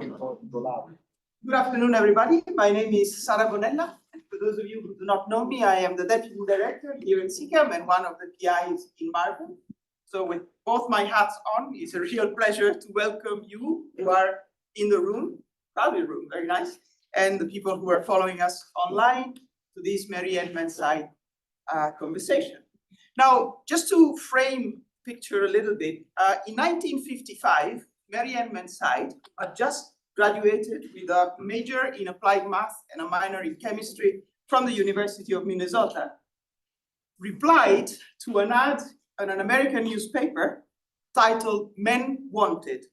Good afternoon, everybody. My name is Sara Bonella. And for those of you who do not know me, I am the Deputy Director here at CECAM and one of the PIs in MARVEL. So with both my hats on, it's a real pleasure to welcome you who are in the room, crowded room, very nice, and the people who are following us online to this Mary Ann Mansigh Conversation. Now, just to frame the picture a little bit, in 1955, Mary Ann Mansigh had just graduated with a major in applied math and a minor in chemistry from the University of Minnesota, replied to an ad in an American newspaper titled Men Wanted.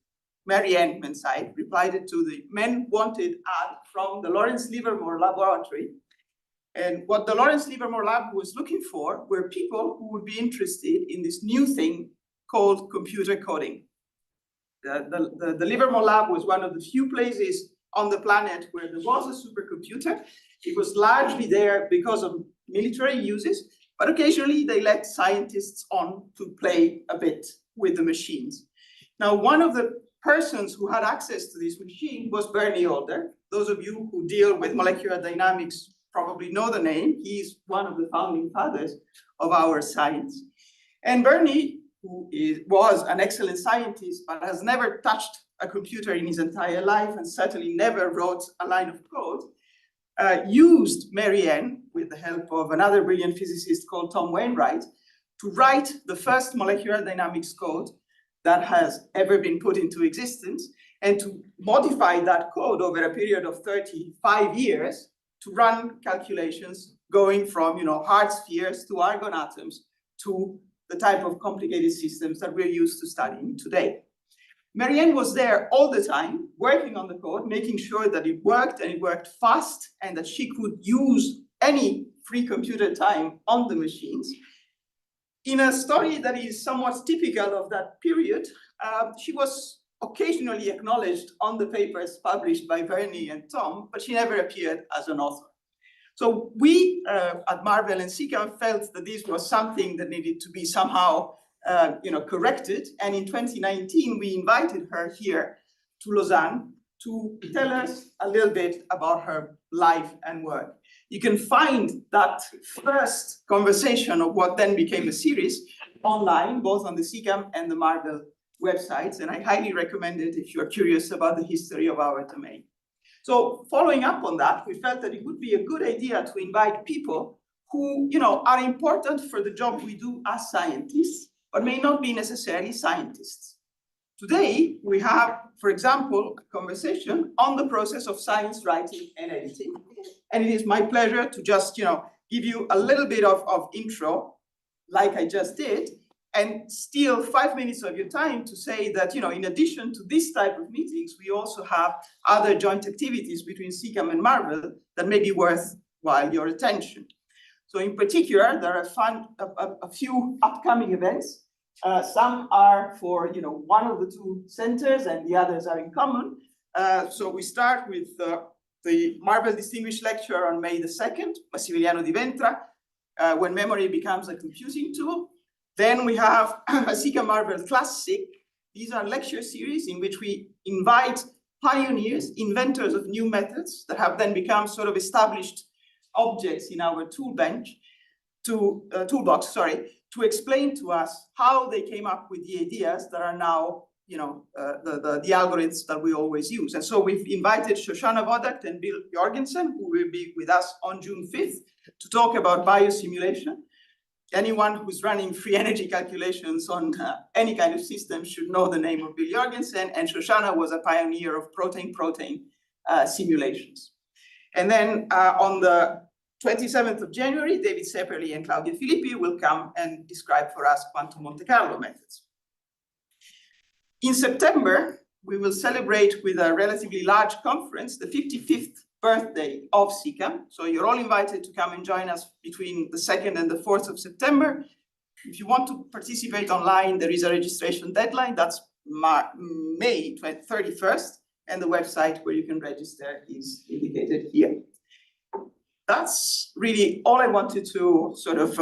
Mary Ann Mansigh replied to the Men Wanted ad from the Lawrence Livermore Laboratory. And what the Lawrence Livermore Lab was looking for were people who would be interested in this new thing called computer coding. The Livermore Lab was one of the few places on the planet where there was a supercomputer. It was largely there because of military uses, but occasionally they let scientists on to play a bit with the machines. Now, one of the persons who had access to this machine was Bernie Alder. Those of you who deal with molecular dynamics probably know the name. He's one of the founding fathers of our science. And Bernie, who was an excellent scientist, but has never touched a computer in his entire life and certainly never wrote a line of code, used Mary Ann, with the help of another brilliant physicist called Tom Wainwright, to write the first molecular dynamics code that has ever been put into existence, and to modify that code over a period of 35 years to run calculations going from hard spheres to argon atoms to the type of complicated systems that we're used to studying today. Mary Ann was there all the time, working on the code, making sure that it worked and it worked fast, and that she could use any free computer time on the machines. In a story that is somewhat typical of that period, she was occasionally acknowledged on the papers published by Bernie and Tom, but she never appeared as an author. So we at MARVEL and CECAM felt that this was something that needed to be somehow corrected. And in 2019, we invited her here to Lausanne to tell us a little bit about her life and work. You can find that first conversation of what then became a series online, both on the CECAM and the MARVEL websites. And I highly recommend it if you're curious about the history of our domain. So following up on that, we felt that it would be a good idea to invite people who are important for the job we do as scientists, but may not be necessarily scientists. Today, we have, for example, a conversation on the process of science writing and editing. And it is my pleasure to just give you a little bit of intro, like I just did, and steal 5 minutes of your time to say that, in addition to this type of meetings, we also have other joint activities between CECAM and MARVEL that may be worthwhile your attention. So in particular, there are a few upcoming events. Some are for, one of the two centers and the others are in common. So we start with the MARVEL Distinguished Lecture on May the 2nd, Massimiliano Di Ventra, when memory becomes a computing tool. Then we have a CECAM MARVEL Classic. These are lecture series in which we invite pioneers, inventors of new methods that have then become sort of established objects in our toolbox, to explain to us how they came up with the ideas that are now, the algorithms that we always use. And so we've invited Shoshana Wodak and Bill Jorgensen, who will be with us on June 5th, to talk about biosimulation. Anyone who's running free energy calculations on any kind of system should know the name of Bill Jorgensen, and Shoshana was a pioneer of protein-protein simulations. And then on the 27th of January, David Sepperly and Claudia Filippi will come and describe for us quantum Monte Carlo methods. In September, we will celebrate with a relatively large conference the 55th birthday of CECAM. So you're all invited to come and join us between the 2nd and the 4th of September. If you want to participate online, there is a registration deadline. That's May 31st, and the website where you can register is indicated here. That's really all I wanted to sort of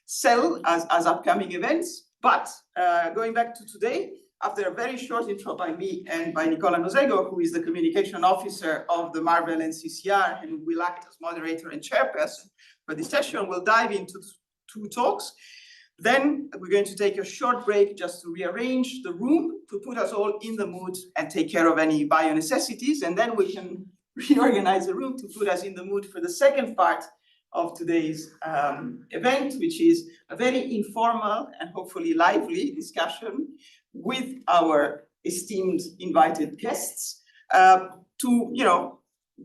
sell as upcoming events. But going back to today, after a very short intro by me and by Nicola Nosego, who is the communication officer of the MARVEL and CCR, and will act as moderator and chairperson for this session, we'll dive into 2 talks. Then we're going to take a short break just to rearrange the room, to put us all in the mood and take care of any bio necessities. And then we can reorganize the room to put us in the mood for the second part of today's event, which is a very informal and hopefully lively discussion with our esteemed invited guests to,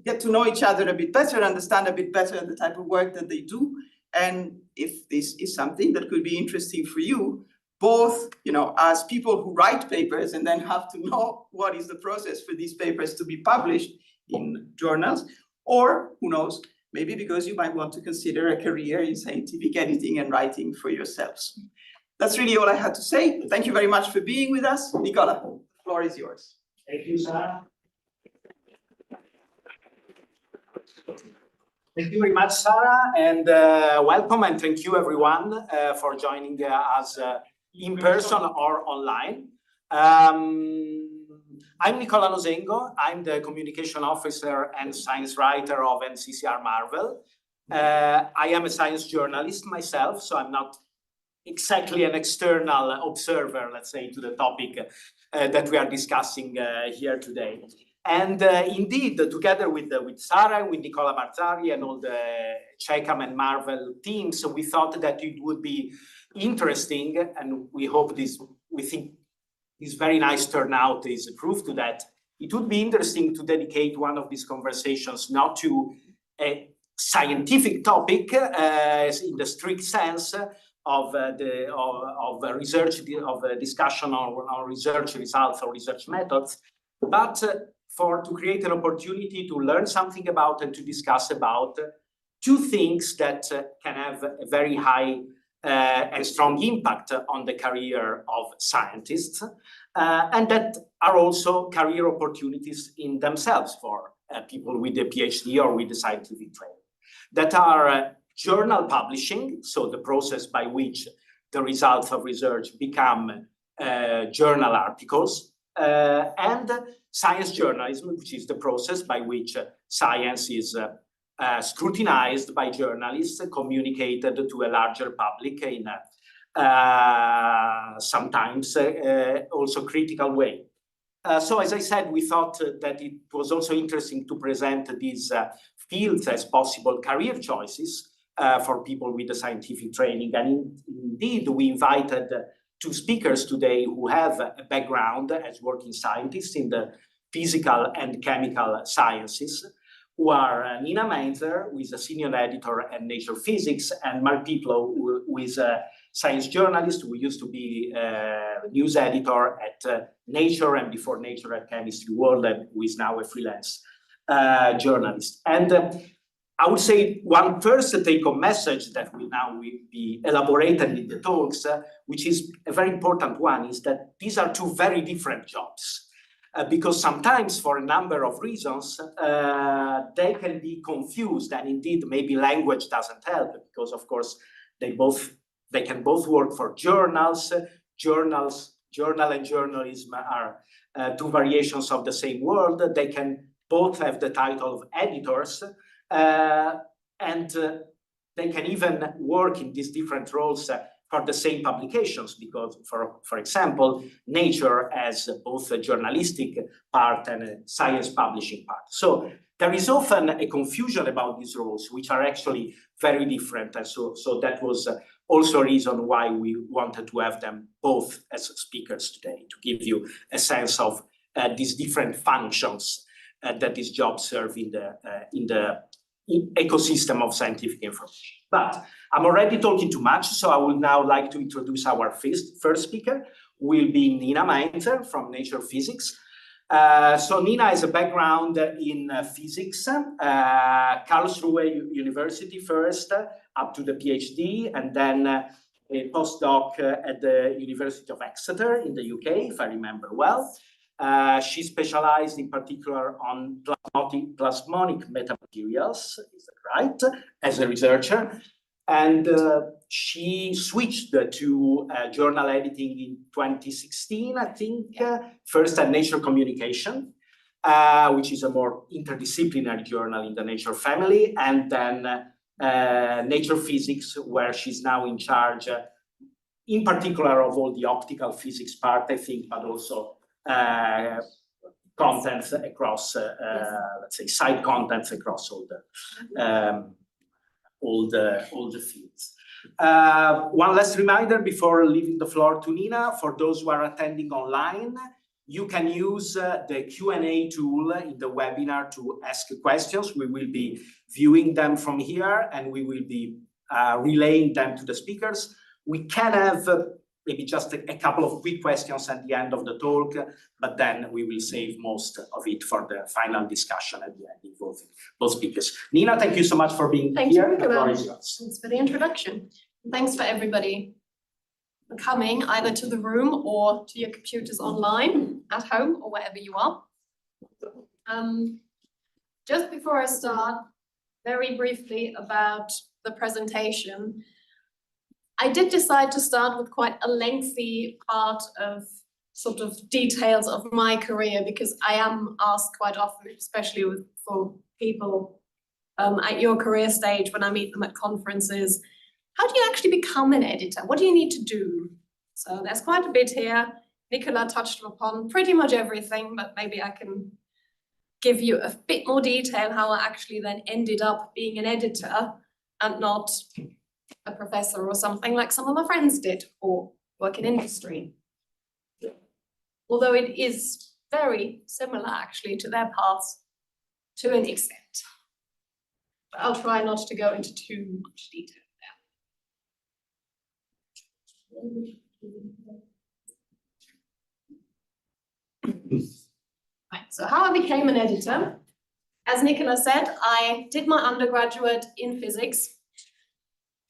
get to know each other a bit better, understand a bit better the type of work that they do, and if this is something that could be interesting for you, both, as people who write papers and then have to know what is the process for these papers to be published in journals, or who knows, maybe because you might want to consider a career in scientific editing and writing for yourselves. That's really all I had to say. Thank you very much for being with us. Nicola, the floor is yours. Thank you, Sarah. Thank you very much, Sarah, and welcome, and thank you everyone for joining us in person or online. I'm Nicola Nosego. I'm the communication officer and science writer of NCCR MARVEL. I am a science journalist myself, so I'm not exactly an external observer, let's say, to the topic that we are discussing here today. And indeed, together with Sarah, with Nicola Marzari and all the CECAM and MARVEL teams, we thought that it would be interesting, and we think this very nice turnout is a proof to that. It would be interesting to dedicate one of these conversations not to a scientific topic in the strict sense of research, of discussion on research results or research methods, but to create an opportunity to learn something about and to discuss about 2 things that can have a very high and strong impact on the career of scientists, and that are also career opportunities in themselves for people with a PhD or with a scientific training. That are journal publishing, so the process by which the results of research become journal articles, and science journalism, which is the process by which science is scrutinized by journalists, communicated to a larger public in sometimes also critical way. So as I said, we thought that it was also interesting to present these fields as possible career choices for people with a scientific training. And indeed, we invited 2 speakers today who have a background as working scientists in the physical and chemical sciences, who are Nina Meinzer, who is a senior editor at Nature Physics, and Mark Peplow, who is a science journalist who used to be a news editor at Nature and before Nature at Chemistry World, and who is now a freelance journalist. And I would say one first take-home message that will now be elaborated in the talks, which is a very important one, is that these are 2 very different jobs. Because sometimes, for a number of reasons, they can be confused, and indeed maybe language doesn't help, because of course they can both work for journals. Journal and journalism are 2 variations of the same word. They can both have the title of editors, and they can even work in these different roles for the same publications, because for example, Nature has both a journalistic part and a science publishing part. So there is often a confusion about these roles, which are actually very different. And so that was also a reason why we wanted to have them both as speakers today, to give you a sense of these different functions that these jobs serve in the ecosystem of scientific information. But I'm already talking too much, so I would now like to introduce our first speaker, who will be Nina Meinzer from Nature Physics. So Nina has a background in physics, Karlsruhe University first, up to the PhD, and then a postdoc at the University of Exeter in the UK, if I remember well. She specialized in particular on plasmonic metamaterials, is that right, as a researcher. And she switched to journal editing in 2016, I think, first at Nature Communication, which is a more interdisciplinary journal in the Nature family, and then Nature Physics, where she's now in charge, in particular of all the optical physics part, I think, but also contents across, let's say, side contents across all the fields. One last reminder before leaving the floor to Nina, for those who are attending online, you can use the Q&A tool in the webinar to ask questions. We will be viewing them from here, and we will be relaying them to the speakers. We can have maybe just a couple of quick questions at the end of the talk, but then we will save most of it for the final discussion at the end involving both speakers. Nina, thank you so much for being here. Thanks for the introduction. Thanks for everybody for coming either to the room or to your computers online, at home, or wherever you are. Just before I start, very briefly about the presentation. I did decide to start with quite a lengthy part of sort of details of my career, because I am asked quite often, especially for people at your career stage when I meet them at conferences, how do you actually become an editor? What do you need to do? So there's quite a bit here. Nicola touched upon pretty much everything, but maybe I can give you a bit more detail how I actually then ended up being an editor and not a professor or something like some of my friends did, or work in industry. Although it is very similar actually to their paths to an extent. But I'll try not to go into too much detail there. Right, so how I became an editor. As Nicola said, I did my undergraduate in physics,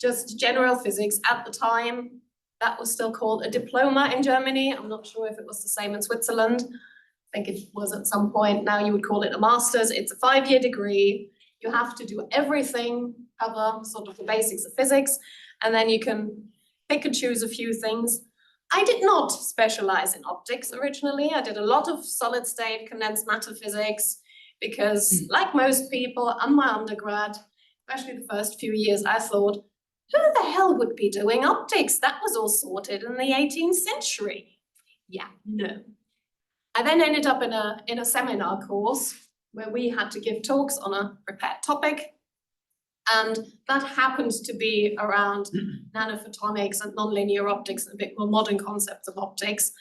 just general physics. At the time, that was still called a diploma in Germany. I'm not sure if it was the same in Switzerland. I think it was at some point. Now you would call it a master's. It's a 5-year degree. You have to do everything, cover sort of the basics of physics, and then you can pick and choose a few things. I did not specialize in optics originally. I did a lot of solid state condensed matter physics because, like most people on my undergrad, especially the first few years, I thought, who the hell would be doing optics? That was all sorted in the 18th century. Yeah, no. I then ended up in a seminar course where we had to give talks on a prepared topic. And that happened to be around nanophotonics and nonlinear optics and a bit more modern concepts of optics.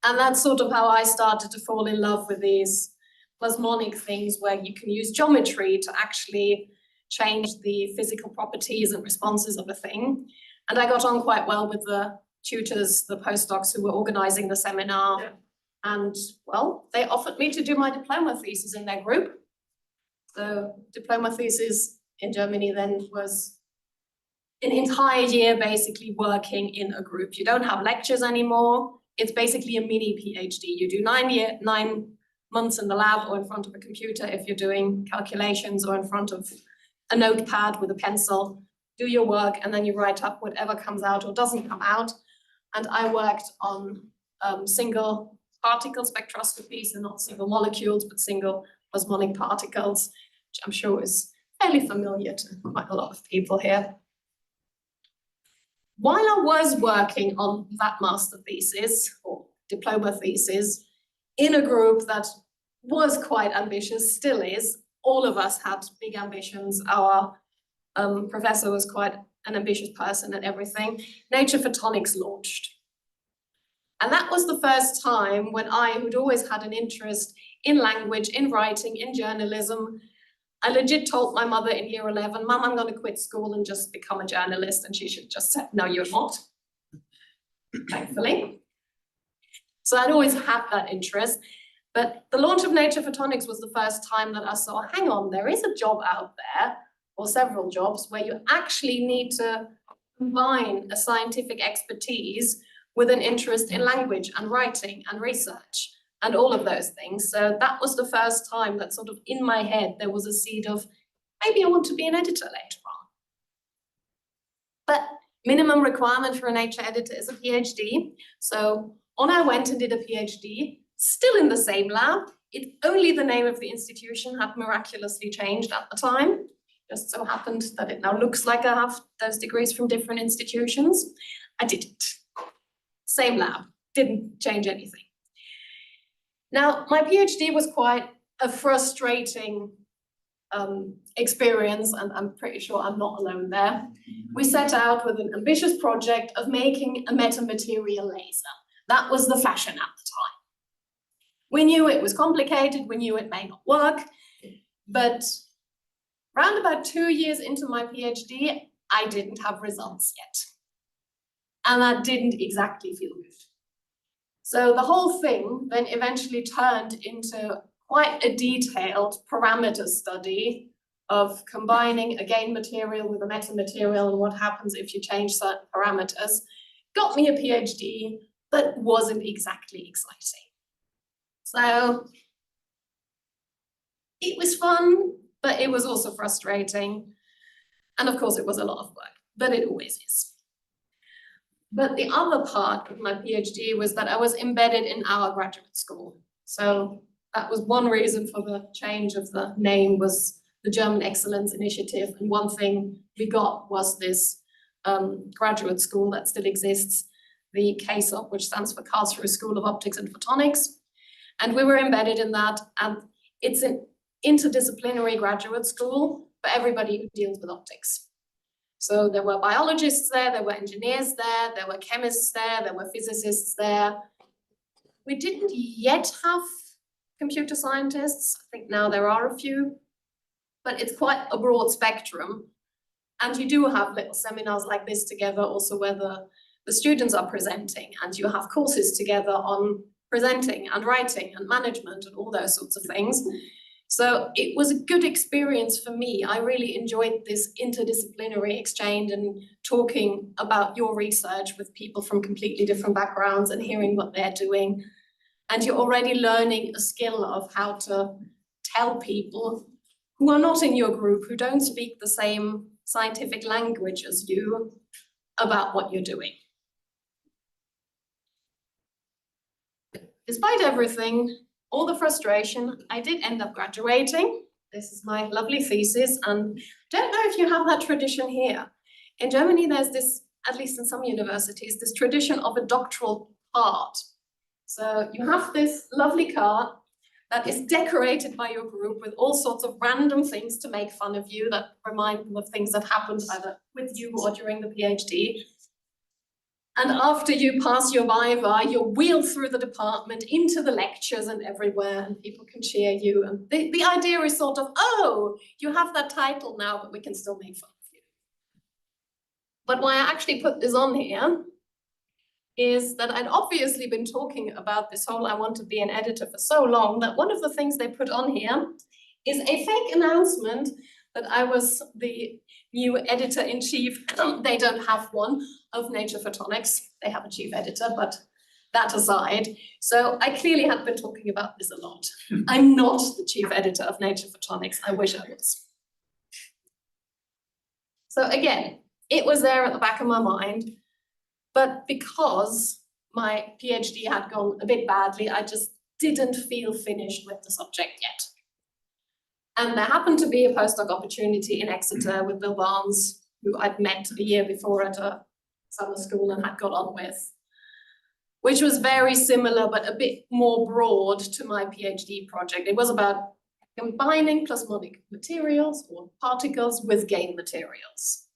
And that's sort of how I started to fall in love with these plasmonic things where you can use geometry to actually change the physical properties and responses of a thing. And I got on quite well with the tutors, the postdocs who were organizing the seminar. Yeah. And well, they offered me to do my diploma thesis in their group. The diploma thesis in Germany then was an entire year basically working in a group. You don't have lectures anymore. It's basically a mini PhD. You do 9 months in the lab or in front of a computer if you're doing calculations, or in front of a notepad with a pencil, do your work, and then you write up whatever comes out or doesn't come out. And I worked on single particle spectroscopy, so not single molecules, but single plasmonic particles, which I'm sure is fairly familiar to quite a lot of people here. While I was working on that master thesis or diploma thesis in a group that was quite ambitious, still is, all of us had big ambitions. Our professor was quite an ambitious person and everything. Nature Photonics launched. And that was the first time when I, who'd always had an interest in language, in writing, in journalism, I legit told my mother in year 11, Mum, I'm going to quit school and just become a journalist. And she should just said, no, you're not, thankfully. So I'd always had that interest. But the launch of Nature Photonics was the first time that I saw, hang on, there is a job out there, or several jobs, where you actually need to combine a scientific expertise with an interest in language and writing and research and all of those things. So that was the first time that sort of in my head, there was a seed of, maybe I want to be an editor later on. But minimum requirement for a nature editor is a PhD. So on I went and did a PhD, still in the same lab. Only the name of the institution had miraculously changed at the time. Just so happened that it now looks like I have those degrees from different institutions. I didn't. Same lab, didn't change anything. Now, my PhD was quite a frustrating experience, and I'm pretty sure I'm not alone there. We set out with an ambitious project of making a metamaterial laser. That was the fashion at the time. We knew it was complicated, we knew it may not work, but round about 2 years into my PhD, I didn't have results yet. And that didn't exactly feel good. So the whole thing then eventually turned into quite a detailed parameter study of combining a gain material with a metamaterial and what happens if you change certain parameters. Got me a PhD, but wasn't exactly exciting. So it was fun, but it was also frustrating. And of course, it was a lot of work, but it always is. But the other part of my PhD was that I was embedded in our graduate school. So that was one reason for the change of the name, was the German Excellence Initiative. And one thing we got was this graduate school that still exists, the CASOP, which stands for Karlsruhe School of Optics and Photonics. And we were embedded in that. And it's an interdisciplinary graduate school for everybody who deals with optics. So there were biologists there were engineers there were chemists there were physicists there. We didn't yet have computer scientists. I think now there are a few, but it's quite a broad spectrum. And you do have little seminars like this together also where the students are presenting, and you have courses together on presenting and writing and management and all those sorts of things. So it was a good experience for me. I really enjoyed this interdisciplinary exchange and talking about your research with people from completely different backgrounds and hearing what they're doing. And you're already learning a skill of how to tell people who are not in your group, who don't speak the same scientific language as you, about what you're doing. Despite everything, all the frustration, I did end up graduating. This is my lovely thesis, and don't know if you have that tradition here. In Germany, there's this, at least in some universities, this tradition of a doctoral card. So you have this lovely card that is decorated by your group with all sorts of random things to make fun of you that remind them of things that happened either with you or during the PhD. And after you pass your viva, you're wheeled through the department into the lectures and everywhere, and people can cheer you. And the idea is sort of, oh, you have that title now, but we can still make fun of you. But why I actually put this on here is that I'd obviously been talking about this whole I want to be an editor for so long that one of the things they put on here is a fake announcement that I was the new editor-in-chief. They don't have one of Nature Photonics. They have a chief editor, but that aside. So I clearly had been talking about this a lot. I'm not the chief editor of Nature Photonics. I wish I was. So again, it was there at the back of my mind, but because my PhD had gone a bit badly, I just didn't feel finished with the subject yet. And there happened to be a postdoc opportunity in Exeter with Bill Barnes, who I'd met a year before at a summer school and had got on with, which was very similar, but a bit more broad to my PhD project. It was about combining plasmonic materials or particles with gain materials.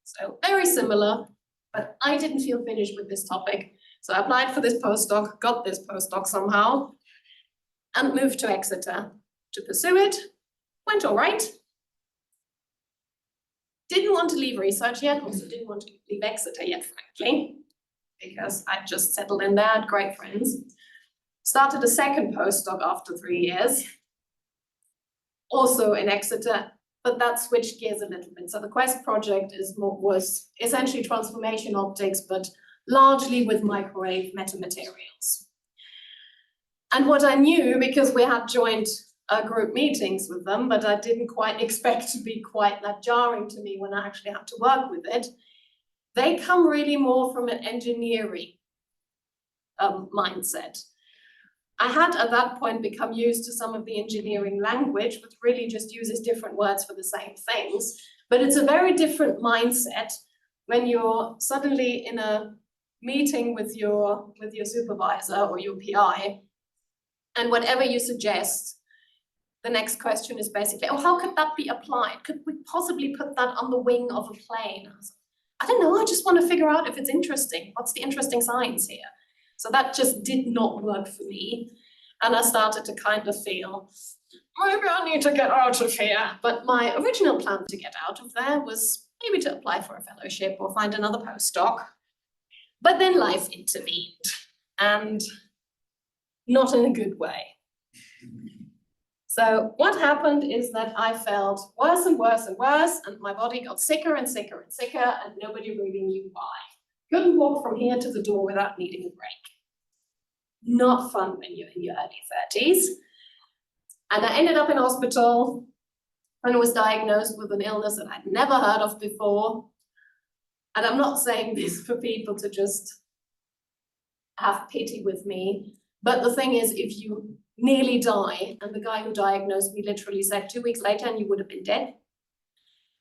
So very similar, but I didn't feel finished with this topic. So I applied for this postdoc, got this postdoc somehow, and moved to Exeter to pursue it. Went all right. Didn't want to leave research yet, also didn't want to leave Exeter yet, frankly, because I'd just settled in there, had great friends. Started a second postdoc after 3 years, also in Exeter, but that switched gears a little bit. So the Quest project was essentially transformation optics, but largely with microwave metamaterials. And what I knew, because we had joint group meetings with them, but I didn't quite expect to be quite that jarring to me when I actually had to work with it, they come really more from an engineering mindset. I had at that point become used to some of the engineering language, which really just uses different words for the same things. But it's a very different mindset when you're suddenly in a meeting with your supervisor or your PI, and whatever you suggest, the next question is basically, oh, how could that be applied? Could we possibly put that on the wing of a plane? I don't know, I just want to figure out if it's interesting. What's the interesting science here? So that just did not work for me. And I started to kind of feel, maybe I need to get out of here. But my original plan to get out of there was maybe to apply for a fellowship or find another postdoc. But then life intervened, and not in a good way. So what happened is that I felt worse and worse and worse, and my body got sicker and sicker and sicker, and nobody really knew why. Couldn't walk from here to the door without needing a break. Not fun when you're in your early 30s. And I ended up in hospital and was diagnosed with an illness that I'd never heard of before. And I'm not saying this for people to just have pity with me, but the thing is, if you nearly die, and the guy who diagnosed me literally said 2 weeks later and you would have been dead,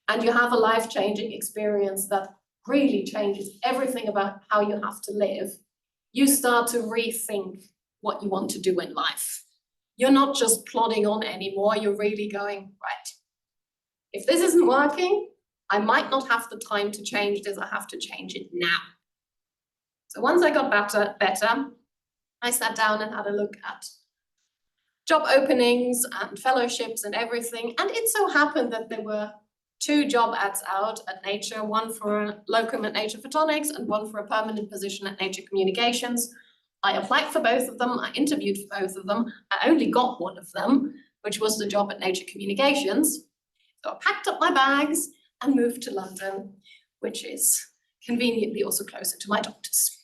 and you have a life-changing experience that really changes everything about how you have to live, you start to rethink what you want to do in life. You're not just plodding on anymore, you're really going, right, if this isn't working, I might not have the time to change this, I have to change it now. So once I got better, I sat down and had a look at job openings and fellowships and everything. And it so happened that there were 2 job ads out at Nature, one for a locum at Nature Photonics and one for a permanent position at Nature Communications. I applied for both of them, I interviewed for both of them. I only got one of them, which was the job at Nature Communications. So I packed up my bags and moved to London, which is conveniently also closer to my doctors.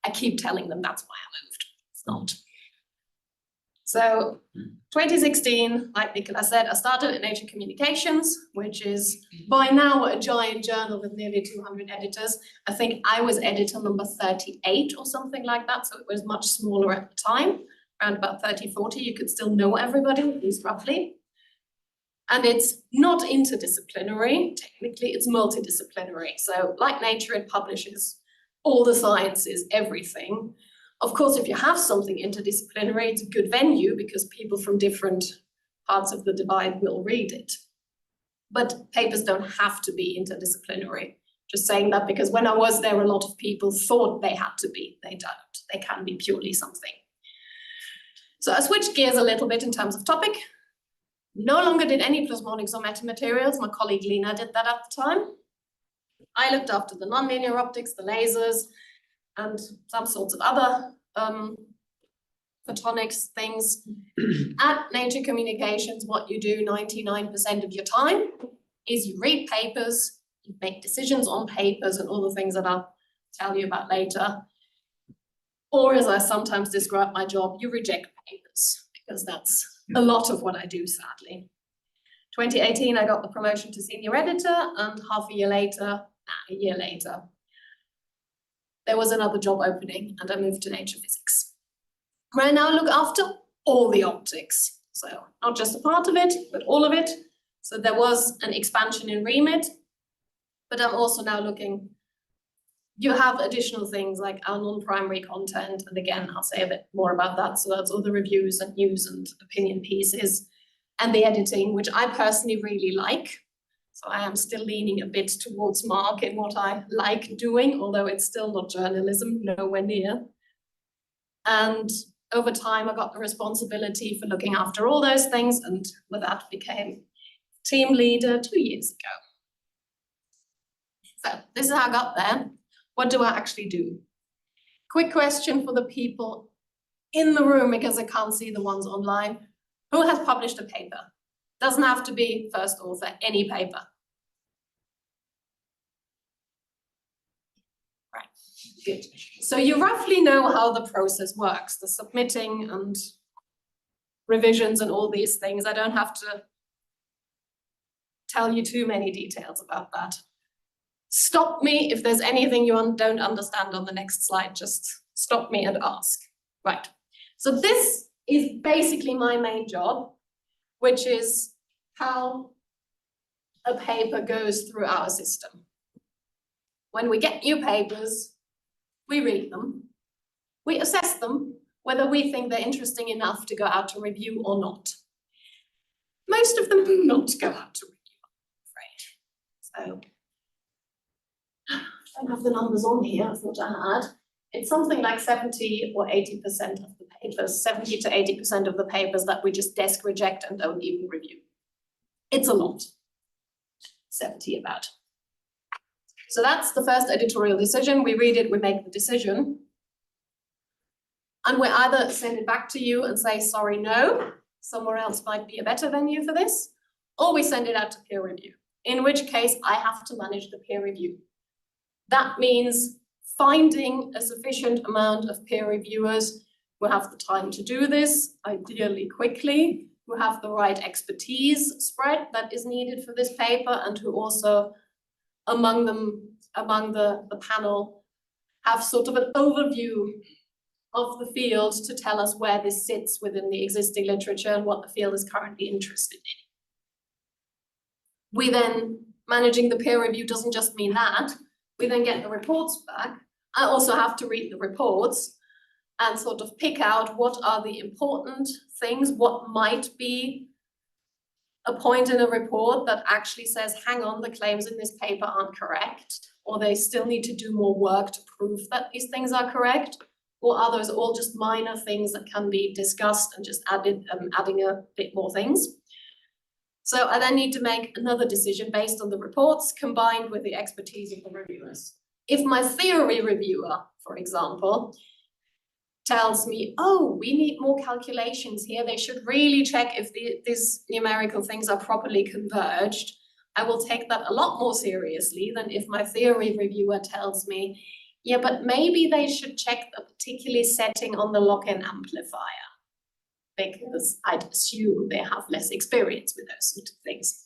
I keep telling them that's why I moved. It's not. So 2016, like Nicola said, I started at Nature Communications, which is by now a giant journal with nearly 200 editors. I think I was editor number 38 or something like that, so it was much smaller at the time, around about 30, 40. You could still know everybody, at least roughly. And it's not interdisciplinary, technically it's multidisciplinary. So like Nature, it publishes all the sciences, everything. Of course, if you have something interdisciplinary, it's a good venue because people from different parts of the divide will read it. But papers don't have to be interdisciplinary. Just saying that because when I was there, a lot of people thought they had to be. They don't. They can be purely something. So I switched gears a little bit in terms of topic. No longer did any plasmonics or metamaterials. My colleague Lina did that at the time. I looked after the nonlinear optics, the lasers, and some sorts of other photonics things. At Nature Communications, what you do 99% of your time is you read papers, you make decisions on papers and all the things that I'll tell you about later. Or as I sometimes describe my job, you reject papers, because that's a lot of what I do, sadly. 2018, I got the promotion to senior editor, and a year later, there was another job opening and I moved to Nature Physics. Right now I look after all the optics. So not just a part of it, but all of it. So there was an expansion in remit, but I'm also now looking, you have additional things like our non-primary content. And again, I'll say a bit more about that. So that's all the reviews and news and opinion pieces and the editing, which I personally really like. So I am still leaning a bit towards Mark in what I like doing, although it's still not journalism, nowhere near. And over time, I got the responsibility for looking after all those things, and with that became team leader 2 years ago. So this is how I got there. What do I actually do? Quick question for the people in the room, because I can't see the ones online. Who has published a paper? Doesn't have to be first author, any paper. Right, good. So you roughly know how the process works, the submitting and revisions and all these things. I don't have to tell you too many details about that. Stop me if there's anything you don't understand on the next slide, just stop me and ask. Right, so this is basically my main job, which is how a paper goes through our system. When we get new papers, we read them, we assess them, whether we think they're interesting enough to go out to review or not. Most of them do not go out to review, I'm afraid. So, I don't have the numbers on here, I thought I had. It's something like 70 or 80% of the papers, 70 to 80% of the papers that we just desk reject and don't even review. It's a lot. 70 about. So that's the first editorial decision. We read it, we make the decision. And we either send it back to you and say, sorry, no, somewhere else might be a better venue for this, or we send it out to peer review, in which case I have to manage the peer review. That means finding a sufficient amount of peer reviewers who have the time to do this, ideally quickly, who have the right expertise spread that is needed for this paper, and who also, among the panel, have sort of an overview of the field to tell us where this sits within the existing literature and what the field is currently interested in. We then, managing the peer review doesn't just mean that, we then get the reports back. I also have to read the reports and sort of pick out what are the important things, what might be a point in a report that actually says, hang on, the claims in this paper aren't correct, or they still need to do more work to prove that these things are correct, or are those all just minor things that can be discussed and just adding a bit more things. So I then need to make another decision based on the reports combined with the expertise of the reviewers. If my theory reviewer, for example, tells me, oh, we need more calculations here, they should really check if these numerical things are properly converged, I will take that a lot more seriously than if my theory reviewer tells me, yeah, but maybe they should check a particular setting on the lock-in amplifier, because I'd assume they have less experience with those sort of things.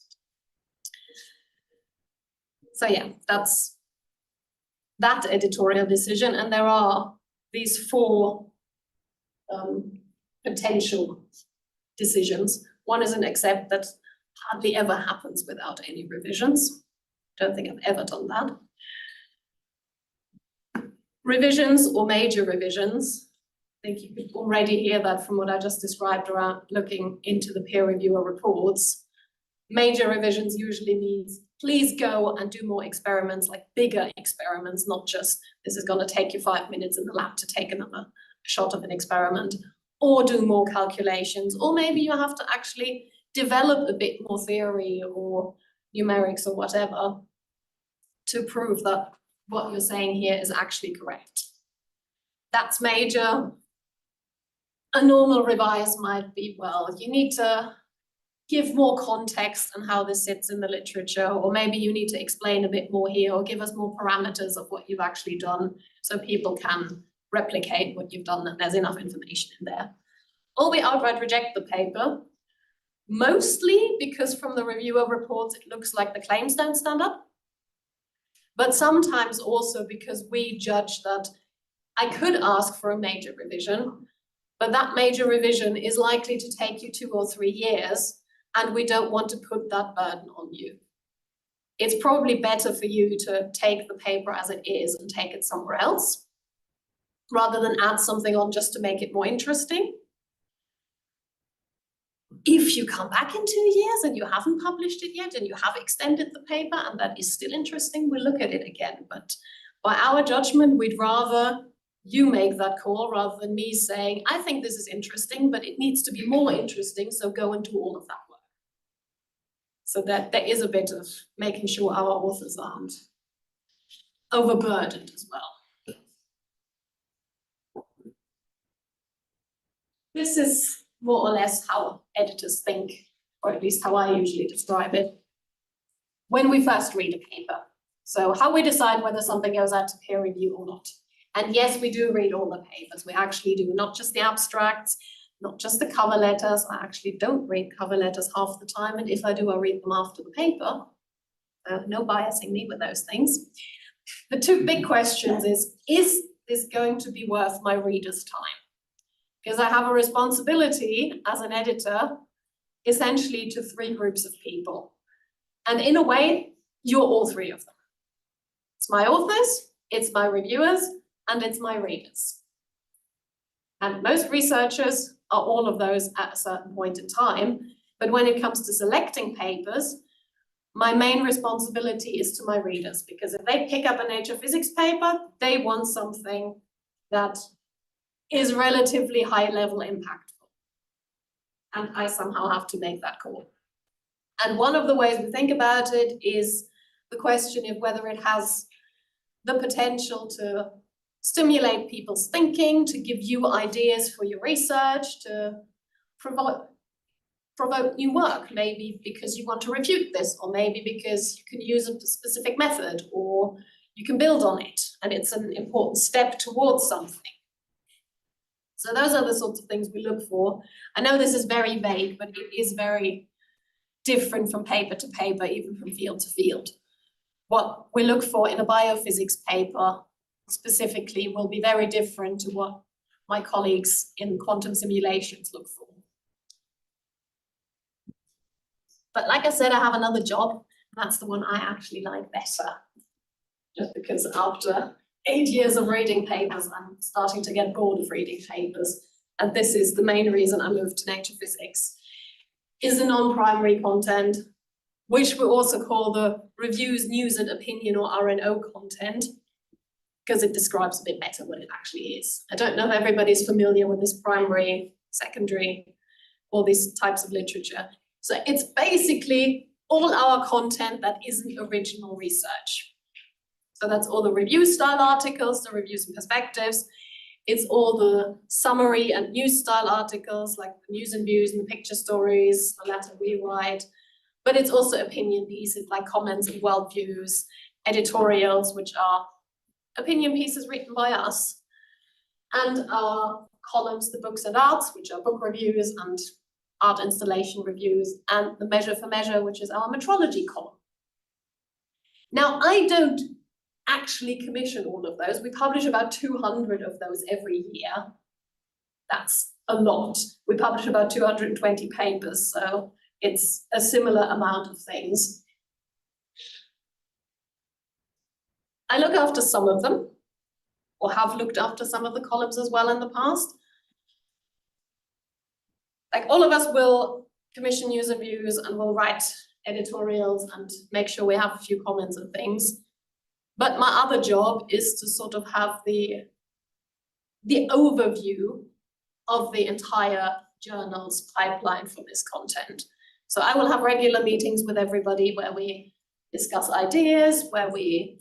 So yeah, that's that editorial decision, and there are these four potential decisions. One is an accept that hardly ever happens without any revisions. Don't think I've ever done that. Revisions or major revisions. I think you could already hear that from what I just described around looking into the peer reviewer reports. Major revisions usually means please go and do more experiments, like bigger experiments, not just this is going to take you 5 minutes in the lab to take another shot of an experiment, or do more calculations, or maybe you have to actually develop a bit more theory or numerics or whatever to prove that what you're saying here is actually correct. That's major. A normal revise might be, well, you need to give more context on how this sits in the literature, or maybe you need to explain a bit more here, or give us more parameters of what you've actually done so people can replicate what you've done and there's enough information in there. Or we outright reject the paper, mostly because from the reviewer reports it looks like the claims don't stand up, but sometimes also because we judge that I could ask for a major revision, but that major revision is likely to take you 2 or 3 years, and we don't want to put that burden on you. It's probably better for you to take the paper as it is and take it somewhere else, rather than add something on just to make it more interesting. If you come back in 2 years and you haven't published it yet and you have extended the paper and that is still interesting, we'll look at it again. But by our judgment, we'd rather you make that call rather than me saying, I think this is interesting, but it needs to be more interesting, so go and do all of that work. So that there is a bit of making sure our authors aren't overburdened as well. This is more or less how editors think, or at least how I usually describe it, when we first read a paper. So how we decide whether something goes out to peer review or not. And yes, we do read all the papers. We actually do, not just the abstracts, not just the cover letters. I actually don't read cover letters half the time, and if I do, I read them after the paper. No biasing me with those things. The two big questions is this going to be worth my readers' time? Because I have a responsibility as an editor, essentially to three groups of people. And in a way, you're all three of them. It's my authors, it's my reviewers, and it's my readers. And most researchers are all of those at a certain point in time. But when it comes to selecting papers, my main responsibility is to my readers, because if they pick up a Nature Physics paper, they want something that is relatively high level impactful. And I somehow have to make that call. And one of the ways we think about it is the question of whether it has the potential to stimulate people's thinking, to give you ideas for your research, to provoke new work, maybe because you want to refute this, or maybe because you can use a specific method, or you can build on it, and it's an important step towards something. So those are the sorts of things we look for. I know this is very vague, but it is very different from paper to paper, even from field to field. What we look for in a biophysics paper specifically will be very different to what my colleagues in quantum simulations look for. But like I said, I have another job. That's the one I actually like better. Just because after 8 years of reading papers, I'm starting to get bored of reading papers. And this is the main reason I moved to Nature Physics, is the non-primary content, which we also call the reviews, news and opinion, or RNO content, because it describes a bit better what it actually is. I don't know if everybody's familiar with this primary, secondary, all these types of literature. So it's basically all our content that isn't original research. So that's all the review style articles, the reviews and perspectives. It's all the summary and news style articles, like the news and views and the picture stories, the letter we write. But it's also opinion pieces like comments and worldviews, editorials, which are opinion pieces written by us, and our columns, the books and arts, which are book reviews and art installation reviews, and the measure for measure, which is our metrology column. Now, I don't actually commission all of those. We publish about 200 of those every year. That's a lot. We publish about 220 papers, so it's a similar amount of things. I look after some of them, or have looked after some of the columns as well in the past. Like all of us will commission user views and will write editorials and make sure we have a few comments and things. But my other job is to sort of have the overview of the entire journal's pipeline for this content. So I will have regular meetings with everybody where we discuss ideas, where we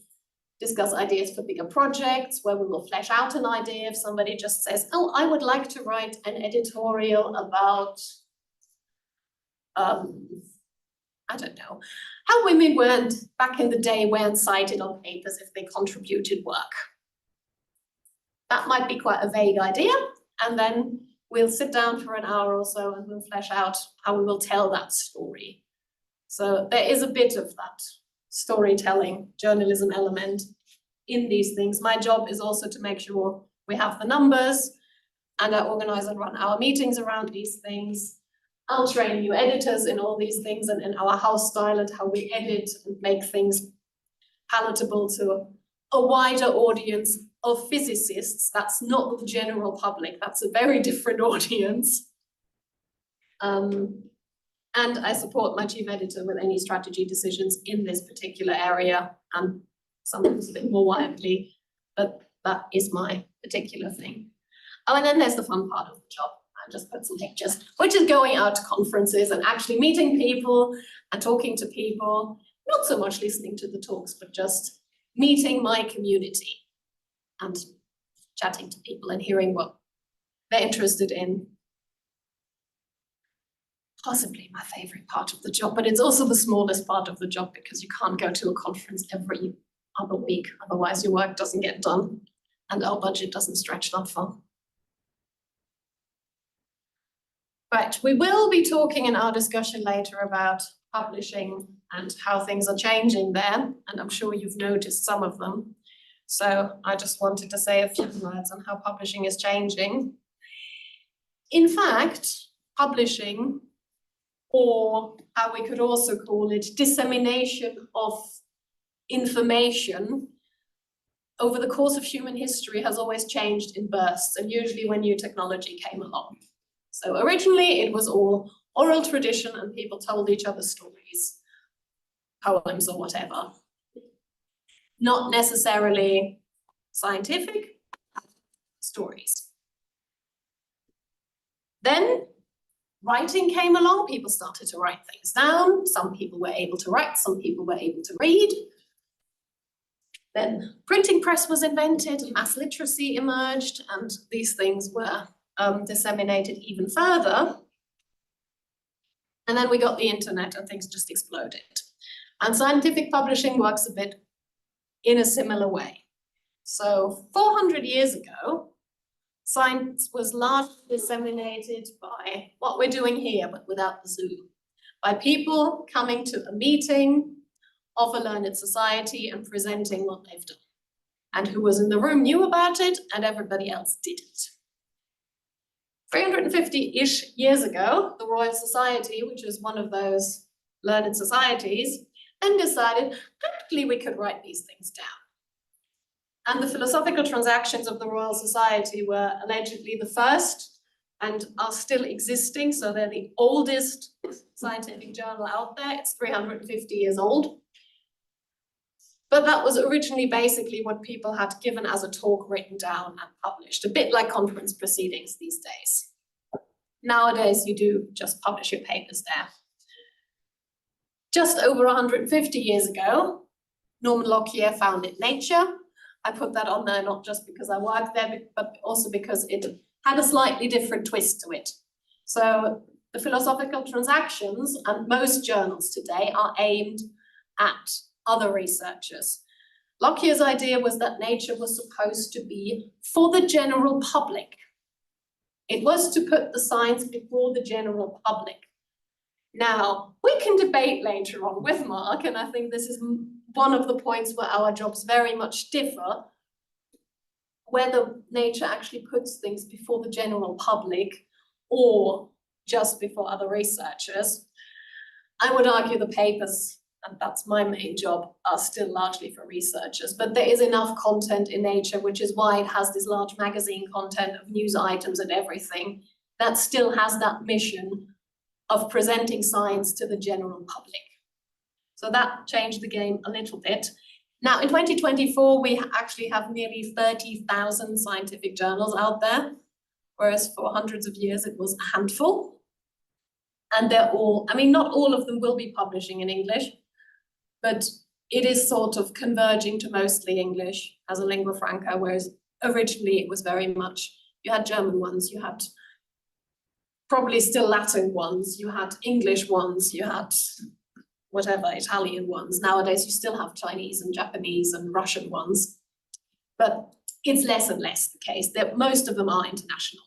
discuss ideas for bigger projects, where we will flesh out an idea. If somebody just says, oh, I would like to write an editorial about, I don't know, how women back in the day weren't cited on papers if they contributed work. That might be quite a vague idea. And then we'll sit down for an hour or so and we'll flesh out how we will tell that story. So there is a bit of that storytelling, journalism element in these things. My job is also to make sure we have the numbers, and I organize and run our meetings around these things. I'll train new editors in all these things and in our house style and how we edit and make things palatable to a wider audience of physicists. That's not the general public. That's a very different audience. And I support my chief editor with any strategy decisions in this particular area, and sometimes a bit more widely, but that is my particular thing. Oh, and then there's the fun part of the job. I just put some pictures, which is going out to conferences and actually meeting people and talking to people, not so much listening to the talks, but just meeting my community and chatting to people and hearing what they're interested in. Possibly my favorite part of the job, but it's also the smallest part of the job because you can't go to a conference every other week, otherwise your work doesn't get done and our budget doesn't stretch that far. Right, we will be talking in our discussion later about publishing and how things are changing there, and I'm sure you've noticed some of them. So I just wanted to say a few words on how publishing is changing. In fact, publishing, or how we could also call it, dissemination of information over the course of human history has always changed in bursts, and usually when new technology came along. So originally it was all oral tradition and people told each other stories, poems or whatever. Not necessarily scientific stories. Then writing came along, people started to write things down. Some people were able to write, some people were able to read. Then printing press was invented, mass literacy emerged, and these things were disseminated even further. And then we got the internet and things just exploded. And scientific publishing works a bit in a similar way. So 400 years ago, science was largely disseminated by what we're doing here, but without the Zoom. By people coming to a meeting of a learned society and presenting what they've done. And who was in the room knew about it, and everybody else didn't. 350-ish years ago, the Royal Society, which is one of those learned societies, then decided practically we could write these things down. And the philosophical transactions of the Royal Society were allegedly the first and are still existing. So they're the oldest scientific journal out there. It's 350 years old. But that was originally basically what people had given as a talk written down and published, a bit like conference proceedings these days. Nowadays, you do just publish your papers there. Just over 150 years ago, Norman Lockyer founded Nature. I put that on there not just because I worked there, but also because it had a slightly different twist to it. So the philosophical transactions and most journals today are aimed at other researchers. Lockyer's idea was that Nature was supposed to be for the general public. It was to put the science before the general public. Now, we can debate later on with Mark, and I think this is one of the points where our jobs very much differ, whether Nature actually puts things before the general public or just before other researchers. I would argue the papers, and that's my main job, are still largely for researchers, but there is enough content in Nature, which is why it has this large magazine content of news items and everything, that still has that mission of presenting science to the general public. So that changed the game a little bit. Now in 2024, we actually have nearly 30,000 scientific journals out there, whereas for hundreds of years it was a handful. And they're all, I mean, not all of them will be publishing in English, but it is sort of converging to mostly English as a lingua franca, whereas originally it was very much, you had German ones, you had probably still Latin ones, you had English ones, you had whatever, Italian ones. Nowadays, you still have Chinese and Japanese and Russian ones, but it's less and less the case. Most of them are international.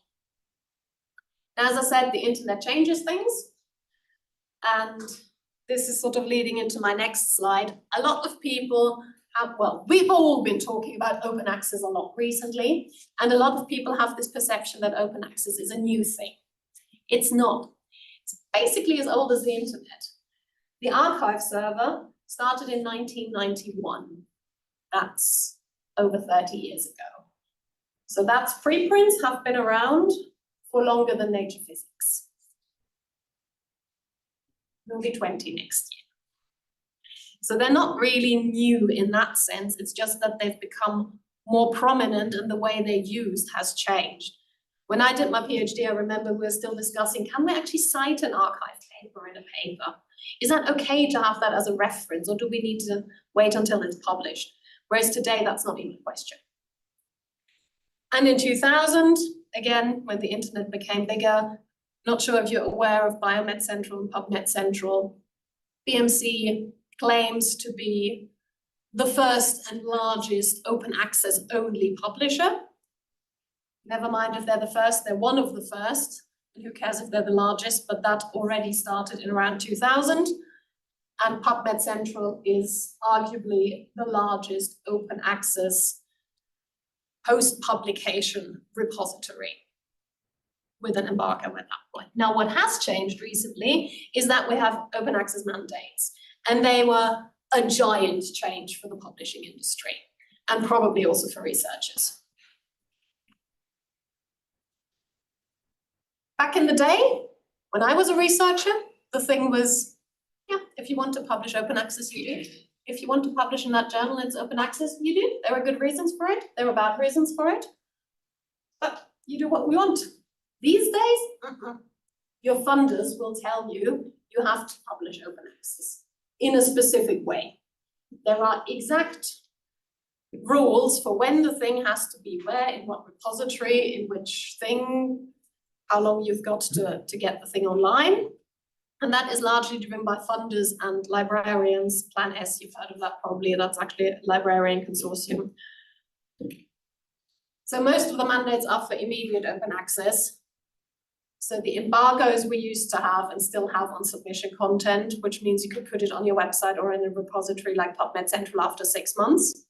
Now, as I said, the internet changes things, and this is sort of leading into my next slide. A lot of people have, well, we've all been talking about open access a lot recently, and a lot of people have this perception that open access is a new thing. It's not. It's basically as old as the internet. The archive server started in 1991. That's over 30 years ago. So that's preprints have been around for longer than Nature Physics. They'll be 20 next year. So they're not really new in that sense. It's just that they've become more prominent and the way they're used has changed. When I did my PhD, I remember we were still discussing, can we actually cite an archive paper in a paper? Is that okay to have that as a reference, or do we need to wait until it's published? Whereas today, that's not even a question. And in 2000, again, when the internet became bigger, not sure if you're aware of Biomed Central and PubMed Central, BMC claims to be the first and largest open access only publisher. Never mind if they're the first, they're one of the first. Who cares if they're the largest, but that already started in around 2000. And PubMed Central is arguably the largest open access post-publication repository with an embargo at that point. Now, what has changed recently is that we have open access mandates, and they were a giant change for the publishing industry and probably also for researchers. Back in the day, when I was a researcher, the thing was, yeah, if you want to publish open access, you do. If you want to publish in that journal, it's open access, you do. There are good reasons for it. There are bad reasons for it. But you do what we want. These days, your funders will tell you, you have to publish open access in a specific way. There are exact rules for when the thing has to be where, in what repository, in which thing, how long you've got to get the thing online. And that is largely driven by funders and librarians. Plan S, you've heard of that probably, that's actually a librarian consortium. So most of the mandates are for immediate open access. So the embargoes we used to have and still have on submission content, which means you could put it on your website or in a repository like PubMed Central after 6 months,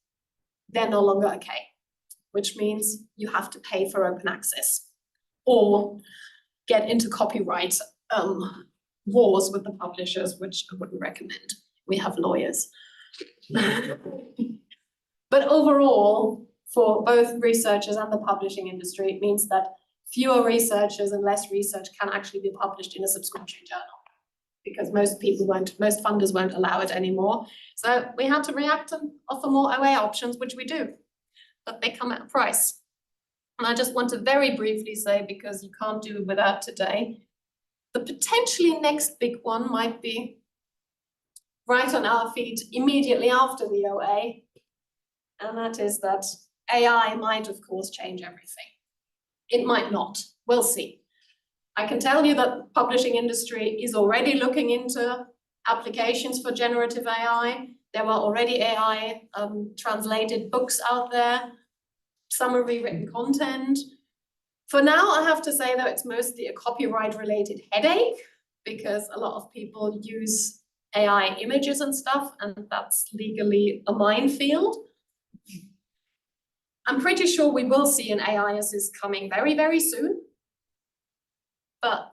they're no longer okay, which means you have to pay for open access or get into copyright wars with the publishers, which I wouldn't recommend. We have lawyers. But overall, for both researchers and the publishing industry, it means that fewer researchers and less research can actually be published in a subscription journal because most funders won't allow it anymore. So we had to react and offer more OA options, which we do, but they come at a price. And I just want to very briefly say, because you can't do it without today, the potentially next big one might be right on our feet immediately after the OA, and that is that AI might, of course, change everything. It might not. We'll see. I can tell you that the publishing industry is already looking into applications for generative AI. There are already AI translated books out there, summary written content. For now, I have to say that it's mostly a copyright-related headache because a lot of people use AI images and stuff, and that's legally a minefield. I'm pretty sure we will see an AI assist coming very, very soon. But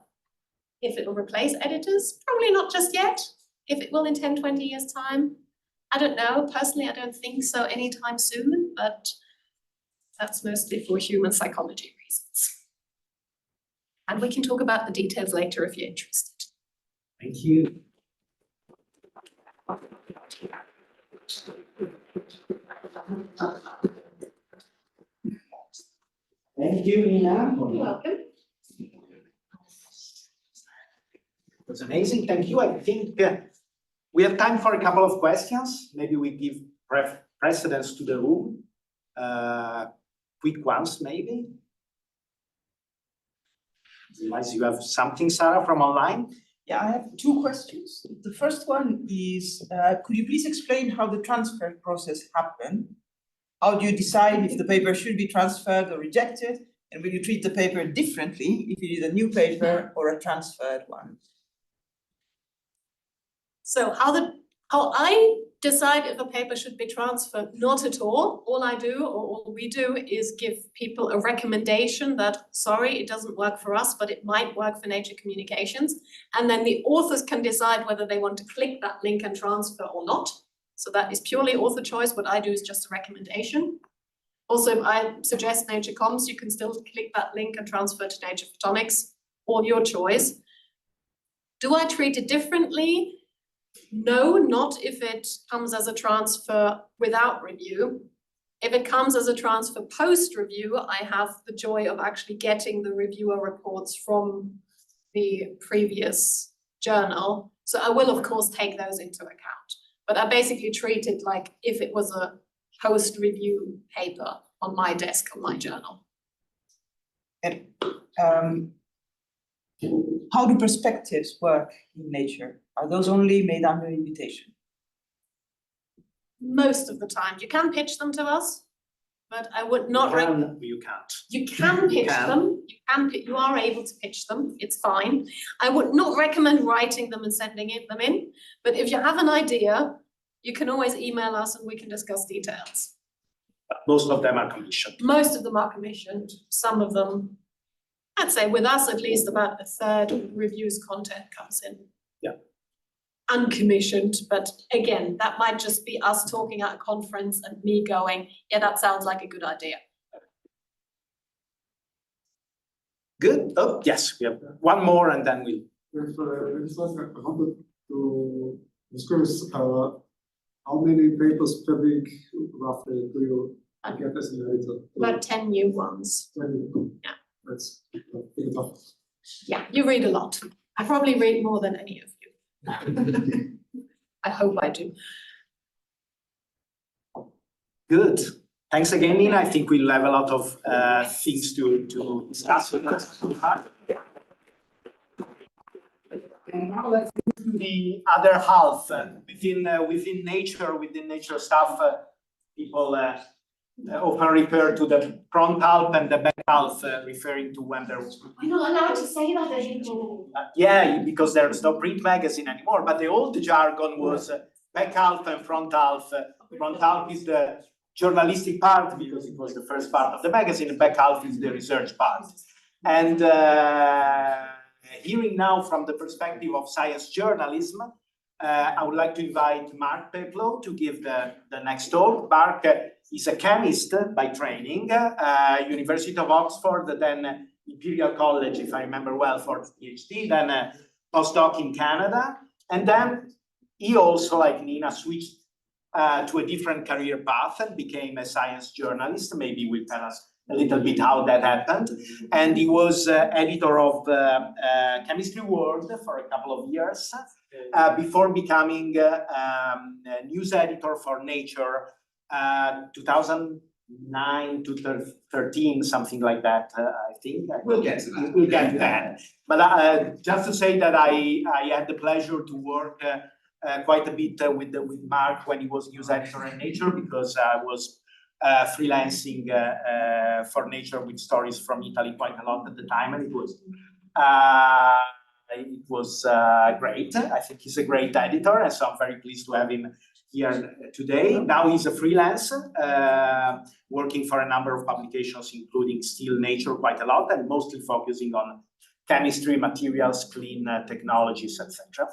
if it will replace editors, probably not just yet. If it will in 10, 20 years' time, I don't know. Personally, I don't think so anytime soon, but that's mostly for human psychology reasons. And we can talk about the details later if you're interested. Thank you. Thank you, Nina. You're welcome. It was amazing. Thank you. I think we have time for a couple of questions. Maybe we give precedence to the room. Quick ones, maybe. Unless you have something, Sarah, from online. Yeah, I have 2 questions. The first one is, could you please explain how the transfer process happened? How do you decide if the paper should be transferred or rejected? And will you treat the paper differently if it is a new paper or a transferred one? So how I decide if a paper should be transferred, not at all. All I do, or all we do, is give people a recommendation that, sorry, it doesn't work for us, but it might work for Nature Communications. And then the authors can decide whether they want to click that link and transfer or not. So that is purely author choice. What I do is just a recommendation. Also, if I suggest Nature Comms, you can still click that link and transfer to Nature Photonics, all your choice. Do I treat it differently? No, not if it comes as a transfer without review. If it comes as a transfer post-review, I have the joy of actually getting the reviewer reports from the previous journal. So I will, of course, take those into account. But I basically treat it like if it was a post-review paper on my desk, on my journal. And how do perspectives work in Nature? Are those only made under invitation? Most of the time. You can pitch them to us. but I would not recommend. You can't. You can pitch them. You are able to pitch them. It's fine. I would not recommend writing them and sending them in. But if you have an idea, you can always email us and we can discuss details. But most of them are commissioned. Most of them are commissioned. Some of them, I'd say with us at least about a third of reviews content comes in. Yeah. Uncommissioned, but again, that might just be us talking at a conference and me going, yeah, that sounds like a good idea. Good. Oh, yes, we have one more and then we. If I wanted to discuss how many papers per week roughly do you get as an editor? About 10 new ones. Yeah. That's big enough. Yeah, you read a lot. I probably read more than any of you. I hope I do. Good. Thanks again, Nina. I think we'll have a lot of things to discuss with us. And now let's move to the other half. Within nature stuff, people often refer to the front half and the back half, referring to when there was. We're not allowed to say that anymore. Yeah, because there's no print magazine anymore. But the old jargon was back half and front half. Front half is the journalistic part because it was the first part of the magazine. The back half is the research part. And hearing now from the perspective of science journalism, I would like to invite Mark Peplow to give the next talk. Mark is a chemist by training, University of Oxford, then Imperial College, if I remember well, for PhD, then a postdoc in Canada. And then he also, like Nina, switched to a different career path and became a science journalist. Maybe he will tell us a little bit how that happened. And he was editor of Chemistry World for a couple of years before becoming a news editor for Nature 2009 to 13, something like that, I think. We'll get to that. We'll get to that. But just to say that I had the pleasure to work quite a bit with Mark when he was news editor in Nature, because I was freelancing for Nature with stories from Italy quite a lot at the time, and it was great. I think he's a great editor, and so I'm very pleased to have him here today. Now he's a freelance, working for a number of publications, including still Nature quite a lot, and mostly focusing on chemistry, materials, clean technologies, etc.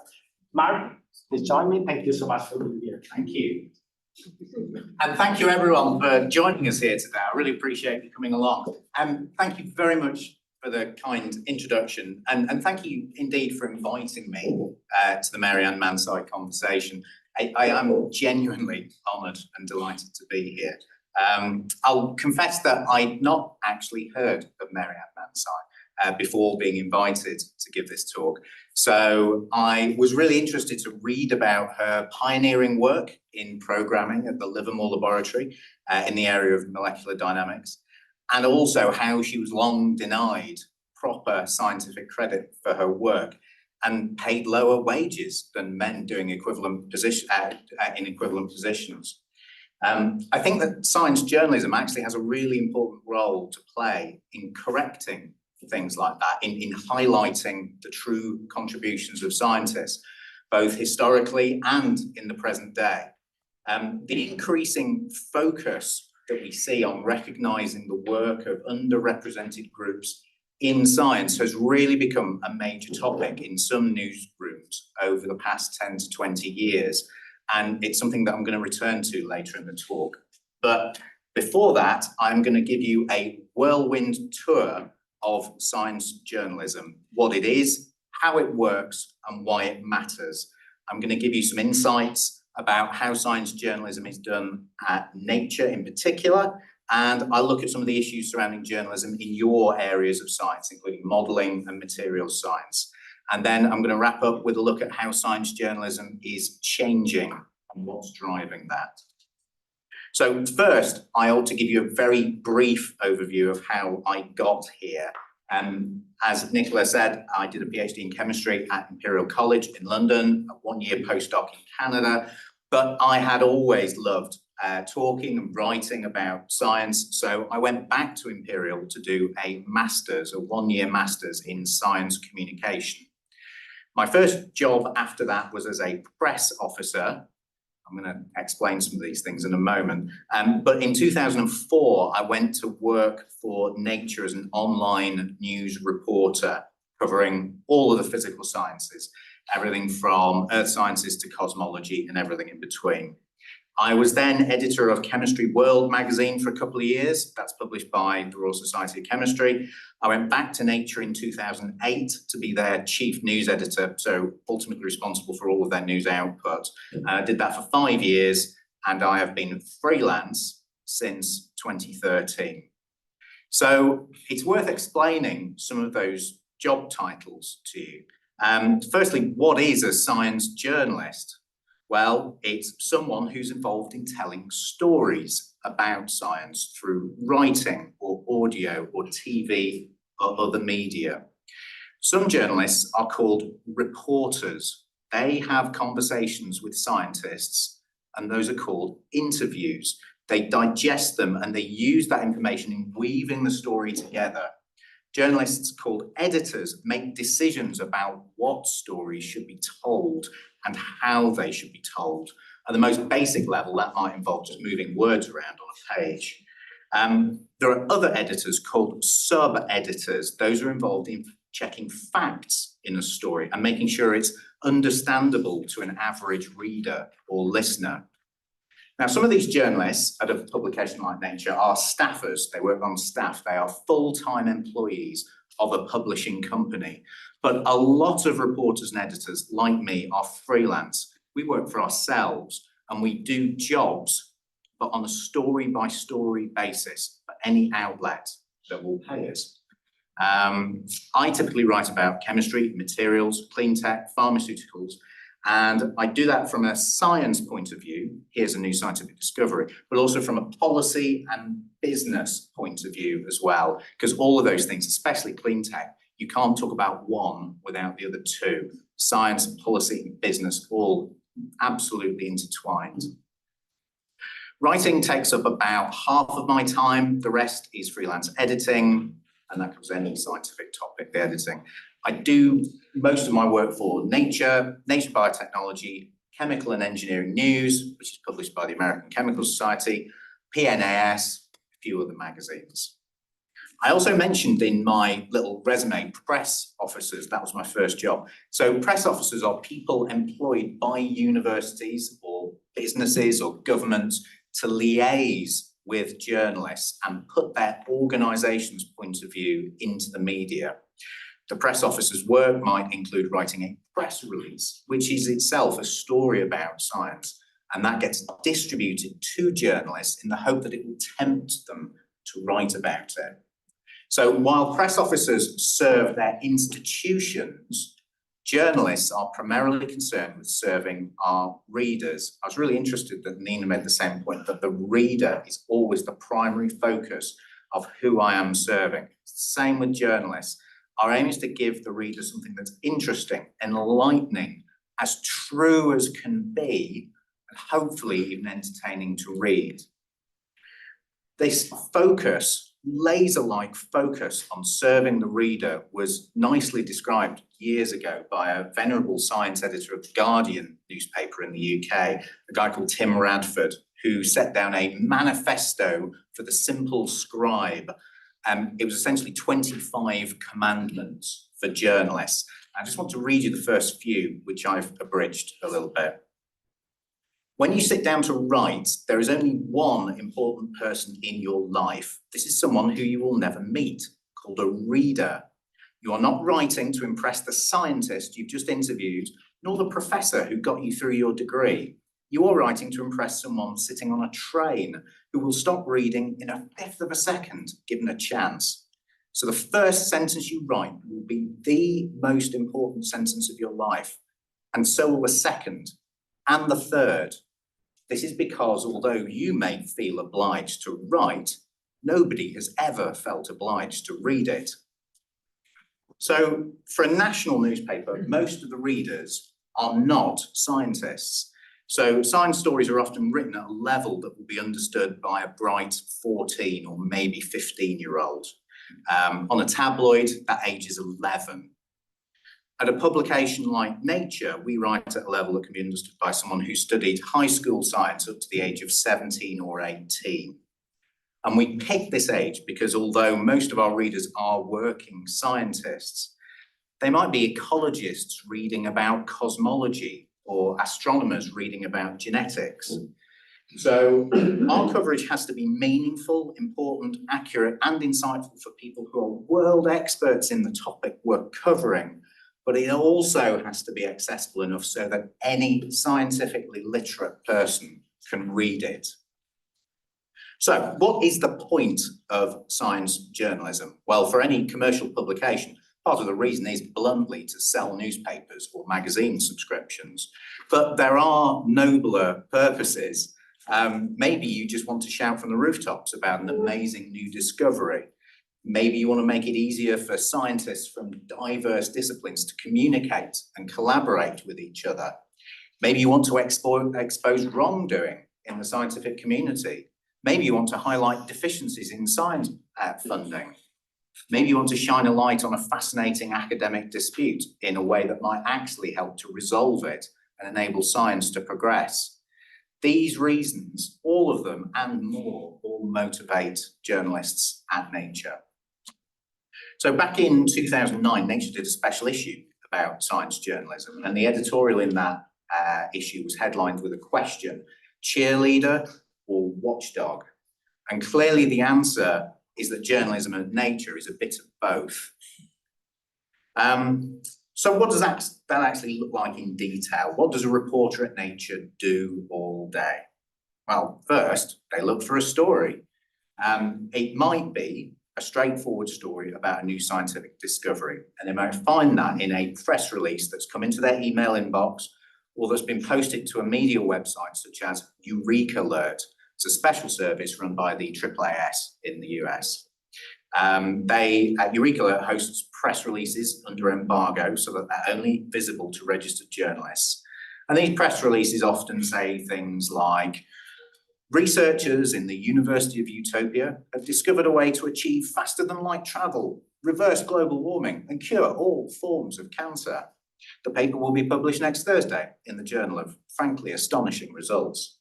Mark, please join me. Thank you so much for being here. Thank you. And thank you everyone for joining us here today. I really appreciate you coming along. And thank you very much for the kind introduction. And thank you indeed for inviting me to the Mary Ann Mansigh Conversation. I am genuinely honoured and delighted to be here. I'll confess that I'd not actually heard of Mary Ann Mansigh before being invited to give this talk. So I was really interested to read about her pioneering work in programming at the Livermore Laboratory in the area of molecular dynamics, and also how she was long denied proper scientific credit for her work and paid lower wages than men doing equivalent position in equivalent positions. I think that science journalism actually has a really important role to play in correcting things like that, in highlighting the true contributions of scientists, both historically and in the present day. The increasing focus that we see on recognizing the work of underrepresented groups in science has really become a major topic in some newsrooms over the past 10 to 20 years. And it's something that I'm going to return to later in the talk. But before that, I'm going to give you a whirlwind tour of science journalism, what it is, how it works, and why it matters. I'm going to give you some insights about how science journalism is done at Nature in particular, and I'll look at some of the issues surrounding journalism in your areas of science, including modelling and materials science. And then I'm going to wrap up with a look at how science journalism is changing and what's driving that. So first, I ought to give you a very brief overview of how I got here. As Nicola said, I did a PhD in chemistry at Imperial College in London, a one-year postdoc in Canada, but I had always loved talking and writing about science. So I went back to Imperial to do a master's, a one-year master's in science communication. My first job after that was as a press officer. I'm going to explain some of these things in a moment. But in 2004, I went to work for Nature as an online news reporter, covering all of the physical sciences, everything from earth sciences to cosmology and everything in between. I was then editor of Chemistry World magazine for a couple of years. That's published by the Royal Society of Chemistry. I went back to Nature in 2008 to be their chief news editor, so ultimately responsible for all of their news output. I did that for 5 years, and I have been freelance since 2013. So it's worth explaining some of those job titles to you. Firstly, what is a science journalist? Well, it's someone who's involved in telling stories about science through writing or audio or TV or other media. Some journalists are called reporters. They have conversations with scientists, and those are called interviews. They digest them and they use that information in weaving the story together. Journalists called editors make decisions about what stories should be told and how they should be told. At the most basic level, that might involve just moving words around on a page. There are other editors called sub-editors. Those are involved in checking facts in a story and making sure it's understandable to an average reader or listener. Now, some of these journalists at a publication like Nature are staffers. They work on staff. They are full-time employees of a publishing company. But a lot of reporters and editors, like me, are freelance. We work for ourselves and we do jobs, but on a story-by-story basis for any outlet that will pay us. I typically write about chemistry, materials, clean tech, pharmaceuticals, and I do that from a science point of view. Here's a new scientific discovery, but also from a policy and business point of view as well, because all of those things, especially clean tech, you can't talk about one without the other two. Science, policy, and business all absolutely intertwined. Writing takes up about half of my time. The rest is freelance editing, and that covers any scientific topic, the editing. I do most of my work for Nature, Nature Biotechnology, Chemical and Engineering News, which is published by the American Chemical Society, PNAS, a few other magazines. I also mentioned in my little resume, press officers. That was my first job. So press officers are people employed by universities or businesses or governments to liaise with journalists and put their organisation's point of view into the media. The press officer's work might include writing a press release, which is itself a story about science, and that gets distributed to journalists in the hope that it will tempt them to write about it. So while press officers serve their institutions, journalists are primarily concerned with serving our readers. I was really interested that Nina made the same point, that the reader is always the primary focus of who I am serving. Same with journalists. Our aim is to give the reader something that's interesting, enlightening, as true as can be, and hopefully even entertaining to read. This focus, laser-like focus on serving the reader, was nicely described years ago by a venerable science editor of the Guardian newspaper in the UK, a guy called Tim Radford, who set down a manifesto for the simple scribe. It was essentially 25 commandments for journalists. I just want to read you the first few, which I've abridged a little bit. When you sit down to write, there is only one important person in your life. This is someone who you will never meet, called a reader. You are not writing to impress the scientist you've just interviewed, nor the professor who got you through your degree. You are writing to impress someone sitting on a train who will stop reading in a fifth of a second, given a chance. So the first sentence you write will be the most important sentence of your life, and so will the second and the third. This is because although you may feel obliged to write, nobody has ever felt obliged to read it. So for a national newspaper, most of the readers are not scientists. So science stories are often written at a level that will be understood by a bright 14 or maybe 15-year-old. On a tabloid, that age is 11. At a publication like Nature, we write at a level that can be understood by someone who studied high school science up to the age of 17 or 18. And we pick this age because although most of our readers are working scientists, they might be ecologists reading about cosmology or astronomers reading about genetics. So our coverage has to be meaningful, important, accurate, and insightful for people who are world experts in the topic we're covering, but it also has to be accessible enough so that any scientifically literate person can read it. So what is the point of science journalism? Well, for any commercial publication, part of the reason is bluntly to sell newspapers or magazine subscriptions, but there are nobler purposes. Maybe you just want to shout from the rooftops about an amazing new discovery. Maybe you want to make it easier for scientists from diverse disciplines to communicate and collaborate with each other. Maybe you want to expose wrongdoing in the scientific community. Maybe you want to highlight deficiencies in science funding. Maybe you want to shine a light on a fascinating academic dispute in a way that might actually help to resolve it and enable science to progress. These reasons, all of them and more, all motivate journalists at Nature. So back in 2009, Nature did a special issue about science journalism, and the editorial in that issue was headlined with a question: cheerleader or watchdog? And clearly the answer is that journalism at Nature is a bit of both. So what does that actually look like in detail? What does a reporter at Nature do all day? Well, first, they look for a story. It might be a straightforward story about a new scientific discovery, and they might find that in a press release that's come into their email inbox or that's been posted to a media website such as Eureka Alert. It's a special service run by the AAAS in the US. Eureka Alert hosts press releases under embargo so that they're only visible to registered journalists. And these press releases often say things like, researchers in the University of Utopia have discovered a way to achieve faster than light travel, reverse global warming, and cure all forms of cancer. The paper will be published next Thursday in the Journal of Frankly Astonishing Results.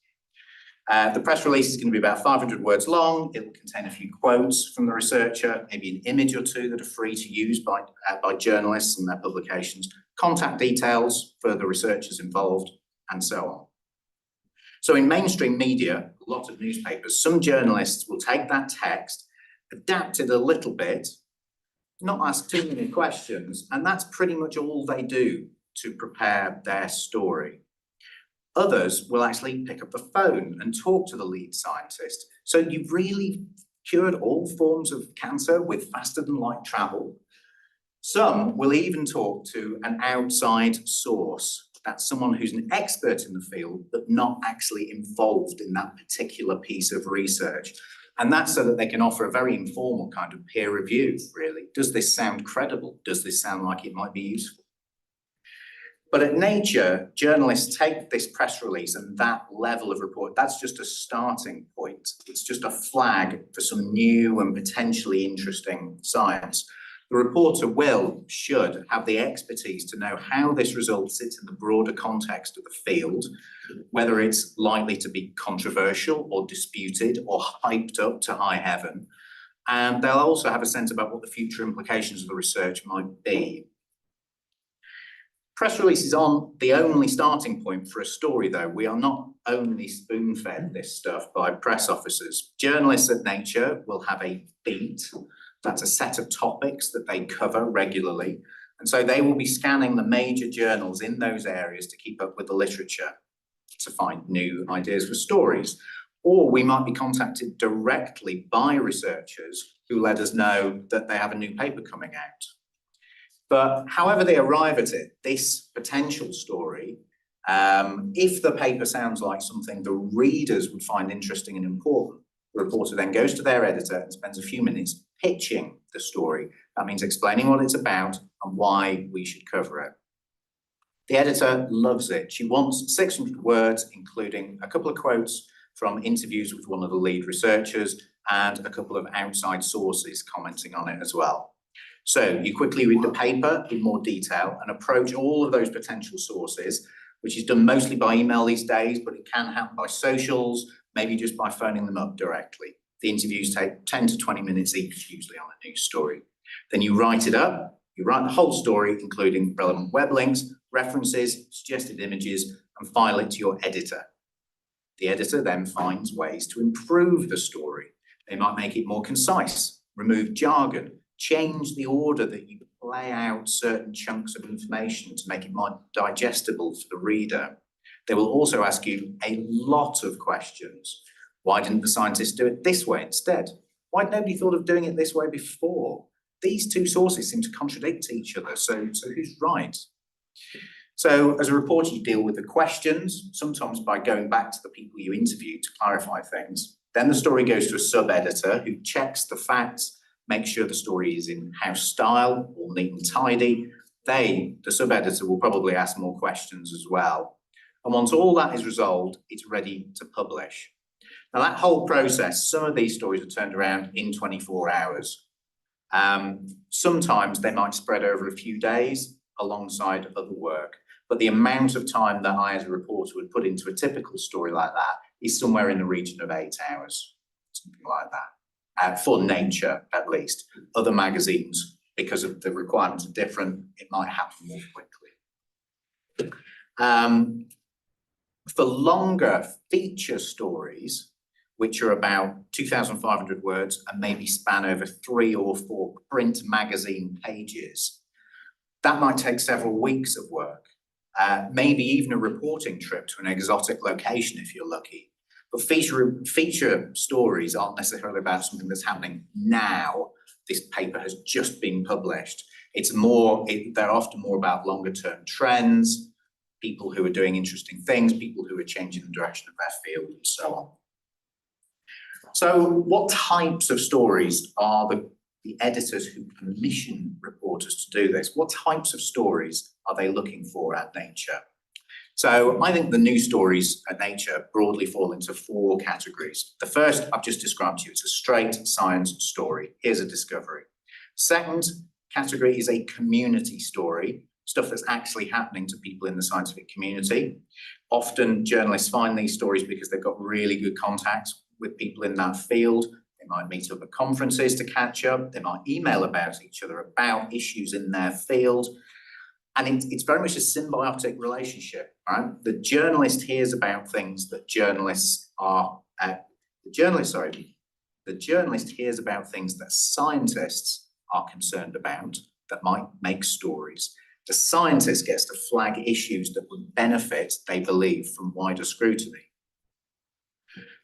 The press release is going to be about 500 words long. It will contain a few quotes from the researcher, maybe an image or two that are free to use by journalists and their publications, contact details for the researchers involved, and so on. So in mainstream media, a lot of newspapers, some journalists will take that text, adapt it a little bit, not ask too many questions, and that's pretty much all they do to prepare their story. Others will actually pick up the phone and talk to the lead scientist. So you've really cured all forms of cancer with faster than light travel. Some will even talk to an outside source. That's someone who's an expert in the field, but not actually involved in that particular piece of research. And that's so that they can offer a very informal kind of peer review, really. Does this sound credible? Does this sound like it might be useful? But at Nature, journalists take this press release and that level of report, that's just a starting point. It's just a flag for some new and potentially interesting science. The reporter should have the expertise to know how this result sits in the broader context of the field, whether it's likely to be controversial or disputed or hyped up to high heaven. And they'll also have a sense about what the future implications of the research might be. Press releases aren't the only starting point for a story, though. We are not only spoon-fed this stuff by press officers. Journalists at Nature will have a beat. That's a set of topics that they cover regularly. And so they will be scanning the major journals in those areas to keep up with the literature, to find new ideas for stories. Or we might be contacted directly by researchers who let us know that they have a new paper coming out. But however they arrive at it, this potential story, if the paper sounds like something the readers would find interesting and important, the reporter then goes to their editor and spends a few minutes pitching the story. That means explaining what it's about and why we should cover it. The editor loves it. She wants 600 words, including a couple of quotes from interviews with one of the lead researchers and a couple of outside sources commenting on it as well. So you quickly read the paper in more detail and approach all of those potential sources, which is done mostly by email these days, but it can happen by socials, maybe just by phoning them up directly. The interviews take 10 to 20 minutes each, usually on a news story. Then you write it up, you write the whole story, including relevant web links, references, suggested images, and file it to your editor. The editor then finds ways to improve the story. They might make it more concise, remove jargon, change the order that you lay out certain chunks of information to make it more digestible for the reader. They will also ask you a lot of questions. Why didn't the scientists do it this way instead? Why had nobody thought of doing it this way before? These two sources seem to contradict each other, so who's right? So as a reporter, you deal with the questions, sometimes by going back to the people you interviewed to clarify things. Then the story goes to a sub-editor who checks the facts, makes sure the story is in house style, all neat and tidy. They, the sub-editor, will probably ask more questions as well. And once all that is resolved, it's ready to publish. Now that whole process, some of these stories are turned around in 24 hours. Sometimes they might spread over a few days alongside other work, but the amount of time that I as a reporter would put into a typical story like that is somewhere in the region of 8 hours, something like that, for Nature at least. Other magazines, because of the requirements are different, it might happen more quickly. For longer feature stories, which are about 2,500 words and maybe span over 3 or 4 print magazine pages, that might take several weeks of work, maybe even a reporting trip to an exotic location if you're lucky. But feature stories aren't necessarily about something that's happening now. This paper has just been published. They're often more about longer term trends, people who are doing interesting things, people who are changing the direction of their field, and so on. So what types of stories are the editors who commission reporters to do this? What types of stories are they looking for at Nature? So I think the news stories at Nature broadly fall into 4 categories. The first I've just described to you. It's a straight science story. Here's a discovery. Second category is a community story, stuff that's actually happening to people in the scientific community. Often journalists find these stories because they've got really good contacts with people in that field. They might meet up at conferences to catch up. They might email about each other about issues in their field. And it's very much a symbiotic relationship, right? The journalist hears about things that the journalist hears about things that scientists are concerned about that might make stories. The scientist gets to flag issues that would benefit, they believe, from wider scrutiny.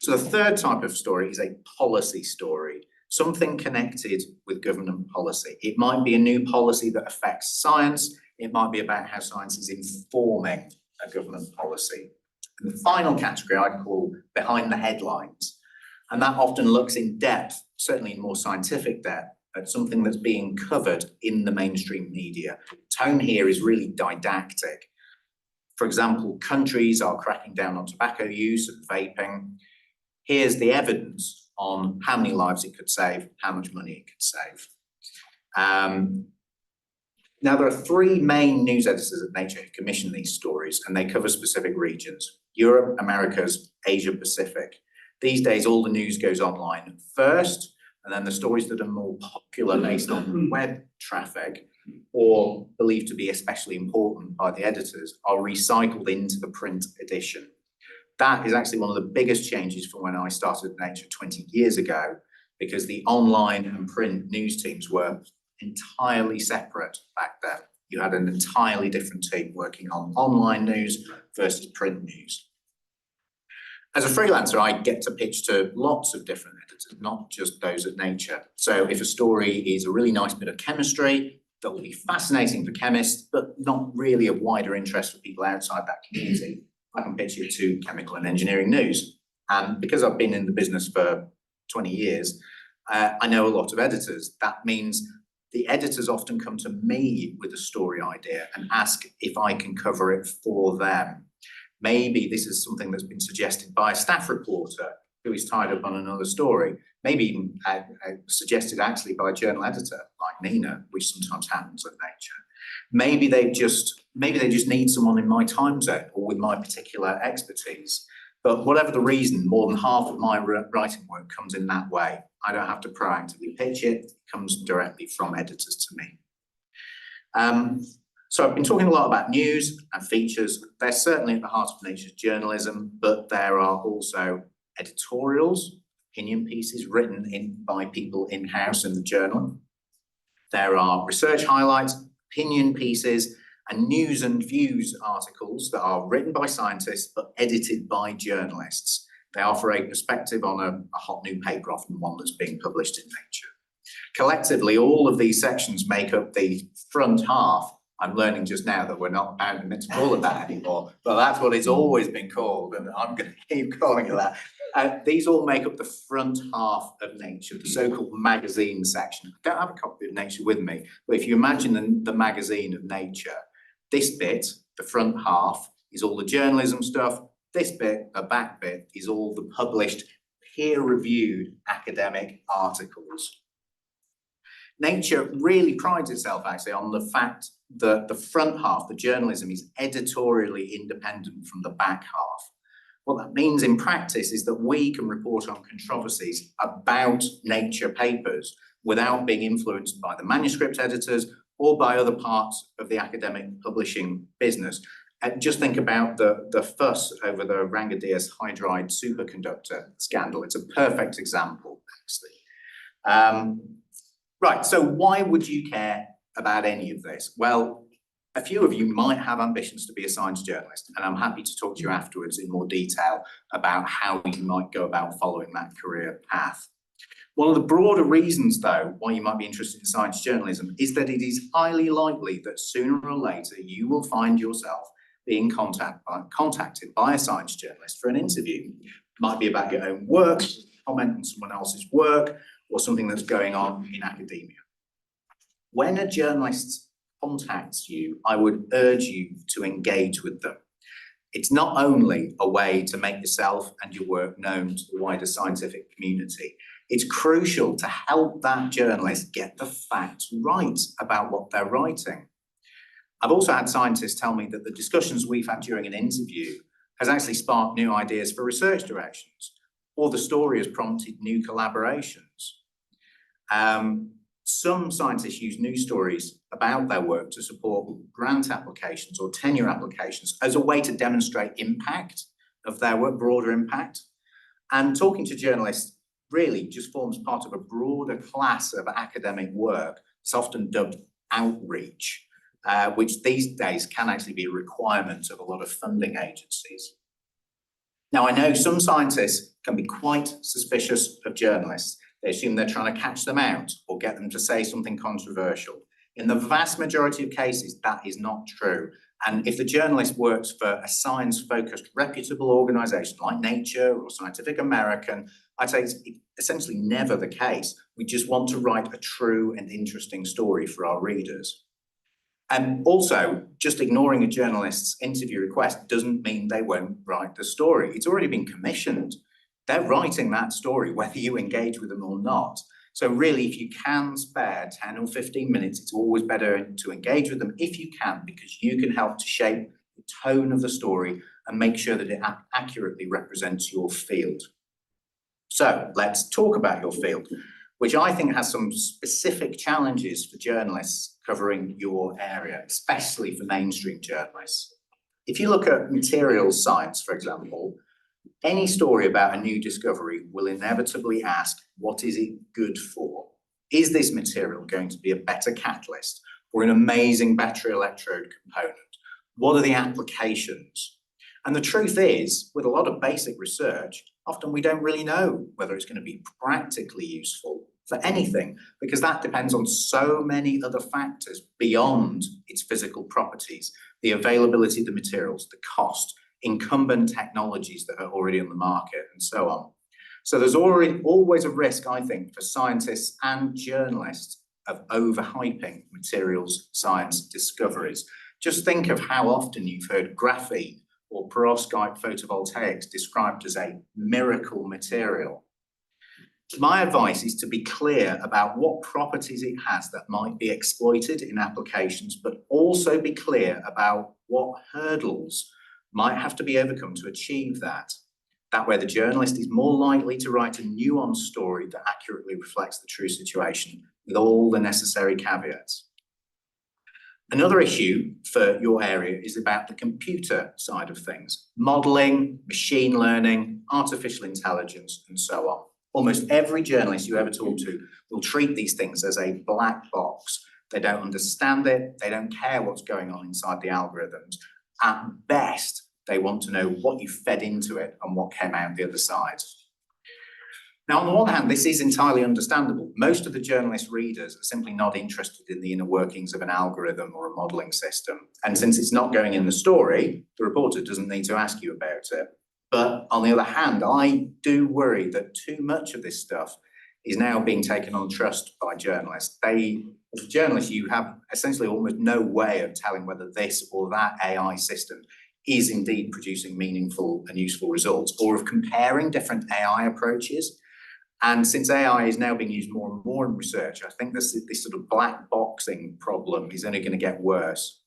So the third type of story is a policy story, something connected with government policy. It might be a new policy that affects science. It might be about how science is informing a government policy. And the final category I'd call behind the headlines. And that often looks in depth, certainly in more scientific depth, at something that's being covered in the mainstream media. Tone here is really didactic. For example, countries are cracking down on tobacco use and vaping. Here's the evidence on how many lives it could save, how much money it could save. Now, there are 3 main news editors at Nature who commission these stories, and they cover specific regions: Europe, Americas, Asia Pacific. These days, all the news goes online first, and then the stories that are more popular based on web traffic or believed to be especially important by the editors are recycled into the print edition. That is actually one of the biggest changes from when I started at Nature 20 years ago, because the online and print news teams were entirely separate back then. You had an entirely different team working on online news versus print news. As a freelancer, I get to pitch to lots of different editors, not just those at Nature. So if a story is a really nice bit of chemistry that will be fascinating for chemists, but not really of wider interest for people outside that community, I can pitch it to Chemical and Engineering News. And because I've been in the business for 20 years, I know a lot of editors. That means the editors often come to me with a story idea and ask if I can cover it for them. Maybe this is something that's been suggested by a staff reporter who is tied up on another story, maybe even suggested actually by a journal editor like Nina, which sometimes happens at Nature. Maybe they just need someone in my time zone or with my particular expertise. But whatever the reason, more than half of my writing work comes in that way. I don't have to proactively pitch it. It comes directly from editors to me. So I've been talking a lot about news and features. They're certainly at the heart of Nature's journalism, but there are also editorials, opinion pieces written by people in-house in the journal. There are research highlights, opinion pieces, and news and views articles that are written by scientists but edited by journalists. They offer a perspective on a hot new paper, often one that's being published in Nature. Collectively, all of these sections make up the front half. I'm learning just now that we're not meant to call it that anymore, but that's what it's always been called, and I'm going to keep calling it that. These all make up the front half of Nature, the so-called magazine section. I don't have a copy of Nature with me, but if you imagine the magazine of Nature, this bit, the front half, is all the journalism stuff. This bit, the back bit, is all the published, peer-reviewed academic articles. Nature really prides itself actually on the fact that the front half, the journalism, is editorially independent from the back half. What that means in practice is that we can report on controversies about Nature papers without being influenced by the manuscript editors or by other parts of the academic publishing business. And just think about the fuss over the Rangadius hydride superconductor scandal. It's a perfect example, actually. Right, so why would you care about any of this? Well, a few of you might have ambitions to be a science journalist, and I'm happy to talk to you afterwards in more detail about how you might go about following that career path. One of the broader reasons, though, why you might be interested in science journalism is that it is highly likely that sooner or later you will find yourself being contacted by a science journalist for an interview. It might be about your own work, comment on someone else's work, or something that's going on in academia. When a journalist contacts you, I would urge you to engage with them. It's not only a way to make yourself and your work known to the wider scientific community, it's crucial to help that journalist get the facts right about what they're writing. I've also had scientists tell me that the discussions we've had during an interview has actually sparked new ideas for research directions, or the story has prompted new collaborations. Some scientists use news stories about their work to support grant applications or tenure applications as a way to demonstrate impact of their work, broader impact. And talking to journalists really just forms part of a broader class of academic work. It's often dubbed outreach, which these days can actually be a requirement of a lot of funding agencies. Now, I know some scientists can be quite suspicious of journalists. They assume they're trying to catch them out or get them to say something controversial. In the vast majority of cases, that is not true. And if the journalist works for a science-focused, reputable organization like Nature or Scientific American, I'd say it's essentially never the case. We just want to write a true and interesting story for our readers. And also, just ignoring a journalist's interview request doesn't mean they won't write the story. It's already been commissioned. They're writing that story, whether you engage with them or not. So really, if you can spare 10 or 15 minutes, it's always better to engage with them if you can, because you can help to shape the tone of the story and make sure that it accurately represents your field. So let's talk about your field, which I think has some specific challenges for journalists covering your area, especially for mainstream journalists. If you look at materials science, for example, any story about a new discovery will inevitably ask, what is it good for? Is this material going to be a better catalyst or an amazing battery electrode component? What are the applications? And the truth is, with a lot of basic research, often we don't really know whether it's going to be practically useful for anything, because that depends on so many other factors beyond its physical properties, the availability of the materials, the cost, incumbent technologies that are already on the market, and so on. So there's always a risk, I think, for scientists and journalists of overhyping materials science discoveries. Just think of how often you've heard graphene or perovskite photovoltaics described as a miracle material. My advice is to be clear about what properties it has that might be exploited in applications, but also be clear about what hurdles might have to be overcome to achieve that. That way the journalist is more likely to write a nuanced story that accurately reflects the true situation with all the necessary caveats. Another issue for your area is about the computer side of things, modeling, machine learning, artificial intelligence, and so on. Almost every journalist you ever talk to will treat these things as a black box. They don't understand it. They don't care what's going on inside the algorithms. At best, they want to know what you fed into it and what came out the other side. Now, on the one hand, this is entirely understandable. Most of the journalist readers are simply not interested in the inner workings of an algorithm or a modeling system. And since it's not going in the story, the reporter doesn't need to ask you about it. But on the other hand, I do worry that too much of this stuff is now being taken on trust by journalists. As a journalist, you have essentially almost no way of telling whether this or that AI system is indeed producing meaningful and useful results, or of comparing different AI approaches. And since AI is now being used more and more in research, I think this sort of black boxing problem is only going to get worse.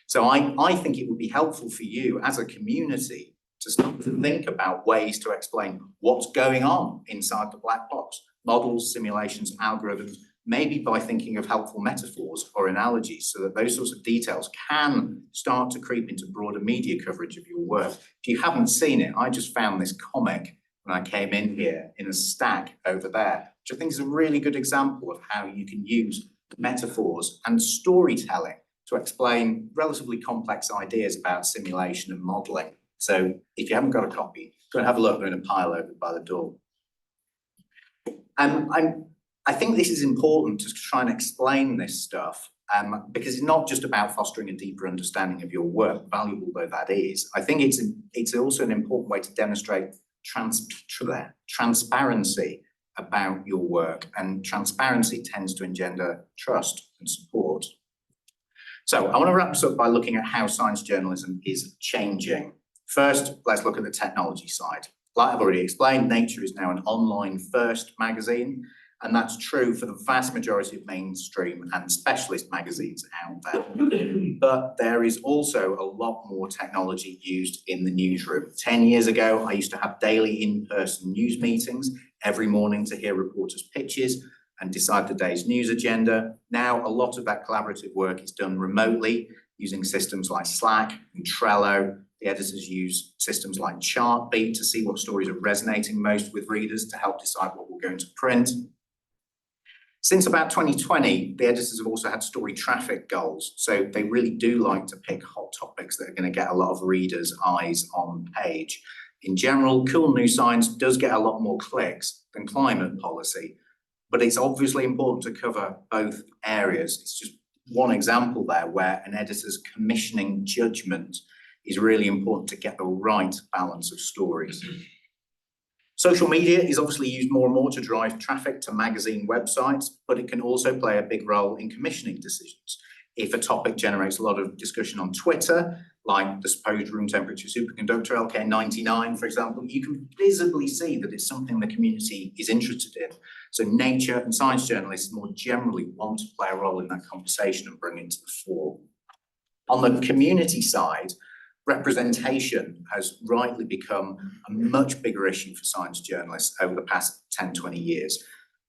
So I think it would be helpful for you as a community to start to think about ways to explain what's going on inside the black box, models, simulations, algorithms, maybe by thinking of helpful metaphors or analogies so that those sorts of details can start to creep into broader media coverage of your work. If you haven't seen it, I just found this comic when I came in here in a stack over there, which I think is a really good example of how you can use metaphors and storytelling to explain relatively complex ideas about simulation and modeling. So if you haven't got a copy, go and have a look. They're in a pile over by the door. I think this is important to try and explain this stuff because it's not just about fostering a deeper understanding of your work, valuable though that is. I think it's also an important way to demonstrate transparency about your work, and transparency tends to engender trust and support. So I want to wrap this up by looking at how science journalism is changing. First, let's look at the technology side. Like I've already explained, Nature is now an online-first magazine, and that's true for the vast majority of mainstream and specialist magazines out there. But there is also a lot more technology used in the newsroom. 10 years ago, I used to have daily in-person news meetings every morning to hear reporters' pitches and decide the day's news agenda. Now, a lot of that collaborative work is done remotely using systems like Slack and Trello. The editors use systems like Chartbeat to see what stories are resonating most with readers to help decide what we're going to print. Since about 2020, the editors have also had story traffic goals. So they really do like to pick hot topics that are going to get a lot of readers' eyes on page. In general, cool new science does get a lot more clicks than climate policy, but it's obviously important to cover both areas. It's just one example there where an editor's commissioning judgment is really important to get the right balance of stories. Social media is obviously used more and more to drive traffic to magazine websites, but it can also play a big role in commissioning decisions. If a topic generates a lot of discussion on Twitter, like the supposed room temperature superconductor LK99, for example, you can visibly see that it's something the community is interested in. So Nature and science journalists more generally want to play a role in that conversation and bring it to the fore. On the community side, representation has rightly become a much bigger issue for science journalists over the past 10, 20 years.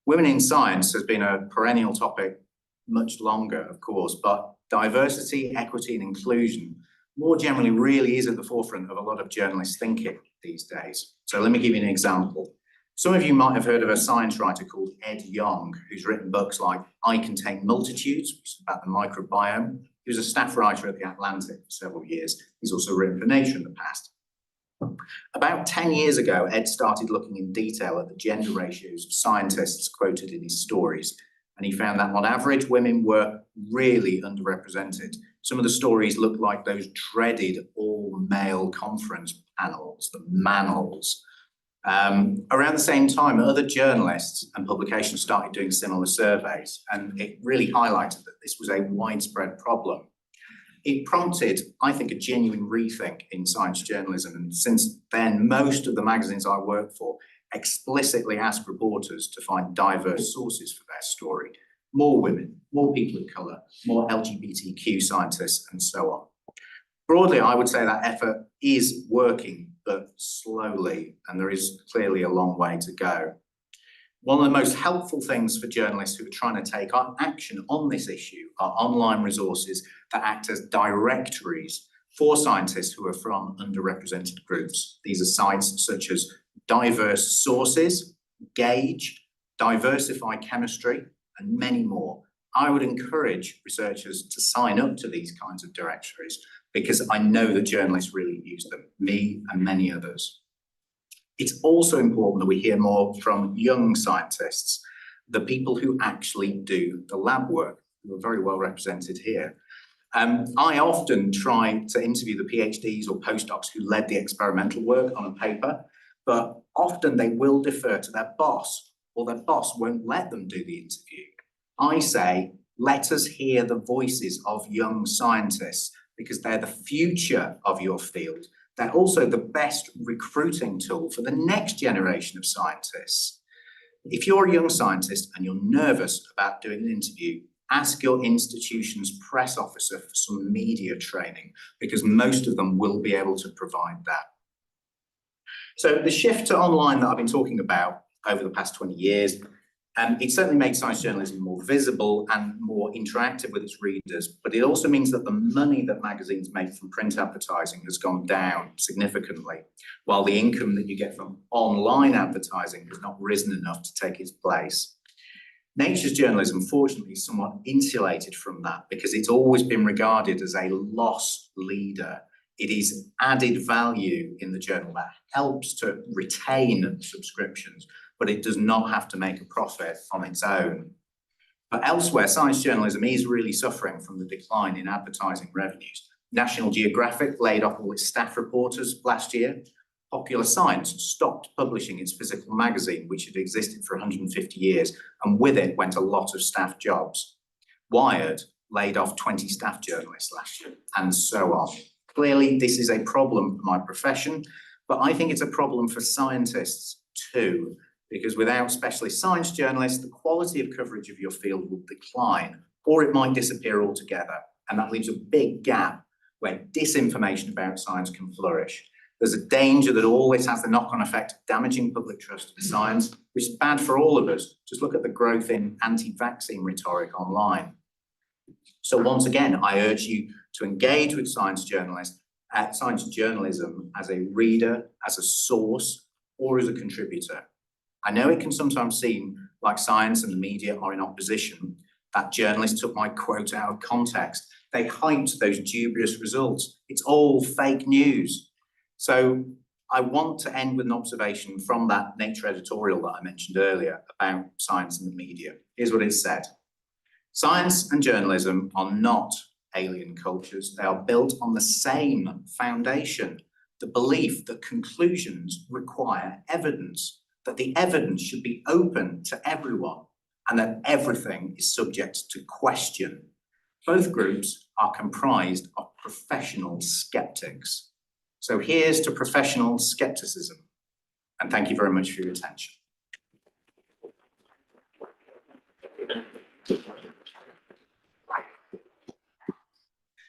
Women in science has been a perennial topic much longer, of course, but diversity, equity, and inclusion more generally really is at the forefront of a lot of journalists' thinking these days. So let me give you an example. Some of you might have heard of a science writer called Ed Yong, who's written books like I Contain Multitudes, which is about the microbiome. He was a staff writer at The Atlantic for several years. He's also written for Nature in the past. About 10 years ago, Ed started looking in detail at the gender ratios of scientists quoted in his stories. And he found that on average, women were really underrepresented. Some of the stories looked like those dreaded all-male conference panels, the manels. Around the same time, other journalists and publications started doing similar surveys, and it really highlighted that this was a widespread problem. It prompted, I think, a genuine rethink in science journalism, and since then, most of the magazines I work for explicitly ask reporters to find diverse sources for their story. More women, more people of colour, more LGBTQ scientists, and so on. Broadly, I would say that effort is working, but slowly, and there is clearly a long way to go. One of the most helpful things for journalists who are trying to take action on this issue are online resources that act as directories for scientists who are from underrepresented groups. These are sites such as Diverse Sources, Gauge, Diversify Chemistry, and many more. I would encourage researchers to sign up to these kinds of directories because I know that journalists really use them, me and many others. It's also important that we hear more from young scientists, the people who actually do the lab work, who are very well represented here. I often try to interview the PhDs or postdocs who led the experimental work on a paper, but often they will defer to their boss, or their boss won't let them do the interview. I say, let us hear the voices of young scientists because they're the future of your field. They're also the best recruiting tool for the next generation of scientists. If you're a young scientist and you're nervous about doing an interview, ask your institution's press officer for some media training because most of them will be able to provide that. So the shift to online that I've been talking about over the past 20 years, it certainly made science journalism more visible and more interactive with its readers, but it also means that the money that magazines make from print advertising has gone down significantly, while the income that you get from online advertising has not risen enough to take its place. Nature's journalism, fortunately, is somewhat insulated from that because it's always been regarded as a loss leader. It is added value in the journal that helps to retain subscriptions, but it does not have to make a profit on its own. But elsewhere, science journalism is really suffering from the decline in advertising revenues. National Geographic laid off all its staff reporters last year. Popular Science stopped publishing its physical magazine, which had existed for 150 years, and with it went a lot of staff jobs. Wired laid off 20 staff journalists last year, and so on. Clearly, this is a problem for my profession, but I think it's a problem for scientists too, because without specialist science journalists, the quality of coverage of your field will decline, or it might disappear altogether. And that leaves a big gap where disinformation about science can flourish. There's a danger that all this has the knock-on effect of damaging public trust in science, which is bad for all of us. Just look at the growth in anti-vaccine rhetoric online. So once again, I urge you to engage with science journalism as a reader, as a source, or as a contributor. I know it can sometimes seem like science and the media are in opposition. That journalist took my quote out of context. They hyped those dubious results. It's all fake news. So I want to end with an observation from that Nature editorial that I mentioned earlier about science and the media. Here's what it said. Science and journalism are not alien cultures. They are built on the same foundation, the belief that conclusions require evidence, that the evidence should be open to everyone, and that everything is subject to question. Both groups are comprised of professional skeptics. So here's to professional skepticism, and thank you very much for your attention.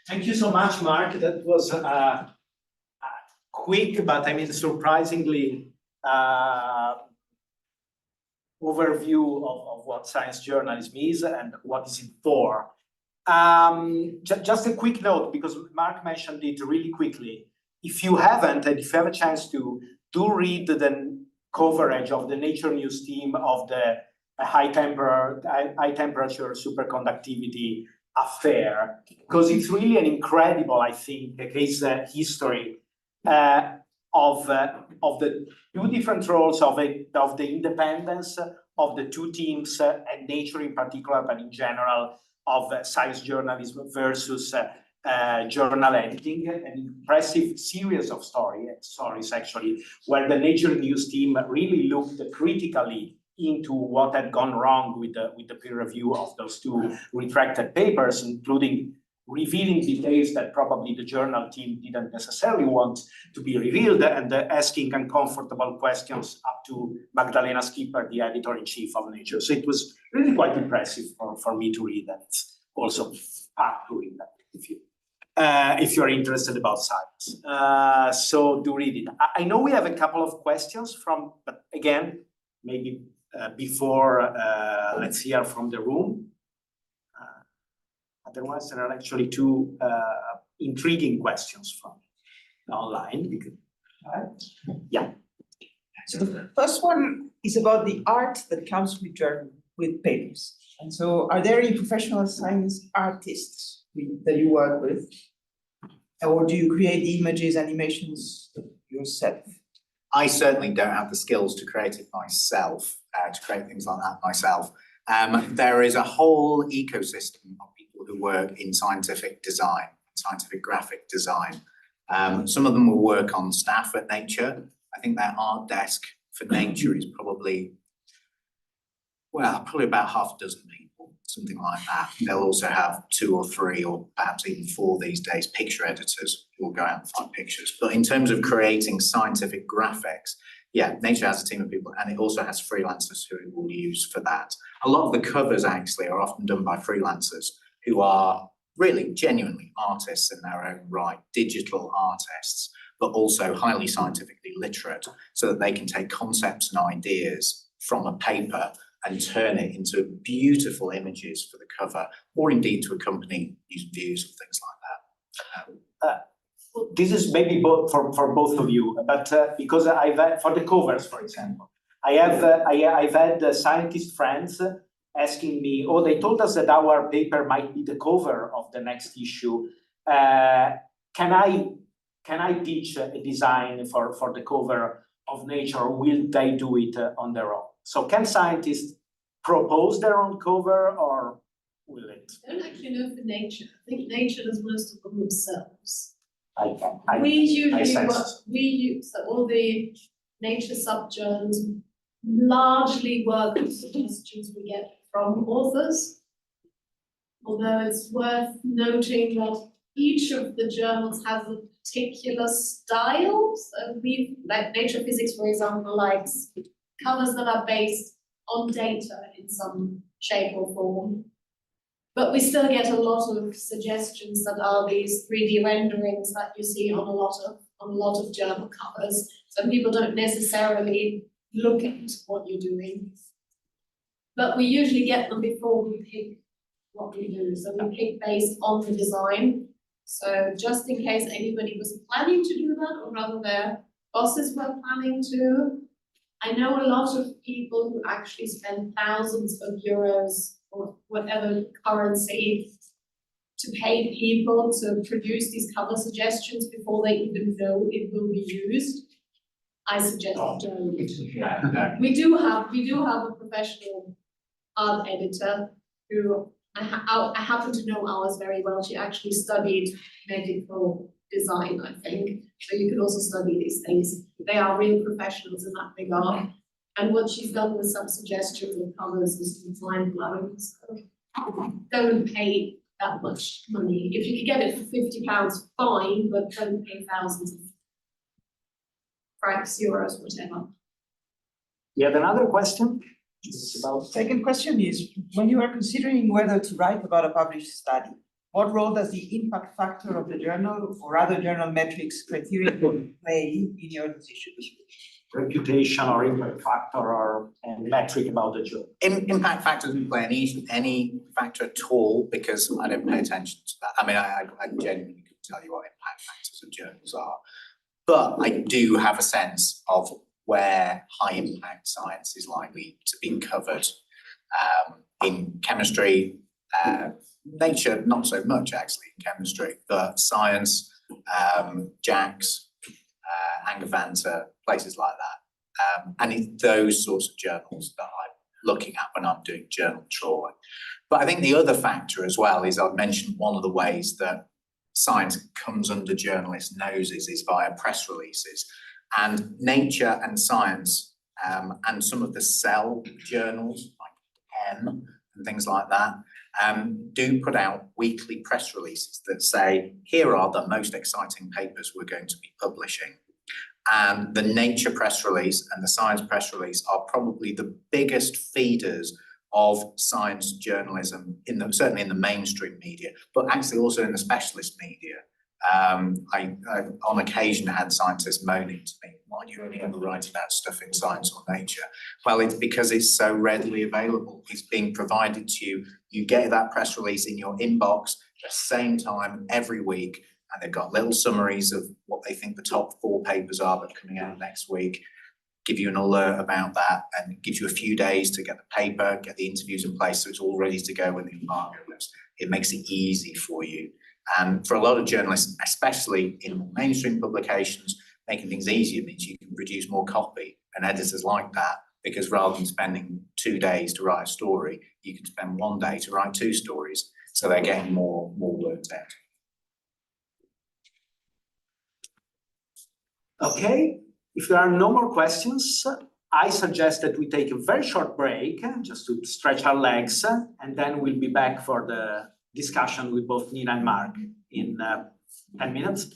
Thank you so much, Mark. That was quick, but I mean surprisingly overview of what science journalism is and what is it for. Just a quick note, because Mark mentioned it really quickly. If you haven't, and if you have a chance to, do read the coverage of the Nature News team of the high temperature superconductivity affair, because it's really an incredible, I think, case history of the two different roles of the independence of the two teams, and Nature in particular, but in general, of science journalism versus journal editing, an impressive series of stories actually, where the Nature News team really looked critically into what had gone wrong with the peer review of those two retracted papers, including revealing details that probably the journal team didn't necessarily want to be revealed, and asking uncomfortable questions up to Magdalena Skipper, the editor-in-chief of Nature. So it was really quite impressive for me to read, and it's also fun to read that if you're interested about science. So do read it. I know we have a couple of questions but again, maybe before let's hear from the room. Otherwise, there are actually two intriguing questions from online. Yeah. So the first one is about the art that comes with papers. And so are there any professional science artists that you work with? Or do you create the images, animations yourself? I certainly don't have the skills to create it myself, to create things like that myself. There is a whole ecosystem of people who work in scientific design, scientific graphic design. Some of them will work on staff at Nature. I think their art desk for Nature is probably about half a dozen people, something like that. They'll also have 2 or 3 or perhaps even 4 these days picture editors who will go out and find pictures. But in terms of creating scientific graphics, yeah, Nature has a team of people, and it also has freelancers who it will use for that. A lot of the covers actually are often done by freelancers who are really genuinely artists in their own right, digital artists, but also highly scientifically literate, so that they can take concepts and ideas from a paper and turn it into beautiful images for the cover, or indeed to accompany views and things like that. This is maybe for both of you, but because I've had, for the covers, for example, I've had scientist friends asking me, oh, they told us that our paper might be the cover of the next issue. Can I teach a design for the cover of Nature, or will they do it on their own? So can scientists propose their own cover, or will it? I don't actually know for Nature. I think Nature does most of them themselves. We use all the Nature subjournals largely work with suggestions we get from authors. Although it's worth noting that each of the journals has a particular style. So like Nature Physics, for example, likes covers that are based on data in some shape or form. But we still get a lot of suggestions that are these 3D renderings that you see on a lot of journal covers. So people don't necessarily look at what you're doing. But we usually get them before we pick what we do. So we pick based on the design. So just in case anybody was planning to do that, or rather their bosses were planning to, I know a lot of people who actually spend thousands of euros or whatever currency to pay people to produce these cover suggestions before they even know it will be used. I suggest don't. We do have a professional art editor who I happen to know ours very well. She actually studied medical design, I think. So you can also study these things. They are real professionals in that regard. And what she's done with some suggestions and covers is mind-blowing. So don't pay that much money. If you could get it for £50, fine, but don't pay thousands of francs, euros, whatever. You have another question? Second question is, when you are considering whether to write about a published study, what role does the impact factor of the journal or other journal metrics criteria play in your decision? Reputation or impact factor or a metric about the journal? Impact factor doesn't play any factor at all, because I don't pay attention to that. I mean, I genuinely can tell you what impact factors of journals are. But I do have a sense of where high impact science is likely to be covered. In chemistry, Nature, not so much actually in chemistry, but science, JACS, Angevanta, places like that. And it's those sorts of journals that I'm looking at when I'm doing journal trawling. But I think the other factor as well is I've mentioned one of the ways that science comes under journalists' noses is via press releases. And Nature and Science and some of the Cell journals, like Pen and things like that, do put out weekly press releases that say, here are the most exciting papers we're going to be publishing. And the Nature press release and the Science press release are probably the biggest feeders of science journalism, certainly in the mainstream media, but actually also in the specialist media. I on occasion had scientists moaning to me, why do you only ever write about stuff in Science or Nature? Well, it's because it's so readily available. It's being provided to you. You get that press release in your inbox at the same time every week, and they've got little summaries of what they think the top 4 papers are that are coming out next week, give you an alert about that, and it gives you a few days to get the paper, get the interviews in place, so it's all ready to go when the embargo lifts. It makes it easy for you. And for a lot of journalists, especially in mainstream publications, making things easier means you can produce more copy. And editors like that, because rather than spending 2 days to write a story, you can spend 1 day to write 2 stories. So they're getting more words out. Okay, if there are no more questions, I suggest that we take a very short break just to stretch our legs, and then we'll be back for the discussion with both Nina and Mark in 10 minutes.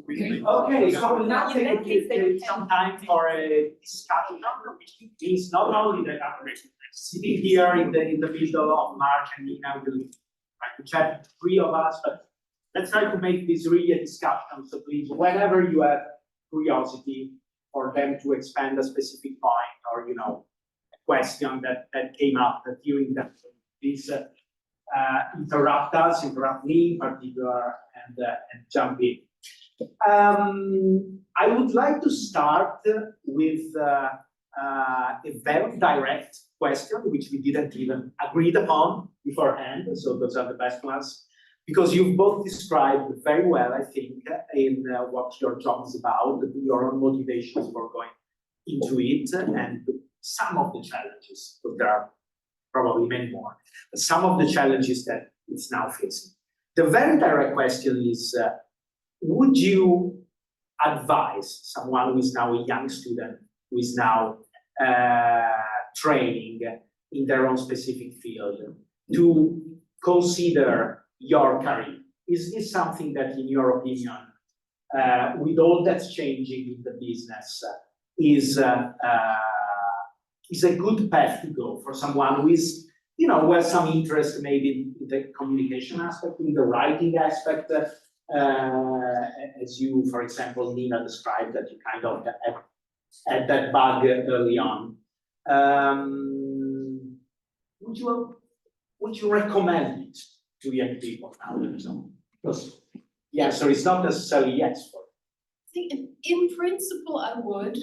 Okay, so we'll now take some time for a discussion, which means not only that I'm sitting here in the middle of Mark and Nina, we'll try to chat, the 3 of us, but let's try to make this really a discussion. So please, whenever you have curiosity for them to expand a specific point or, a question that came up during that, please interrupt us, interrupt me in particular, and jump in. I would like to start with a very direct question, which we didn't even agreed upon beforehand, so those are the best ones, because you've both described very well, I think, in what your job is about, your own motivations for going into it, and some of the challenges, but there are probably many more, but some of the challenges that it's now facing. The very direct question is, would you advise someone who is now a young student, who is now training in their own specific field, to consider your career? Is this something that, in your opinion, with all that's changing in the business, is a good path to go for someone who is, who has some interest maybe in the communication aspect, in the writing aspect, as you, for example, Nina described, that you kind of had that bug early on. Would you recommend it to young people now? Because the answer is not necessarily yes for it. I think in principle I would,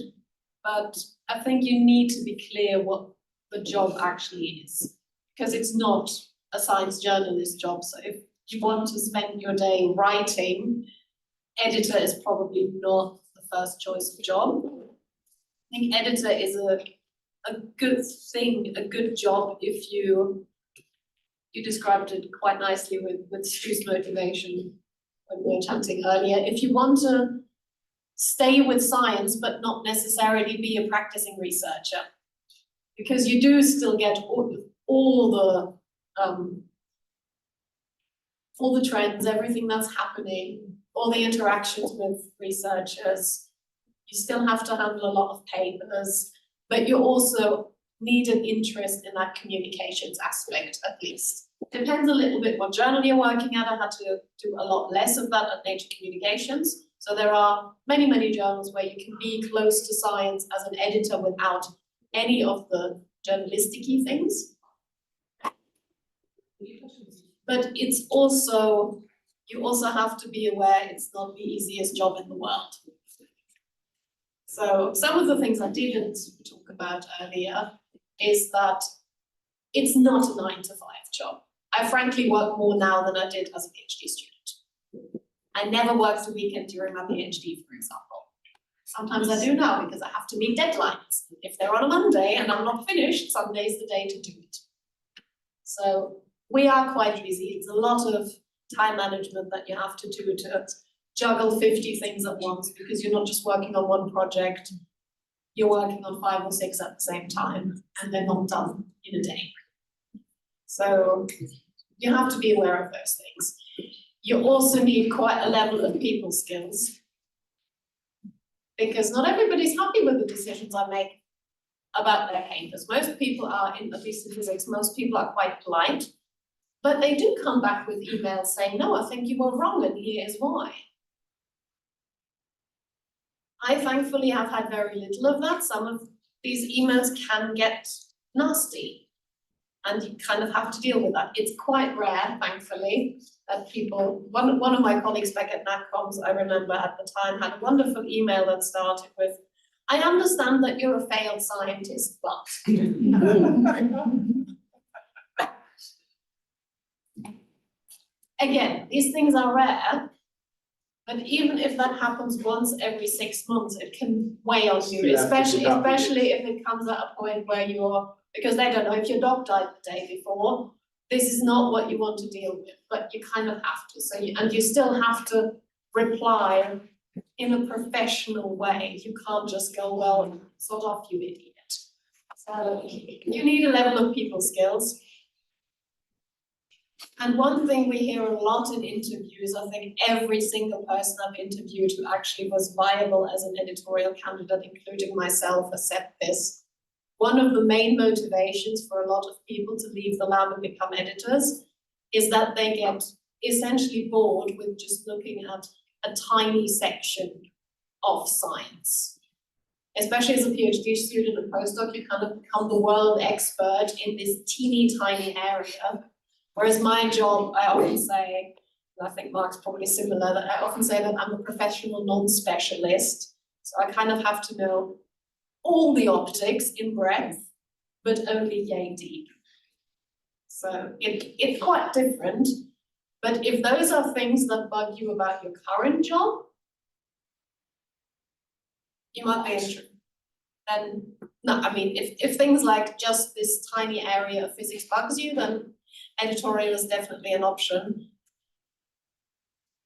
but I think you need to be clear what the job actually is, because it's not a science journalist job. So if you want to spend your day writing, editor is probably not the first choice of job. I think editor is a good thing, a good job if you described it quite nicely with Stu's motivation when we were chatting earlier. If you want to stay with science, but not necessarily be a practicing researcher, because you do still get all the trends, everything that's happening, all the interactions with researchers. You still have to handle a lot of papers, but you also need an interest in that communications aspect, at least. Depends a little bit what journal you're working at. I had to do a lot less of that at Nature Communications. So there are many, many journals where you can be close to science as an editor without any of the journalistic-y things. But it's also, you also have to be aware it's not the easiest job in the world. So some of the things I didn't talk about earlier is that it's not a 9-to-5 job. I frankly work more now than I did as a PhD student. I never worked a weekend during my PhD, for example. Sometimes I do now because I have to meet deadlines. If they're on a Monday and I'm not finished, Sunday's the day to do it. So we are quite busy. It's a lot of time management that you have to do to juggle 50 things at once, because you're not just working on one project, you're working on 5 or 6 at the same time, and they're not done in a day. So you have to be aware of those things. You also need quite a level of people skills, because not everybody's happy with the decisions I make about their papers. Most people are, at least in physics, most people are quite polite, but they do come back with emails saying, no, I think you were wrong and here's why. I thankfully have had very little of that. Some of these emails can get nasty, and you kind of have to deal with that. It's quite rare, thankfully, that people, one of my colleagues back at NatComs, I remember at the time, had a wonderful email that started with, I understand that you're a failed scientist, but. Again, these things are rare, but even if that happens once every 6 months, it can weigh on you, especially if it comes at a point where you're, because they don't know if your dog died the day before, this is not what you want to deal with, but you kind of have to. So and you still have to reply in a professional way. You can't just go, well, sort of, you idiot. So you need a level of people skills. And one thing we hear a lot in interviews, I think every single person I've interviewed who actually was viable as an editorial candidate, including myself, has said this. One of the main motivations for a lot of people to leave the lab and become editors is that they get essentially bored with just looking at a tiny section of science. Especially as a PhD student and postdoc, you kind of become the world expert in this teeny tiny area. Whereas my job, I often say, and I think Mark's probably similar, that I often say that I'm a professional non-specialist. So I kind of have to know all the optics in breadth, but only yay deep. So it's quite different. But if those are things that bug you about your current job, you might be interested. Then, no, I mean, if things like just this tiny area of physics bugs you, then editorial is definitely an option.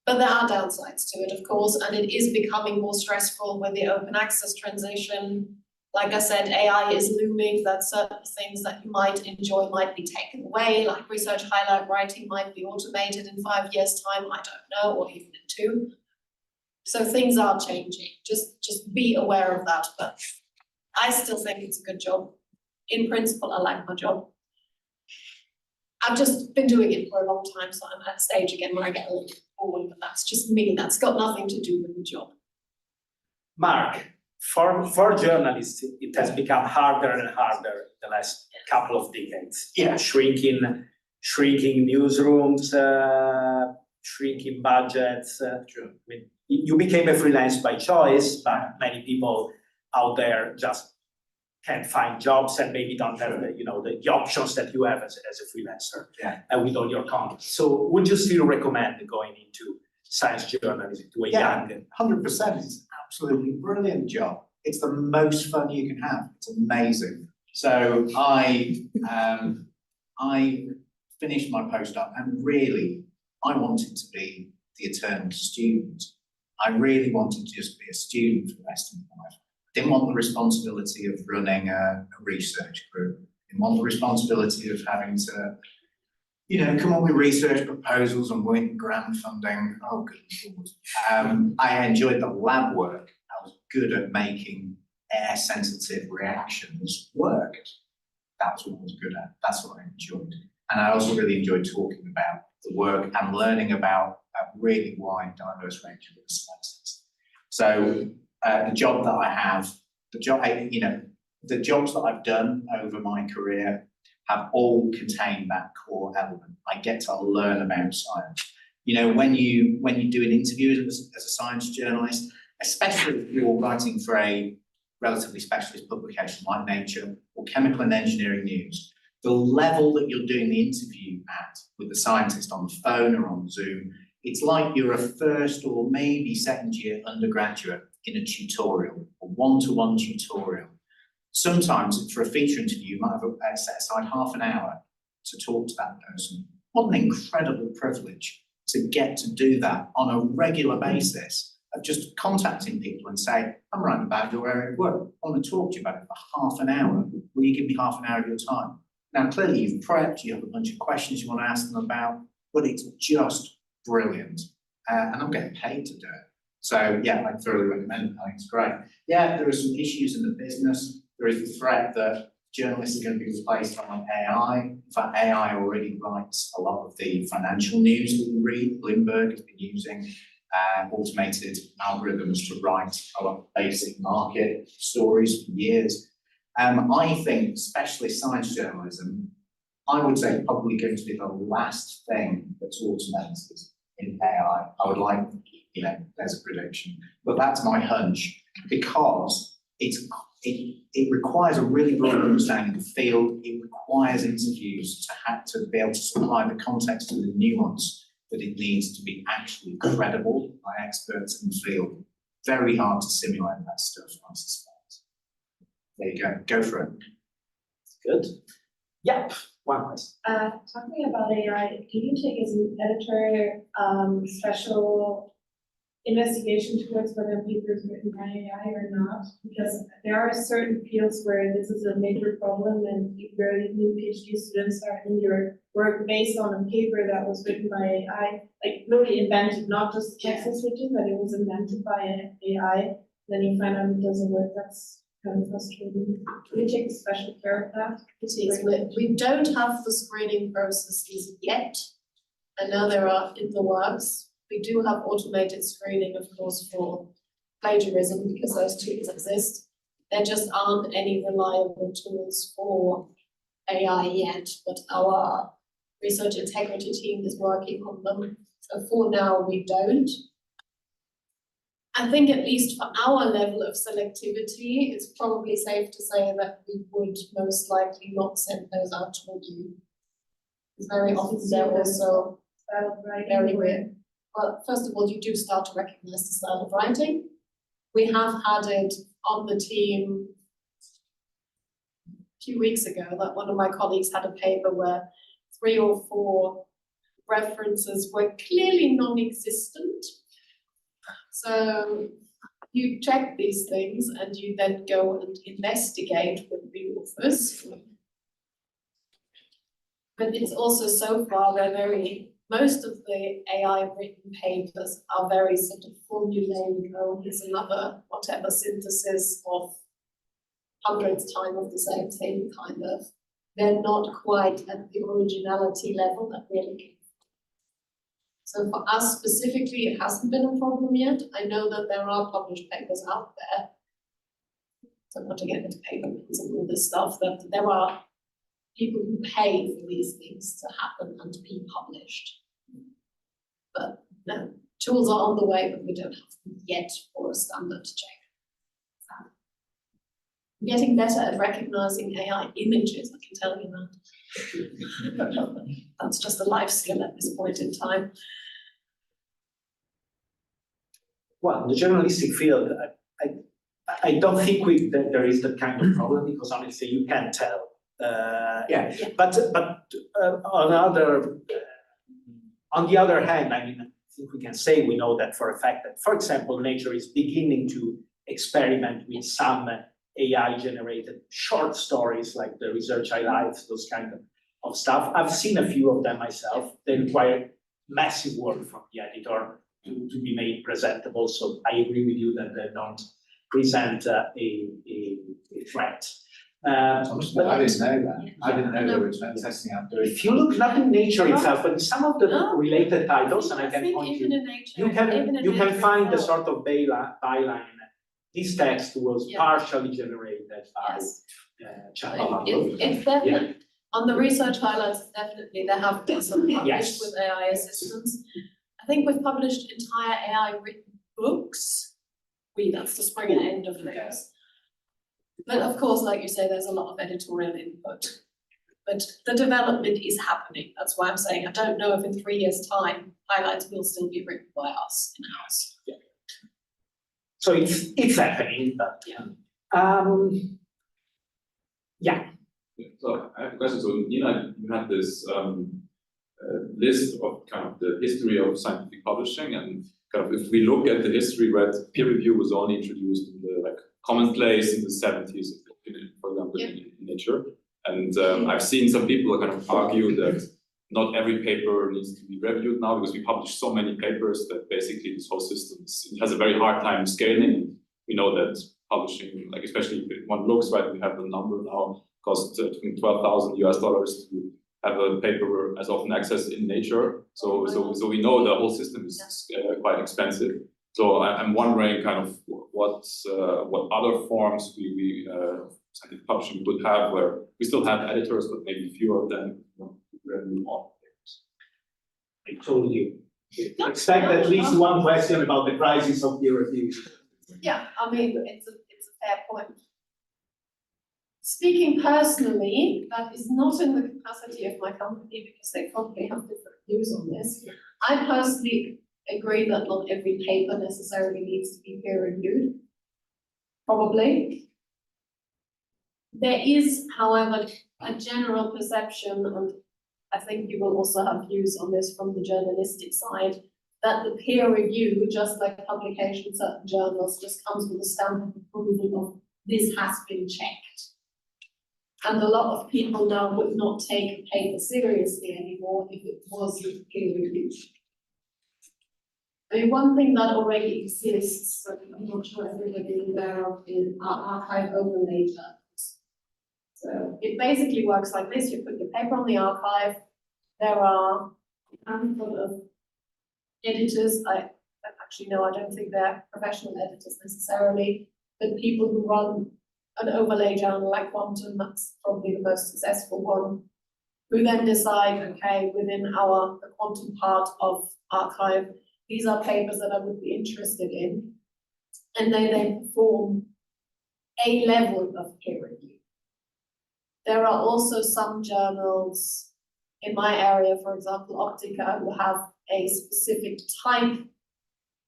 But there are downsides to it, of course, and it is becoming more stressful with the open access transition. Like I said, AI is looming, that certain things that you might enjoy might be taken away, like research highlight writing might be automated in 5 years' time, I don't know, or even in 2. So things are changing, just be aware of that, but I still think it's a good job. In principle, I like my job. I've just been doing it for a long time, so I'm at a stage again where I get a little bit bored, but that's just me. That's got nothing to do with the job. Mark, for journalists, it has become harder and harder the last couple of decades. Yeah. Shrinking newsrooms, shrinking budgets. True. I mean, you became a freelance by choice, but many people out there just can't find jobs and maybe don't have the options that you have as a freelancer. Yeah. With all your content. So would you still recommend going into science journalism to a young? 100%. It's an absolutely brilliant job. It's the most fun you can have. It's amazing. So I finished my postdoc, and really I wanted to be the eternal student. I really wanted to just be a student for the rest of my life. Didn't want the responsibility of running a research group. Didn't want the responsibility of having to, come up with research proposals and win grant funding. Oh, good Lord. I enjoyed the lab work. I was good at making air-sensitive reactions work. That's what I was good at. That's what I enjoyed. And I also really enjoyed talking about the work and learning about a really wide, diverse range of sciences. So the job that I have, the jobs that I've done over my career have all contained that core element. I get to learn about science. When you do an interview as a science journalist, especially if you're writing for a relatively specialist publication like Nature or Chemical and Engineering News, the level that you're doing the interview at with the scientist on the phone or on Zoom, it's like you're a first or maybe second year undergraduate in a tutorial, a one-to-one tutorial. Sometimes for a feature interview, you might have set aside half an hour to talk to that person. What an incredible privilege to get to do that on a regular basis of just contacting people and say, I'm writing about your area of work. I want to talk to you about it for half an hour. Will you give me half an hour of your time? Now, clearly you've prepped, you have a bunch of questions you want to ask them about, but it's just brilliant. And I'm getting paid to do it. So yeah, I thoroughly recommend it. I think it's great. Yeah, there are some issues in the business. There is the threat that journalists are going to be replaced by AI. In fact, AI already writes a lot of the financial news that we read. Bloomberg has been using automated algorithms to write a lot of basic market stories for years. I think specialist science journalism, I would say, probably going to be the last thing that's automated in AI. I would like, there's a prediction, but that's my hunch, because it requires a really broad understanding of the field. It requires interviews to be able to supply the context and the nuance that it needs to be actually credible by experts in the field. Very hard to simulate that stuff, I suspect. There you go. Go for it. Good. Yep. One question. Talking about AI, do you take as an editor special investigation towards whether a paper is written by AI or not? Because there are certain fields where this is a major problem, and very new PhD students are in your work based on a paper that was written by AI, like literally invented, not just text was written, but it was invented by AI. Then you find out it doesn't work. That's kind of frustrating. Do you take special care of that? It is. We don't have the screening processes yet. I know there are in the works. We do have automated screening, of course, for plagiarism, because those tools exist. There just aren't any reliable tools for AI yet, but our research integrity team is working on them. So for now, we don't. I think at least for our level of selectivity, it's probably safe to say that we would most likely not send those out to review. Because very often they're also very weird. Well, first of all, you do start to recognize the style of writing. We have had it on the team a few weeks ago that one of my colleagues had a paper where 3 or 4 references were clearly non-existent. So you check these things and you then go and investigate with the authors. But it's also so far most of the AI written papers are very sort of formulaic. Here's another whatever synthesis of hundreds times of the same thing, kind of. They're not quite at the originality level that we're looking for. So for us specifically, it hasn't been a problem yet. I know that there are published papers out there. So not to get into paper mills and all this stuff, that there are people who pay for these things to happen and to be published. But no, tools are on the way, but we don't have them yet for a standard check. I'm getting better at recognizing AI images, I can tell you that. That's just a life skill at this point in time. Well, the journalistic field, I don't think that there is that kind of problem, because honestly, you can't tell. But on the other hand, I mean, I think we can say we know that for a fact that, for example, Nature is beginning to experiment with some AI-generated short stories, like the Research Highlights, those kind of stuff. I've seen a few of them myself. They require massive work from the editor to be made presentable. So I agree with you that they don't present a threat. I didn't know that. I didn't know they were testing out doing. If you look not in Nature itself, but in some of the related titles, and I can point even you, in Nature, you can find the sort of byline. This text was partially generated by ChatGPT. It's definitely on the Research Highlights. Definitely, there have been some published with AI assistance. I think we've published entire AI written books. That's the spring end of things. But of course, like you say, there's a lot of editorial input. But the development is happening. That's why I'm saying I don't know if in 3 years' time, highlights will still be written by us in-house. Yeah. So it's happening, but So I have a question. So Nina, you had this list of kind of the history of scientific publishing, and kind of if we look at the history, right, peer review was only introduced in the like commonplace in the 70s, for example, in Nature. And I've seen some people kind of argue that not every paper needs to be reviewed now because we publish so many papers that basically this whole system has a very hard time scaling. We know that publishing, like especially if one looks, right, we have the number now, costs between $12,000 to have a paper as often accessed in Nature. So we know the whole system is quite expensive. So I'm wondering kind of what other forms we scientific publishing would have where we still have editors, but maybe fewer of them review all papers. I told you. Expect at least one question about the crisis of peer review. Yeah, I mean, it's a fair point. Speaking personally, that is not in the capacity of my company because they probably have different views on this. I personally agree that not every paper necessarily needs to be peer reviewed. Probably. There is, however, a general perception, and I think you will also have views on this from the journalistic side, that the peer review, just like publication in certain journals, just comes with a stamp of approval of this has been checked. And a lot of people now would not take a paper seriously anymore if it wasn't peer reviewed. I mean, one thing that already exists, but I'm not sure everybody is aware of, is our archive overlay journals. So it basically works like this: you put your paper on the archive. There are a handful of editors. I don't think they're professional editors necessarily, but people who run an overlay journal like Quantum, that's probably the most successful one, who then decide, okay, within the Quantum part of archive, these are papers that I would be interested in, and they then perform a level of peer review. There are also some journals in my area, for example, Optica, who have a specific type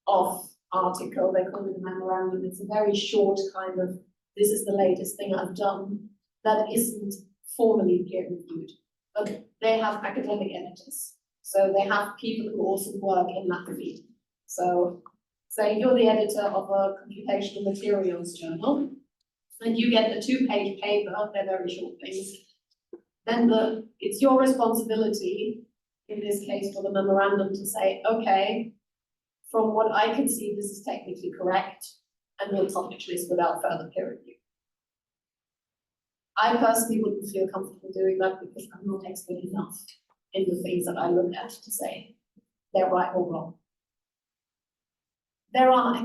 of article. They call it a memorandum. It's a very short kind of, this is the latest thing I've done, that isn't formally peer reviewed, but they have academic editors. So they have people who also work in that field. So say you're the editor of a computational materials journal, and you get the 2-page paper, they're very short things, then it's your responsibility, in this case for the memorandum, to say, okay, from what I can see, this is technically correct, and we'll publish this without further peer review. I personally wouldn't feel comfortable doing that because I'm not expert enough in the things that I look at to say they're right or wrong. There are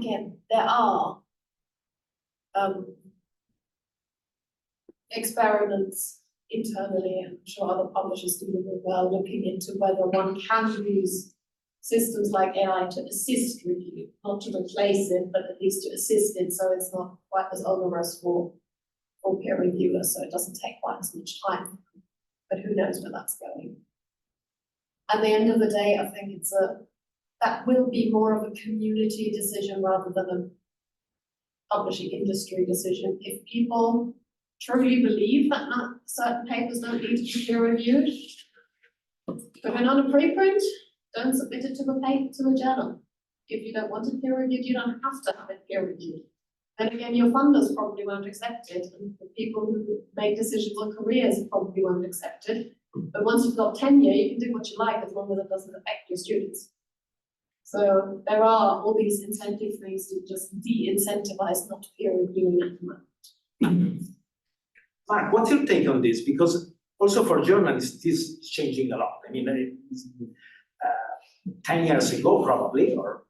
experiments internally, I'm sure other publishers do them as well, looking into whether one can use systems like AI to assist review, not to replace it, but at least to assist it, so it's not quite as onerous for peer reviewers, so it doesn't take quite as much time. But who knows where that's going. At the end of the day, I think that will be more of a community decision rather than a publishing industry decision. If people truly believe that certain papers don't need to be peer reviewed, put it on a preprint, don't submit it to a journal. If you don't want it peer reviewed, you don't have to have it peer reviewed. Then again, your funders probably won't accept it, and the people who make decisions on careers probably won't accept it. But once you've got tenure, you can do what you like as long as it doesn't affect your students. So there are all these incentive things to just de-incentivize not peer reviewing at the moment. Mark, what's your take on this? Because also for journalists, this is changing a lot. I mean, 10 years ago, probably, or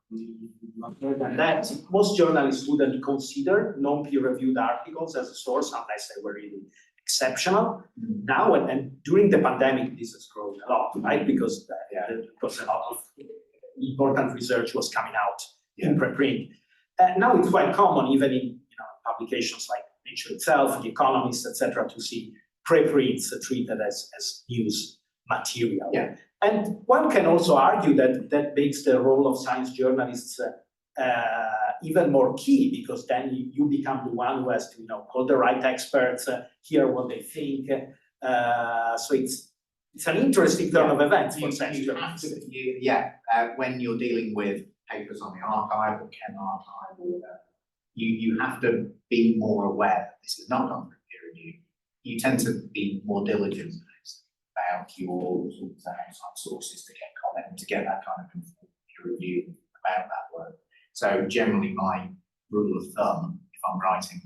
not more than that, most journalists wouldn't consider non-peer-reviewed articles as a source unless they were really exceptional. Now, and during the pandemic, this has grown a lot, right? Because a lot of important research was coming out in preprint. Now it's quite common, even in publications like Nature itself, The Economist, etc., to see preprints treated as news material. Yeah. And one can also argue that that makes the role of science journalists even more key, because then you become the one who has to call the right experts, hear what they think. So It's an interesting turn of events for You censorship. have to, when you're dealing with papers on the archive or Chem archive, or you have to be more aware that this is not done for peer review. You tend to be more diligent about your outside sources to get comment, to get that kind of peer review about that work. So generally my rule of thumb, if I'm writing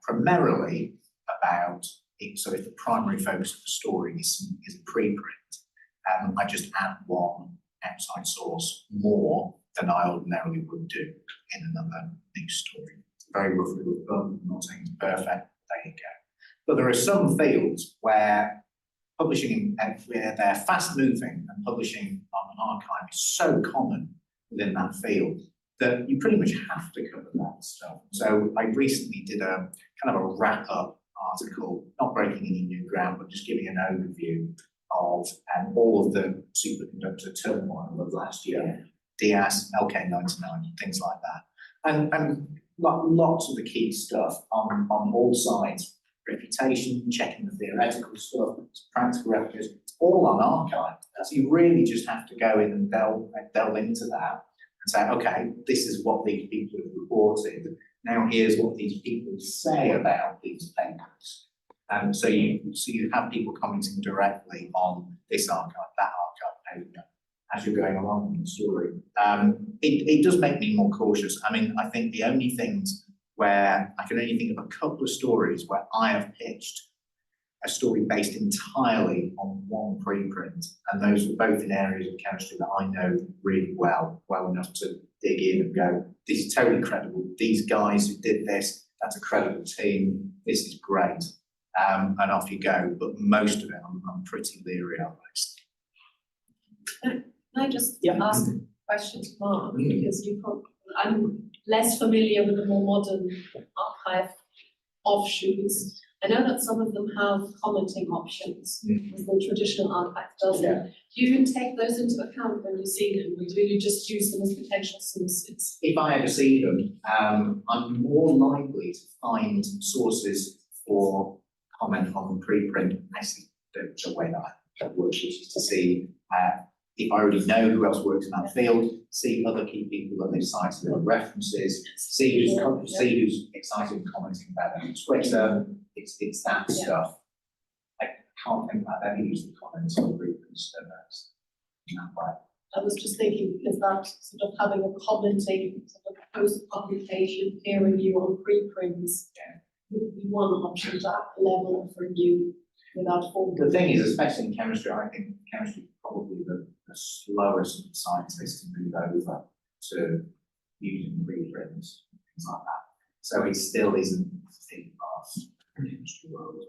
primarily about it, so if the primary focus of the story is a preprint, I just add one outside source more than I ordinarily would do in another news story. Very rough rule of thumb, I'm not saying it's perfect, there you go. But there are some fields where publishing, where they're fast moving and publishing on an archive is so common within that field that you pretty much have to cover that stuff. So I recently did a kind of a wrap up article, not breaking any new ground, but just giving an overview of all of the superconductor turmoil of last year, DS, LK99, things like that. And lots of the key stuff on all sides, reputation, checking the theoretical stuff, practical records, it's all on archive. So you really just have to go in and delve into that and say, okay, this is what these people have reported. Now here's what these people say about these papers. So you have people commenting directly on this archive, that archive paper, as you're going along in the story. It does make me more cautious. I mean, I think the only things where I can only think of a couple of stories where I have pitched a story based entirely on one preprint, and those were both in areas of chemistry that I know really well enough to dig in and go, this is totally credible. These guys who did this, that's a credible team. This is great. And off you go. But most of it, I'm pretty leery of. Can I just ask a question to Mark, because I'm less familiar with the more modern archive offshoots. I know that some of them have commenting options, as the traditional archive doesn't. Yeah. Do you take those into account when you see them, or do you just use them as potential sources? If I ever see them, I'm more likely to find sources for comment on the preprint. Actually, the way that works is to see if I already know who else works in that field, see other key people that they've cited, other references, see who's excited and commenting about them on Twitter. It's that stuff. I can't think I've ever used the comments on preprints in that way. I was just thinking, is that sort of having a commenting sort of post-publication peer review on preprints would be one option to up the level of review without formal. The thing is, especially in chemistry, I think chemistry is probably the slowest scientist to move over to using preprints, things like that. So it still isn't a big part of the chemistry world.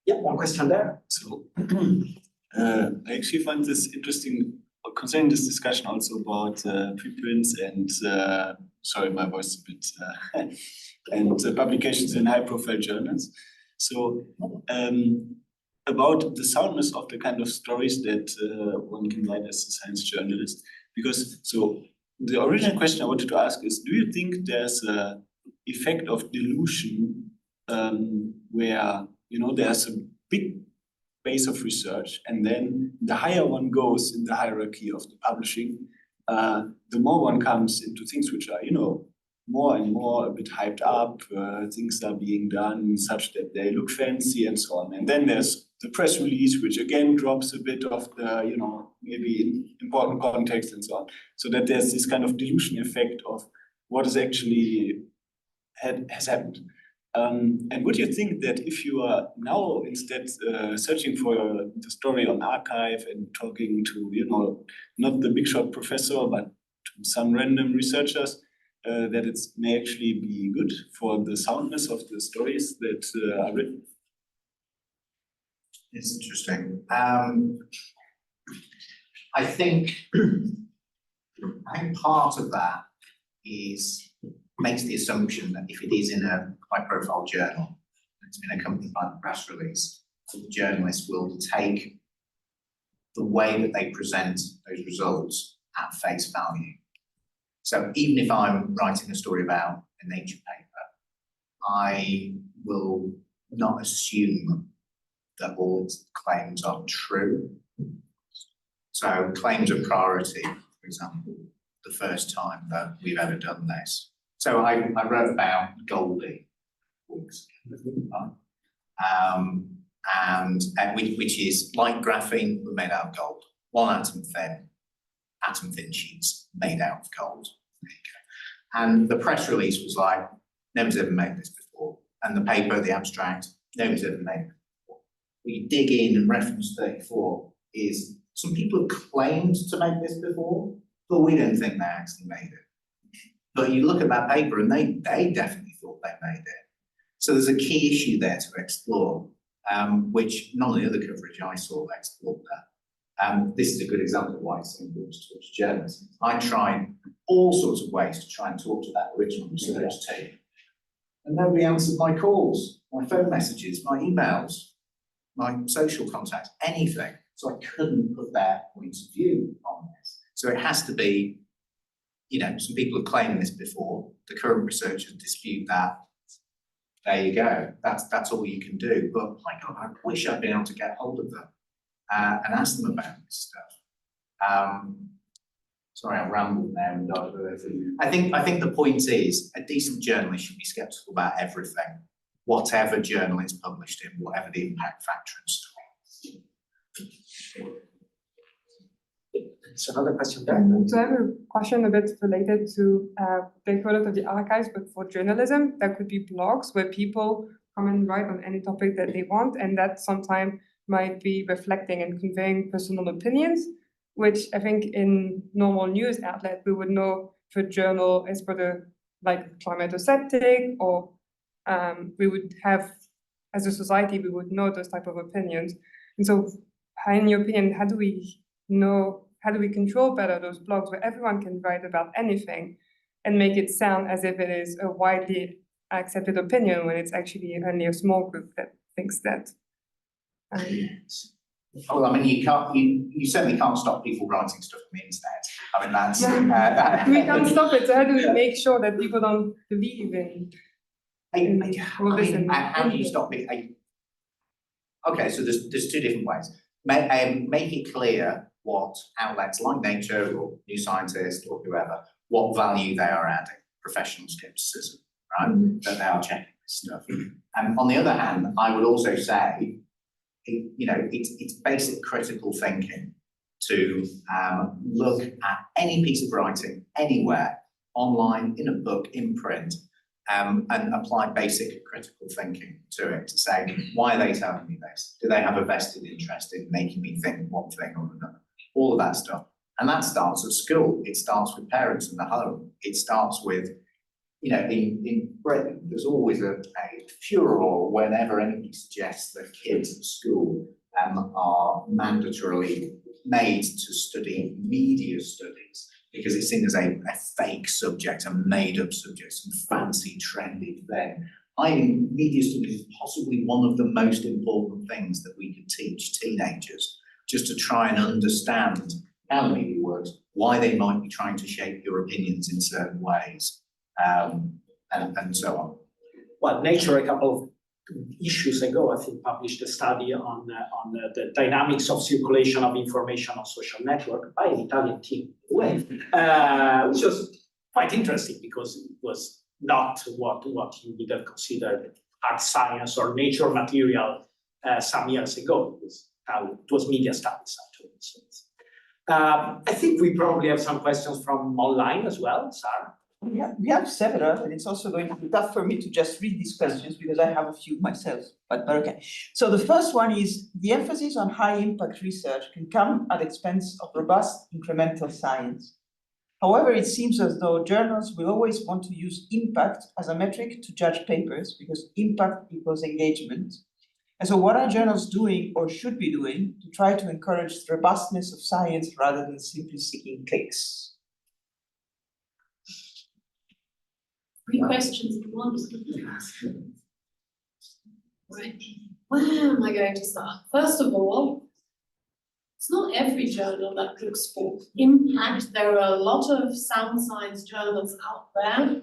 Yeah, one question there. So I actually find this interesting concerning this discussion also about preprints and sorry, my voice is a bit and publications in high-profile journals. So about the soundness of the kind of stories that one can write as a science journalist, because so the original question I wanted to ask is: do you think there's a effect of dilution where there's a big base of research, and then the higher one goes in the hierarchy of the publishing, the more one comes into things which are, more and more a bit hyped up, things are being done such that they look fancy and so on. And then there's the press release, which again drops a bit of the, maybe important context and so on. So that there's this kind of dilution effect of what is actually has happened. And would you think that if you are now instead searching for the story on archive and talking to, not the big shot professor, but to some random researchers, that it may actually be good for the soundness of the stories that are written? It's interesting. I think part of that makes the assumption that if it is in a high-profile journal, it's been accompanied by the press release, the journalist will take the way that they present those results at face value. So even if I'm writing a story about a Nature paper, I will not assume that all its claims are true. So claims of priority, for example, the first time that we've ever done this. So I wrote about Goldie, which is like graphene, but made out of gold. 1 atom thin sheets made out of gold. There you go. And the press release was like, nobody's ever made this before. And the paper, the abstract, nobody's ever made it before. We dig in, and reference 34 is some people have claimed to make this before, but we don't think they actually made it. But you look at that paper and they definitely thought they made it. So there's a key issue there to explore, which none of the other coverage I saw explored that. This is a good example of why it's important to talk to journalists. I tried all sorts of ways to try and talk to that original research team. And nobody answered my calls, my phone messages, my emails, my social contacts, anything. So I couldn't put their points of view on this. So it has to be, you know, some people have claimed this before. The current researchers dispute that. There you go. That's all you can do. But my God, I wish I'd been able to get hold of them and ask them about this stuff. Sorry, I rambled there and I think the point is a decent journalist should be skeptical about everything, whatever journal it's published in, whatever the impact factor and story. It's another question there. So I have a question a bit related to the equivalent of the archives, but for journalism. There could be blogs where people come and write on any topic that they want, and that sometimes might be reflecting and conveying personal opinions, which I think in normal news outlet we would know if a journal is for the like climato-sceptic, or we would have, as a society, we would know those type of opinions. And so, in your opinion, how do we control better those blogs where everyone can write about anything and make it sound as if it is a widely accepted opinion when it's actually only a small group that thinks that? Well, I mean, you certainly can't stop people writing stuff on the internet. I mean, that's we can't stop it. So how do we make sure that people don't believe in? How do you stop it? Okay, so there's two different ways. Make it clear what outlets like Nature or New Scientist or whoever, what value they are adding, professional skepticism, right? That they are checking this stuff. And on the other hand, I would also say, you know, it's basic critical thinking to look at any piece of writing anywhere, online, in a book, in print, and apply basic critical thinking to it to say, why are they telling me this? Do they have a vested interest in making me think one thing or another? All of that stuff. And that starts at school. It starts with parents in the home. It starts with, you know, in Britain, there's always a furor whenever anybody suggests that kids at school are mandatorily made to study media studies, because it's seen as a fake subject, a made-up subject, some fancy, trendy thing. I think media studies is possibly one of the most important things that we could teach teenagers, just to try and understand how the media works, why they might be trying to shape your opinions in certain ways, and so on. Well, Nature, a couple of issues ago, I think, published a study on the dynamics of circulation of information on social network by an Italian team, which was quite interesting because it was not what you would have considered hard science or nature material some years ago. It was media studies, actually. So I think we probably have some questions from online as well, Sarah. We have several, and it's also going to be tough for me to just read these questions because I have a few myself, but okay. So the first one is, the emphasis on high impact research can come at the expense of robust incremental science. However, it seems as though journals will always want to use impact as a metric to judge papers because impact equals engagement. And so what are journals doing or should be doing to try to encourage the robustness of science rather than simply seeking clicks? 3 questions at once. Right. Where am I going to start? First of all, it's not every journal that looks for impact. There are a lot of sound science journals out there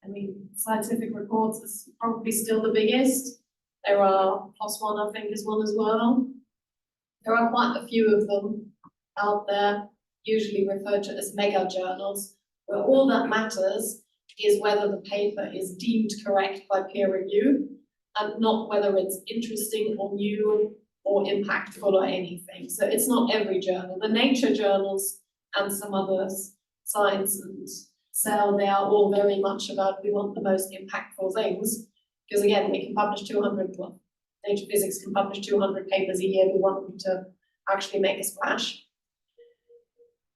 I mean, scientific reports is probably still the biggest. There are PLOS One, I think, is one as well. There are quite a few of them out there, usually referred to as mega journals, where all that matters is whether the paper is deemed correct by peer review and not whether it's interesting or new or impactful or anything. So it's not every journal. The nature journals and some others, Science and Cell, they are all very much about we want the most impactful things. Because again, we can publish 200, well, Nature Physics can publish 200 papers a year. We want them to actually make a splash.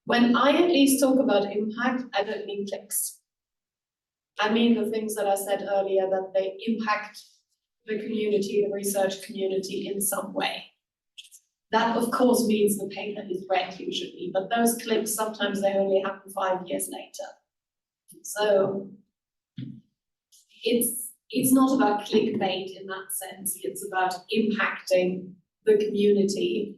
When I at least talk about impact, I don't mean clicks. I mean the things that I said earlier, that they impact the community, the research community in some way. That of course means the paper is read usually, but those clicks, sometimes they only happen 5 years later. So it's not about clickbait in that sense, it's about impacting the community.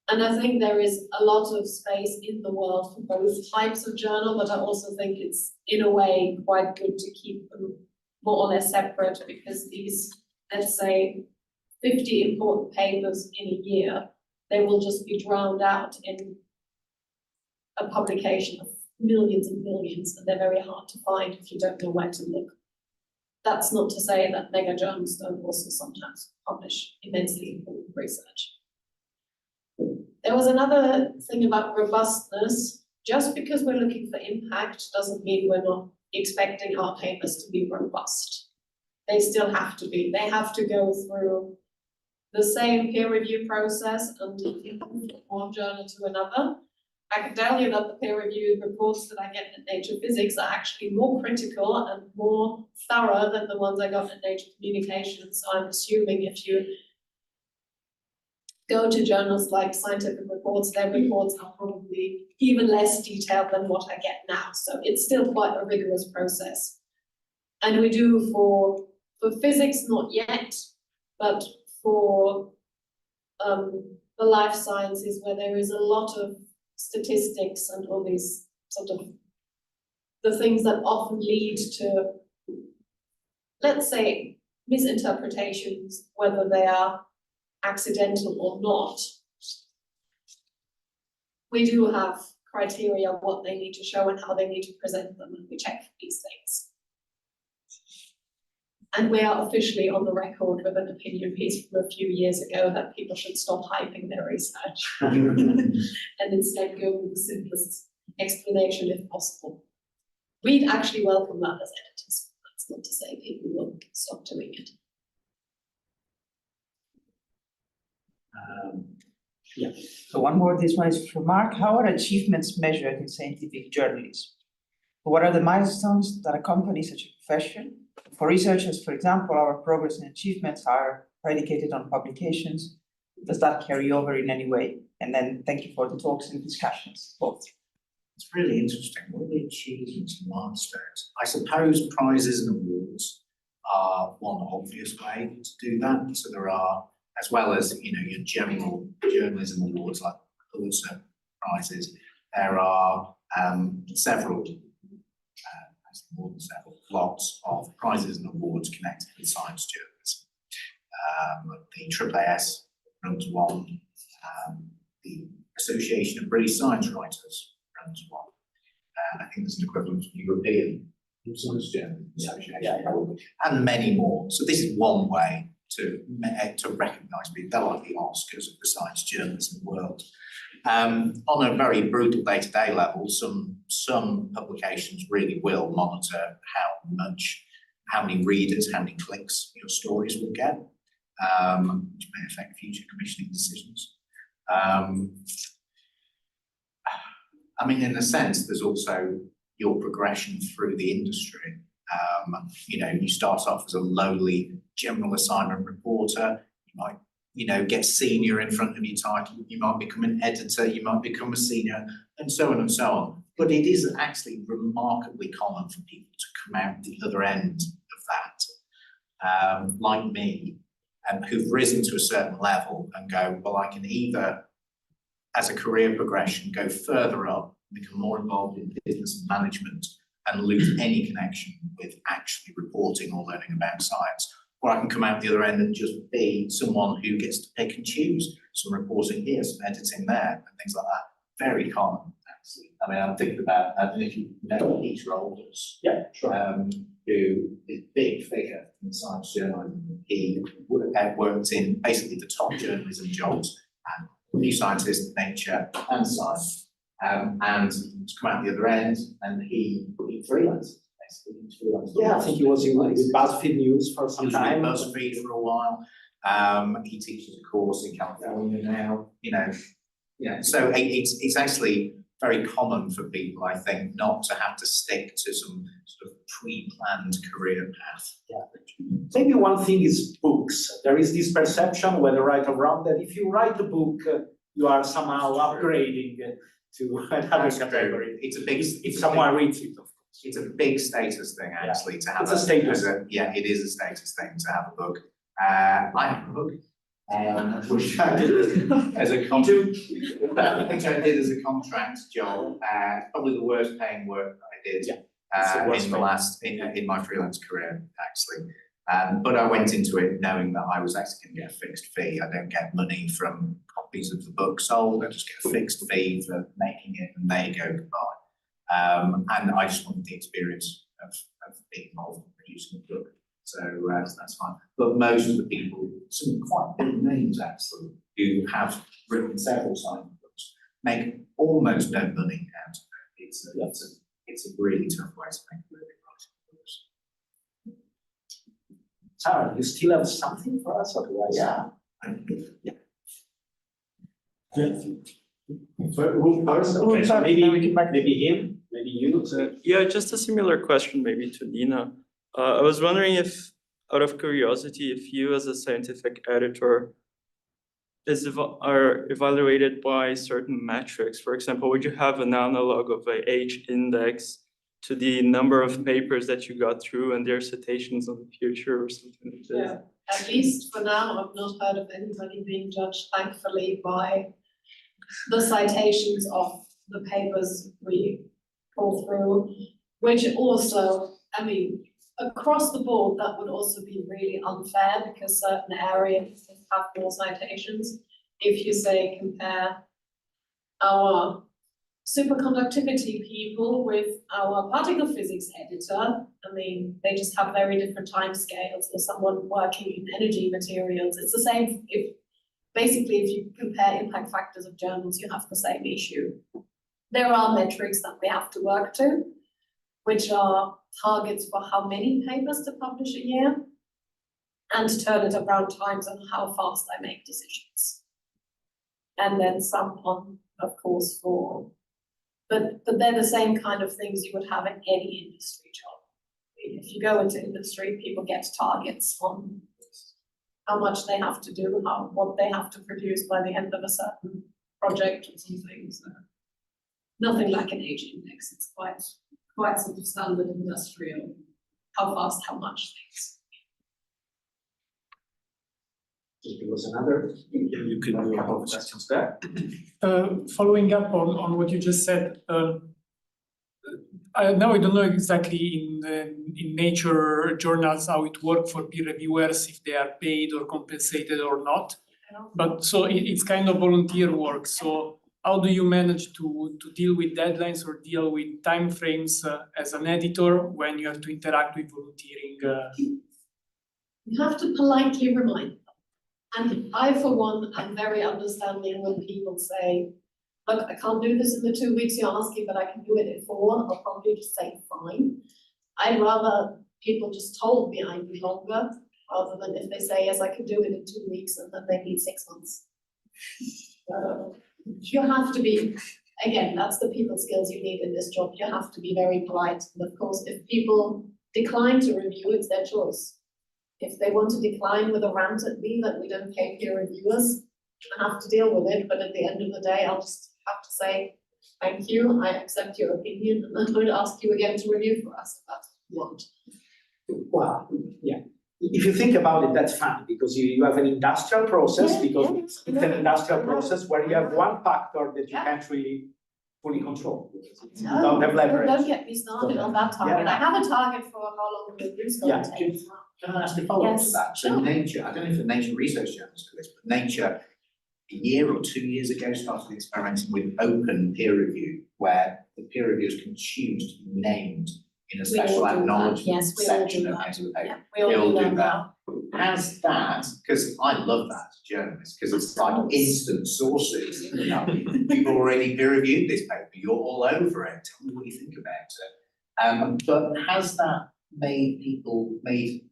And I think there is a lot of space in the world for both types of journal, but I also think it's in a way quite good to keep them more or less separate, because these, let's say, 50 important papers in a year, they will just be drowned out in a publication of millions and millions, and they're very hard to find if you don't know where to look. That's not to say that mega journals don't also sometimes publish immensely important research. There was another thing about robustness. Just because we're looking for impact doesn't mean we're not expecting our papers to be robust. They still have to be. They have to go through the same peer review process and from one journal to another. I can tell you that the peer review reports that I get in Nature Physics are actually more critical and more thorough than the ones I got in Nature Communications. So I'm assuming if you go to journals like Scientific Reports, their reports are probably even less detailed than what I get now. So it's still quite a rigorous process. And we do for physics, not yet, but for the life sciences, where there is a lot of statistics and all these sort of the things that often lead to, let's say, misinterpretations, whether they are accidental or not. We do have criteria of what they need to show and how they need to present them, and we check for these things. And we are officially on the record with an opinion piece from a few years ago that people should stop hyping their research and instead go with the simplest explanation if possible. We'd actually welcome that as editors. That's not to say people will stop doing it. Yeah. So one more, this one is for Mark. How are achievements measured in scientific journalism? What are the milestones that accompany such a profession? For researchers, for example, our progress and achievements are predicated on publications. Does that carry over in any way? And then thank you for the talks and discussions, both. It's really interesting. What are the achievements and milestones? I suppose prizes and awards are one obvious way to do that. So there are, as well as your general journalism awards like Pulitzer prizes, there are several, more than several, lots of prizes and awards connected with science journalism. The AAAS runs one, the Association of British Science Writers runs one. I think there's an equivalent for European Science Journalism Association, and many more. So this is one way to recognise people. They're like the Oscars of the science journalism world. On a very brutal day-to-day level, some publications really will monitor how many readers, how many clicks your stories will get, which may affect future commissioning decisions. I mean, in a sense, there's also your progression through the industry. You start off as a lowly general assignment reporter. You might, get senior in front of your title. You might become an editor. You might become a senior, and so on and so on. But it is actually remarkably common for people to come out the other end of that, like me, who've risen to a certain level and go, well, I can either, as a career progression, go further up, become more involved in business and management, and lose any connection with actually reporting or learning about science. Or I can come out the other end and just be someone who gets to pick and choose some reporting here, some editing there, and things like that. Very common, actually. I mean, I'm thinking about, I don't know if you know Peter Alders. Yeah, sure. Who is a big figure in science journalism. He worked in basically the top journalism jobs, and New Scientist, Nature, and Science. And he's come out the other end, and he freelanced. Yeah, I think he was with BuzzFeed News for some time. BuzzFeed for a while. He teaches a course in California now. So it's actually very common for people, I think, not to have to stick to some sort of pre-planned career path. Yeah. Maybe one thing is books. There is this perception, whether right or wrong, that if you write a book, you are somehow upgrading to another category. If someone reads it, of course. It's a big status thing, actually, to have. It's a status. It is a status thing to have a book. I have a book. Which I did as a contract. Which I did as a contract job. Probably the worst paying work that I did in my freelance career, actually. But I went into it knowing that I was actually going to get a fixed fee. I don't get money from copies of the book sold. I just get a fixed fee for making it, and there you go, goodbye. And I just wanted the experience of being involved in producing a book. So that's fine. But most of the people, some quite big names actually, who have written several science books, make almost no money out of it. It's a really tough way to make a living writing books. Sarah, you still have something for us, otherwise? Yeah. Okay, so maybe him, maybe you. Yeah, just a similar question maybe to Nina. I was wondering if, out of curiosity, if you as a scientific editor are evaluated by certain metrics. For example, would you have an analog of an age index to the number of papers that you got through and their citations on the future or something like that? Yeah, at least for now, I've not heard of anybody being judged, thankfully, by the citations of the papers we pull through, which also, I mean, across the board, that would also be really unfair because certain areas have more citations. If you say compare our superconductivity people with our particle physics editor, I mean, they just have very different timescales. Or someone working in energy materials, it's the same. If you compare impact factors of journals, you have the same issue. There are metrics that we have to work to, which are targets for how many papers to publish a year, and turnaround times on how fast I make decisions. And then some on, of course, but they're the same kind of things you would have in any industry job. If you go into industry, people get targets on how much they have to do, what they have to produce by the end of a certain project or something. So nothing like an age index. It's quite sort of standard industrial, how fast, how much things. There was another, you can do a couple of questions there. Following up on what you just said, I don't know exactly in nature journals how it works for peer reviewers, if they are paid or compensated or not. But so it's kind of volunteer work. So how do you manage to deal with deadlines or deal with timeframes as an editor when you have to interact with volunteering? You have to politely remind them. And I, for one, am very understanding when people say, look, I can't do this in the 2 weeks you're asking, but I can do it in 4. I'll probably just say, fine. I'd rather people just told me I need longer, rather than if they say, yes, I can do it in 2 weeks, and then they need 6 months. You have to be, again, that's the people skills you need in this job. You have to be very polite. And of course, if people decline to review, it's their choice. If they want to decline with a rant at me that we don't pay peer reviewers, I have to deal with it. But at the end of the day, I'll just have to say, thank you, I accept your opinion, and I'm going to ask you again to review for us if that's what you want. Well, yeah. If you think about it, that's fun because you have an industrial process, because it's an industrial process where you have one factor that you can't really fully controlled. You No, don't have leverage. don't get me started on that target. I have a target for how long the review's Yeah. gonna take. Can I ask a follow-up to Yes, that? So sure. Nature, I don't know if the Nature research journalists do this, but Nature, a year or 2 years ago, started experimenting with open peer review, where the peer reviewers can choose to be named in a We all special do that. acknowledgement Yes, we all section do of that. the paper. Yeah, we all do that now. Has that, because I love that as a journalist, because it's like instant sources, you know, you've already peer reviewed this paper, you're all over it, tell me what you think about it. But has that made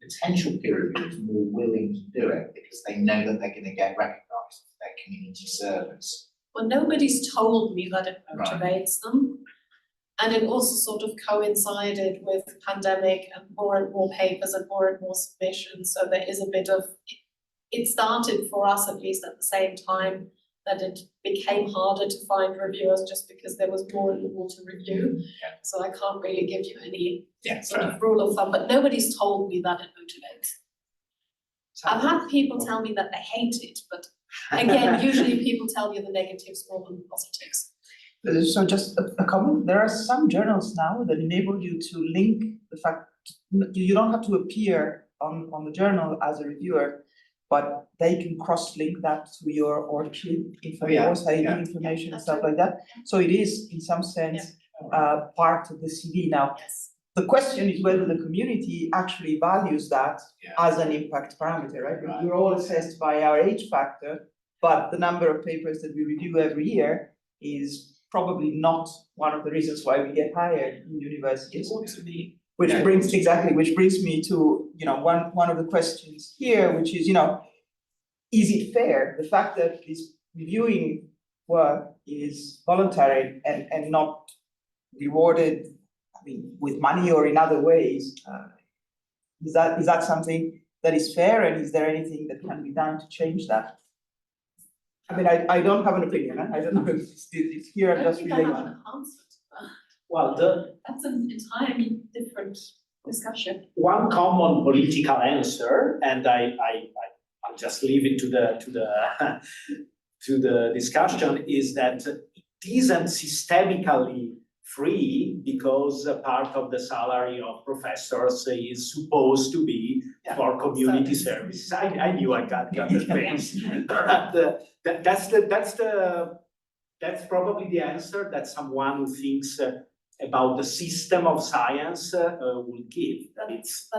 potential peer reviewers more willing to do it because they know that they're going to get recognised for their community service? Well, nobody's told me that it motivates them. And it also sort of coincided with the pandemic and more papers and more submissions. So there is a bit of, it started for us at least at the same time that it became harder to find reviewers just because there was more and more to review. Yeah. So I can't really give you any sort fair. of rule of thumb, but nobody's told me that it motivates. I've had people tell me that they hate it, but again, usually people tell you the negatives more than the positives. So just a comment, there are some journals now that enable you to link the fact, you don't have to appear on the journal as a reviewer, but they can cross-link that to your ORCID information and stuff like that. So it is, in some sense, part of the CV. Now, the question is whether the community actually values that as an impact parameter, right? We're all assessed by our age factor, but the number of papers that we review every year is probably not one of the reasons why we get hired in universities. Which brings me to, you know, one of the questions here, which is, you know, is it fair? The fact that this reviewing work is voluntary and not rewarded, I mean, with money or in other ways, is that something that is fair, and is there anything that can be done to change that? I mean, I don't have an opinion. I don't know if it's here. I'm just relaying. Well, that's an entirely different discussion. one common political answer, and I'll just leave it to the discussion, is that it isn't systemically free because a part of the salary of professors is supposed to be for community services. I knew I got the face. That's probably the answer that someone who thinks about the system of science will give. It's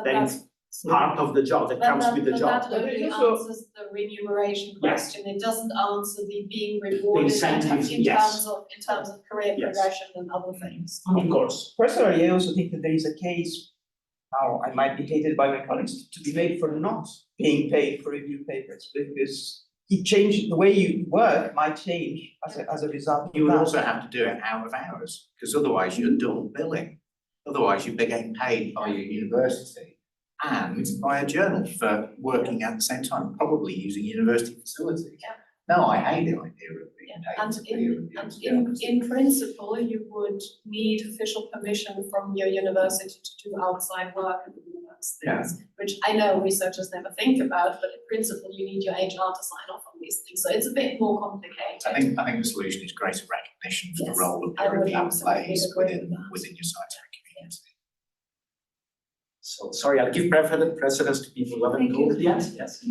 part of the job that comes with the job. That only answers the remuneration question. It doesn't answer the being rewarded in terms of career progression and other things. Of course. Personally, I also think that there is a case, now I might be hated by my colleagues, to be made for not being paid for review papers, because it changes, the way you work might change as a result. You would also have to do it out of hours, because otherwise you're double billing. Otherwise you're getting paid by your university and by a journal for working at the same time, probably using university facilities. No, I hate the idea of being paid. And in principle, you would need official permission from your university to do outside work at the universities, which I know researchers never think about, but in principle, you need your HR to sign off on these things. So it's a bit more complicated. I think the solution is greater recognition for the role that peer review plays within your scientific community. So sorry, I'll give precedence to people who haven't told yet. Yes.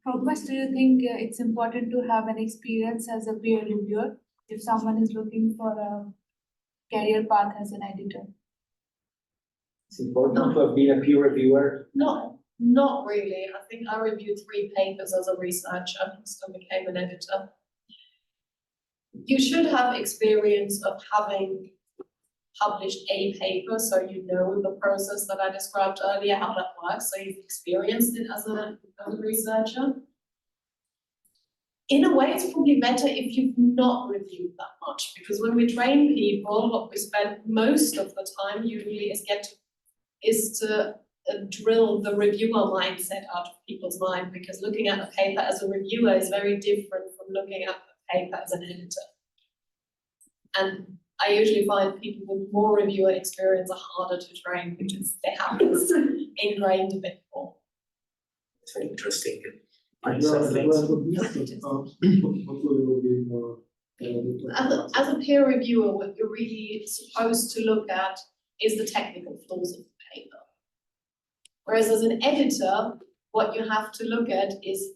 How much do you think it's important to have an experience as a peer reviewer if someone is looking for a career path as an editor? It's important to have been a peer reviewer. Not really. I think I reviewed 3 papers as a researcher and still became an editor. You should have experience of having published a paper, so you know the process that I described earlier, how that works, so you've experienced it as a researcher. In a way, it's probably better if you've not reviewed that much, because when we train people, what we spend most of the time usually is to drill the reviewer mindset out of people's mind, because looking at a paper as a reviewer is very different from looking at a paper as an editor. And I usually find people with more reviewer experience are harder to train because they have this ingrained a bit more. It's very interesting. As a peer reviewer, what you're really supposed to look at is the technical flaws of the paper. Whereas as an editor, what you have to look at is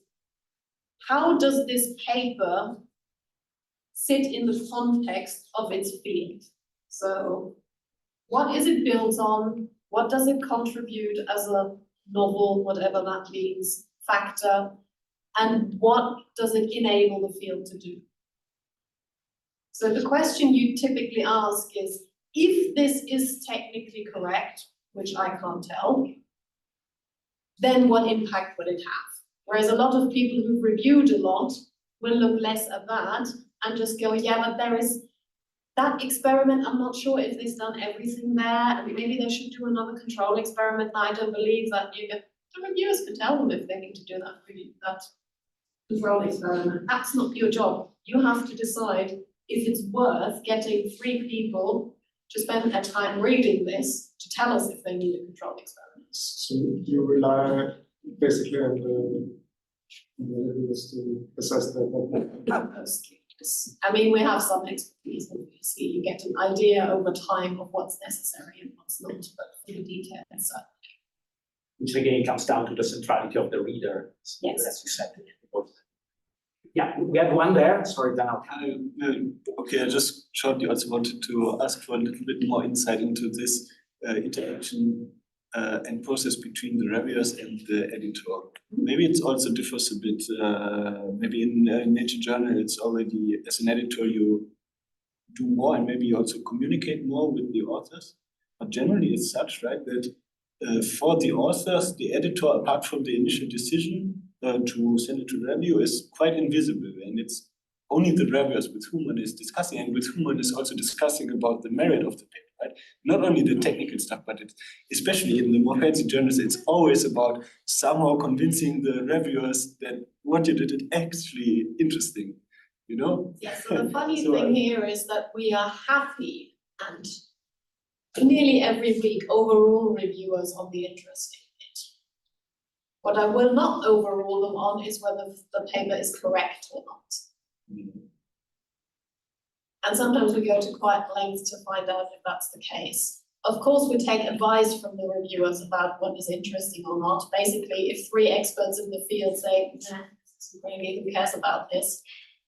how does this paper sit in the context of its field? So what is it built on? What does it contribute as a novel, whatever that means, factor? And what does it enable the field to do? So the question you typically ask is, if this is technically correct, which I can't tell, then what impact will it have? Whereas a lot of people who've reviewed a lot will look less at that and just go, yeah, but there is that experiment, I'm not sure if they've done everything there, and maybe they should do another control experiment. I don't believe that the reviewers can tell them if they need to do that control experiment. That's not your job. You have to decide if it's worth getting 3 people to spend their time reading this to tell us if they need a control experiment. So you rely basically on the reviewers to assess that. Mostly, yes. I mean, we have some expertise, obviously. You get an idea over time of what's necessary and what's not, but for the details, Which again comes down to the centrality of the reader. Yes. As you said. Yeah, we have one there. Sorry, then I'll Okay, I just shortly also wanted to ask for a little bit more insight into this interaction and process between the reviewers and the editor. Maybe it also differs a bit. Maybe in Nature Journal, it's already, as an editor, you do more and maybe you also communicate more with the authors. But generally, it's such, right, that for the authors, the editor, apart from the initial decision to send it to review, is quite invisible, and it's only the reviewers with whom one is discussing and with whom one is also discussing about the merit of the paper, right? Not only the technical stuff, but it's, especially in the more fancy journals, it's always about somehow convincing the reviewers that what you did is actually interesting, you know? Yeah, so the funny thing here is that we are happy and nearly every week overrule reviewers on the interesting bit. What I will not overrule them on is whether the paper is correct or not. And sometimes we go to quite lengths to find out if that's the case. Of course, we take advice from the reviewers about what is interesting or not. Basically, if 3 experts in the field say, nah, really, who cares about this,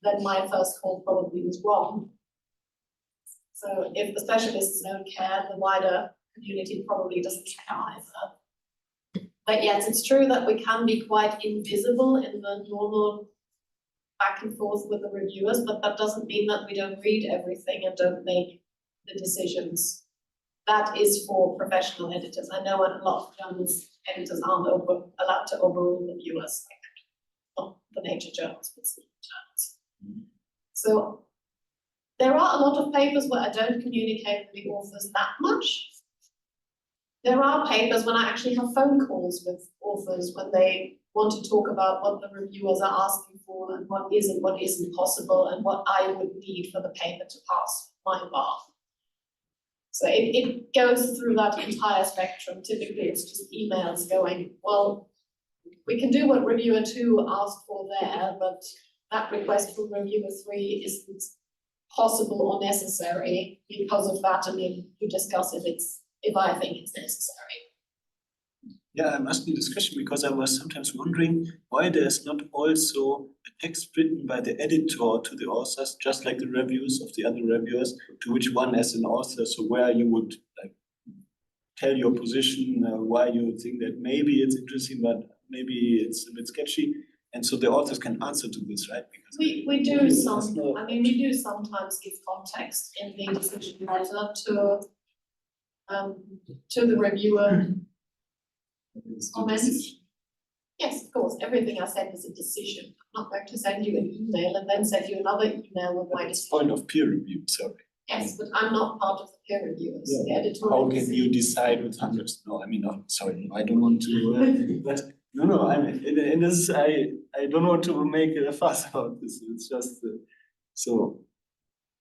then my first call probably was wrong. So if the specialists don't care, the wider community probably doesn't care either. But yes, it's true that we can be quite invisible in the normal back and forth with the reviewers, but that doesn't mean that we don't read everything and don't make the decisions. That is for professional editors. I know a lot of journals editors aren't allowed to overrule reviewers, like not the Nature journals, but some journals. So there are a lot of papers where I don't communicate with the authors that much. There are papers when I actually have phone calls with authors when they want to talk about what the reviewers are asking for and what is and what isn't possible and what I would need for the paper to pass my bar. So it goes through that entire spectrum. Typically, it's just emails going, well, we can do what reviewer 2 asked for there, but that request from reviewer 3 isn't possible or necessary because of that, and then you discuss if I think it's necessary. Yeah, I'm asking this question because I was sometimes wondering why there's not also a text written by the editor to the authors, just like the reviews of the other reviewers, to which one as an author, so where you would like tell your position, why you think that maybe it's interesting, but maybe it's a bit sketchy. And so the authors can answer to this, right? Because we do we do sometimes give context in the decision letter to the reviewer. Comments? Yes, of course. Everything I said is a decision. I'm not going to send you an email and then send you another email with my decision. Point of peer review, sorry. Yes, but I'm not part of the peer reviewers. Yeah. The editorial. How can you decide with hundreds? No, I mean, no, sorry, I don't want to. But no, I mean, in this, I don't want to make a fuss about this. It's just so,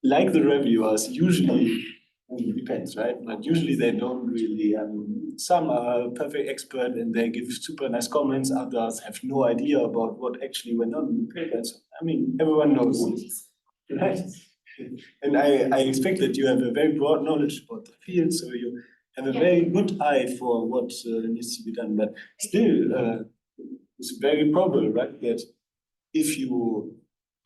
like the reviewers, usually. It depends, right? But usually they don't really, some are perfect expert and they give super nice comments, others have no idea about what actually went on in the paper. So, I mean, everyone knows, right? And I expect that you have a very broad knowledge about the field, so you have a very good eye for what needs to be done. But still, it's very probable, right, that if you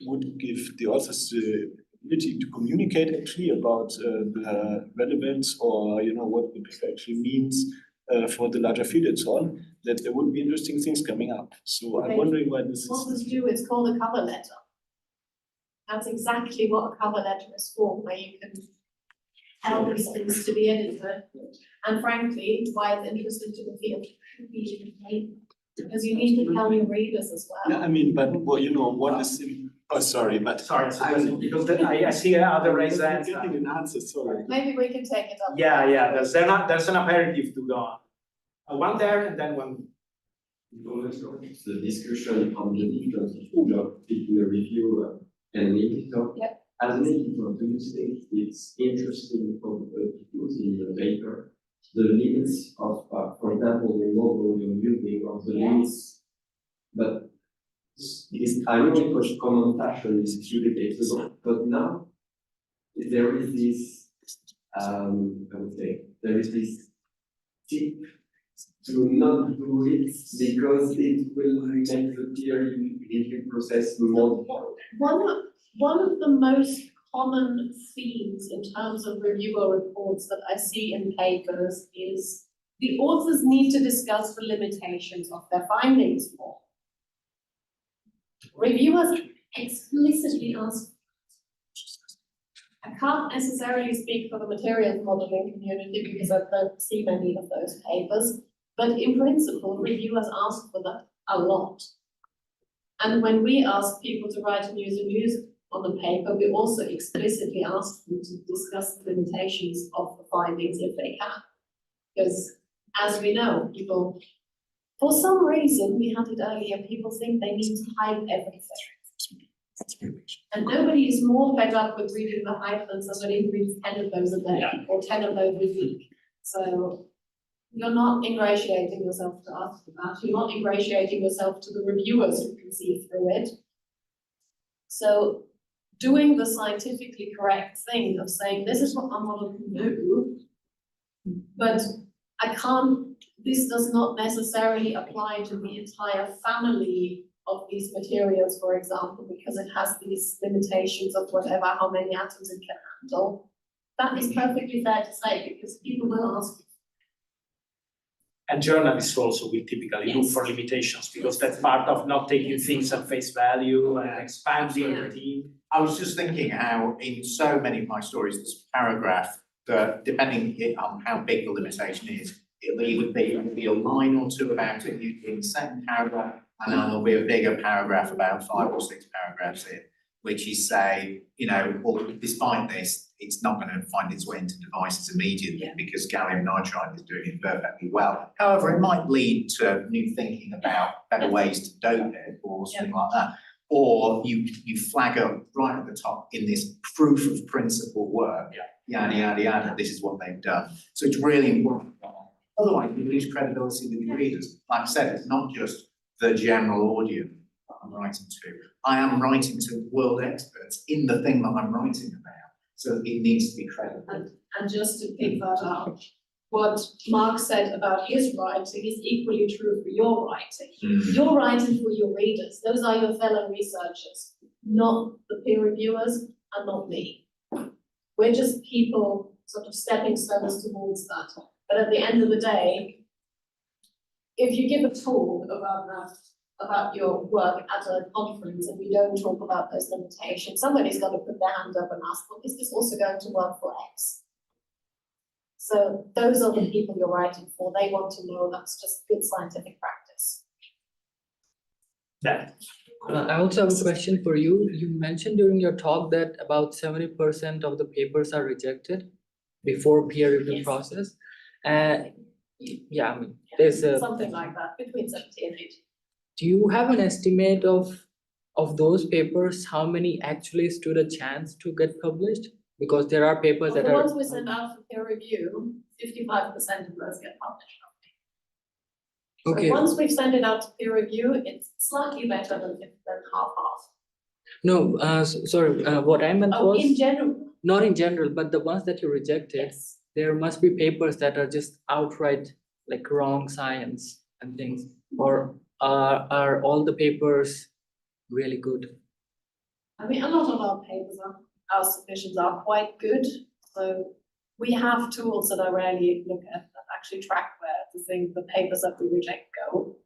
would give the authors the ability to communicate actually about the relevance or what the paper actually means for the larger field and so on, that there would be interesting things coming up. So I'm wondering why this Authors do, it's called a cover letter. That's exactly what a cover letter is for, where you can tell these things to the editor. And frankly, why it's interesting to the field, because you need to tell your readers as well. Yeah, I mean, but what is sorry, but Sorry, because I see other raised hands. getting an answer, sorry. Maybe we can take it up. Yeah, there's an aperitif to go on. One there and then one. The discussion on the difference between a reviewer and an editor. Yep. As an editor, do you think it's interesting for to put in the paper the limits of, for example, the model you're building or the limits? But I know it was common fashion is 2 decades ago, but now there is this, I would say, there is this tip to not do it because it will make the peer review process more difficult. One of the most common themes in terms of reviewer reports that I see in papers is the authors need to discuss the limitations of their findings more. Reviewers explicitly ask. I can't necessarily speak for the materials modeling community because I don't see many of those papers, but in principle, reviewers ask for that a lot. And when we ask people to write and use reviews on the paper, we also explicitly ask them to discuss the limitations of the findings if they can. Because as we know, people, for some reason, we had it earlier, people think they need to hide everything. And nobody is more fed up with reading the hype than somebody who reads 10 of those a day or 10 of those a week. So you're not ingratiating yourself to us for that. You're not ingratiating yourself to the reviewers who can see through it. So doing the scientifically correct thing of saying, this is what my model can do, but I can't, this does not necessarily apply to the entire family of these materials, for example, because it has these limitations of whatever, how many atoms it can handle. That is perfectly fair to say, because people will ask. And journalists also will typically look for limitations, because that's part of not taking things at face value and expanding the team. I was just thinking how in so many of my stories, there's a paragraph that, depending on how big the limitation is, it'll either be a line or two about it in the second paragraph, and then there'll be a bigger paragraph about 5 or 6 paragraphs in, which is say, well, despite this, it's not going to find its way into devices immediately because gallium nitride is doing it perfectly well. However, it might lead to new thinking about better ways to dope it or something like that. Or you flag up right at the top in this proof of principle work, yada, yada, yada, this is what they've done. So it's really important. Otherwise, you lose credibility with your readers. Like I said, it's not just the general audience that I'm writing to. I am writing to world experts in the thing that I'm writing about. So it needs to be credible. And just to pick that up, what Mark said about his writing is equally true for your writing. You're writing for your readers. Those are your fellow researchers, not the peer reviewers and not me. We're just people sort of stepping stones towards that. But at the end of the day, if you give a talk about your work at a conference and you don't talk about those limitations, somebody's got to put their hand up and ask, well, is this also going to work for X? So those are the people you're writing for. They want to know that's just good scientific practice. I also have a question for you. You mentioned during your talk that about 70% of the papers are rejected before peer review process. There's something like that, between 70 and 80. Do you have an estimate of those papers, how many actually stood a chance to get published? Because there are papers that the are... ones we send out for peer review, 55% of those get published. Okay. So once we've sent it out to peer review, it's slightly better than half-half. No, sorry, what I meant Oh, in was, general, not in general, but the ones that you rejected, yes. there must be papers that are just outright like wrong science and things, or are all the papers really good? I mean, a lot of our papers our submissions are quite good, so we have tools that I rarely look at that actually track where the papers that we reject go.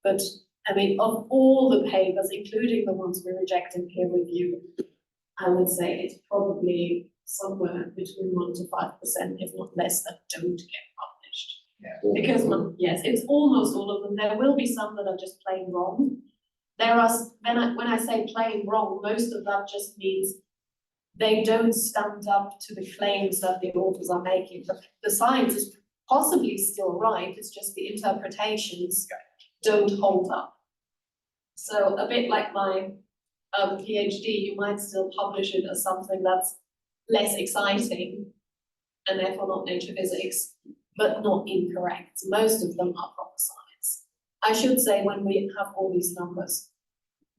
But I mean, of all the papers, including the ones we reject in peer review, I would say it's probably somewhere between 1 to 5%, if not less, that don't get published. Yeah. Because, yes, it's almost all of them. There will be some that are just plain wrong. There are, when I say plain wrong, most of that just means they don't stand up to the claims that the authors are making. The science is possibly still right, it's just the interpretations don't hold up. So a bit like my PhD, you might still publish it as something that's less exciting and therefore not nature physics, but not incorrect. Most of them are proper science. I should say, when we have all these numbers,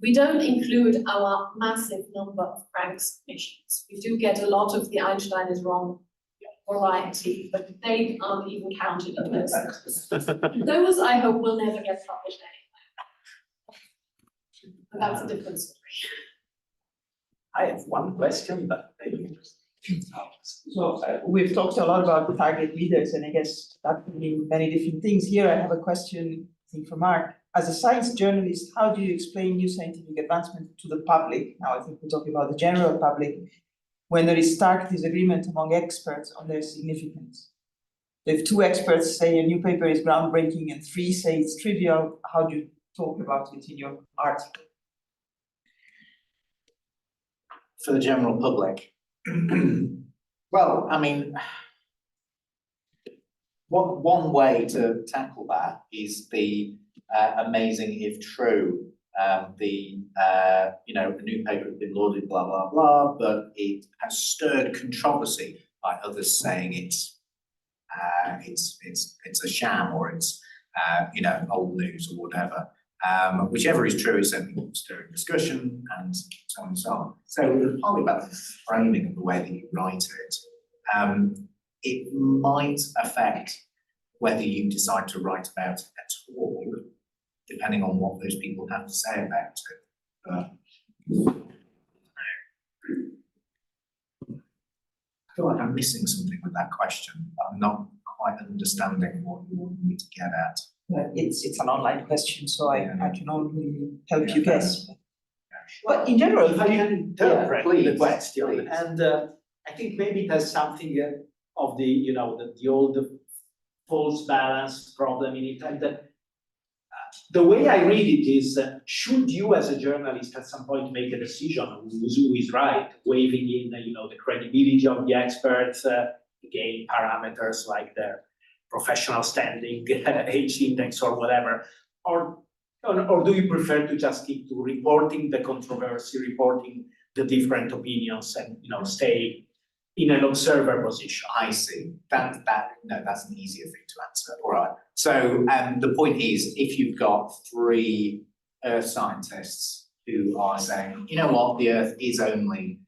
we don't include our massive number of Frank submissions. We do get a lot of the Einstein is wrong variety, but they aren't even counted in those. Those I hope will never get published anyway. But that's a different story. I have one question, but maybe. So we've talked a lot about the target readers, and I guess that could mean many different things. Here I have a question, I think, for Mark. As a science journalist, how do you explain new scientific advancement to the public? Now I think we're talking about the general public, when there is stark disagreement among experts on their significance. If 2 experts say a new paper is groundbreaking and 3 say it's trivial, how do you talk about it in your article? For the general public, well, I mean, one way to tackle that is the amazing if true. You know, the new paper has been lauded, blah blah blah, but it has stirred controversy by others saying it's a sham, or it's you know, old news or whatever. Whichever is true is certainly stirring discussion and so on and so on. So it's partly about the framing of the way that you write it. It might affect whether you decide to write about it at all, depending on what those people have to say about it. I feel like I'm missing something with that question. I'm not quite understanding what you want me to get at. It's an online question, so I can only help you guess. But in general, if I can interpret the question, please. and I think maybe it has something of the, you know, the old false balance problem in it. And the way I read it is, should you as a journalist at some point make a decision on who is right, waving in, you know, the credibility of the experts, again, parameters like their professional standing, H index or whatever, or do you prefer to just keep to reporting the controversy, reporting the different opinions, and, you know, stay in an observer position? I see. That's an easier thing to answer. All right. So the point is, if you've got 3 Earth scientists who are saying, you know what, the Earth is only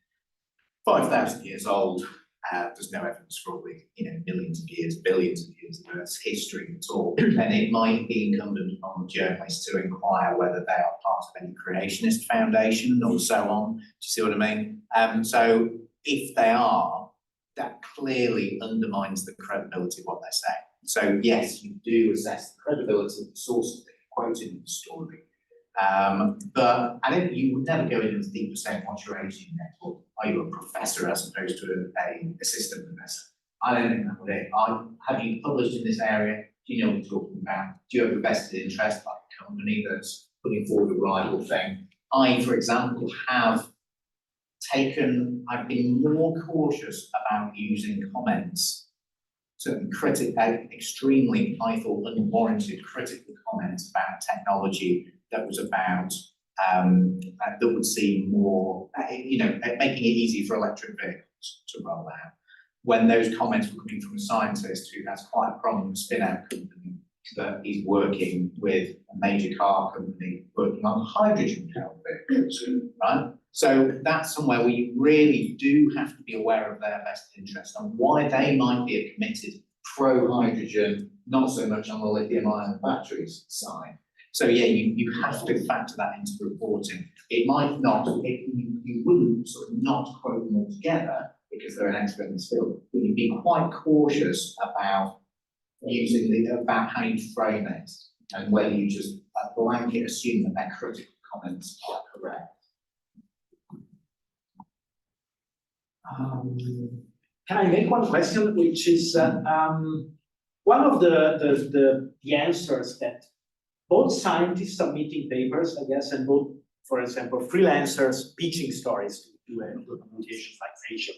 5,000 years old, there's no evidence for all the, you know, millions of years, billions of years of Earth's history at all, then it might be incumbent on journalists to inquire whether they are part of any creationist foundation or so on. Do you see what I mean? So if they are, that clearly undermines the credibility of what they're saying. So yes, you do assess the credibility of the sources that you're quoting in the story. But you would never go into deep to saying what's your age index, or are you a professor as opposed to an assistant professor? I don't think that would it. Have you published in this area? Do you know what you're talking about? Do you have a vested interest, like a company that's putting forward a rival thing? I, for example, I've been more cautious about using comments, certain extremely, I thought, unwarranted critical comments about technology that was about, that would seem more, you know, making it easy for electric vehicles to roll out. When those comments were coming from a scientist who has quite a prominent spin-out company that is working with a major car company working on hydrogen-powered vehicles, right? So that's somewhere where you really do have to be aware of their best interest and why they might be a committed pro-hydrogen, not so much on the lithium-ion batteries side. So yeah, you have to factor that into the reporting. It might not, you wouldn't sort of not quote them all together because they're an expert in this field, but you'd be quite cautious about about how you frame it and whether you just blanket assume that their critical comments are correct. Can I make one question, which is one of the answers that both scientists submitting papers, I guess, and both, for example, freelancers pitching stories to do publications like Nature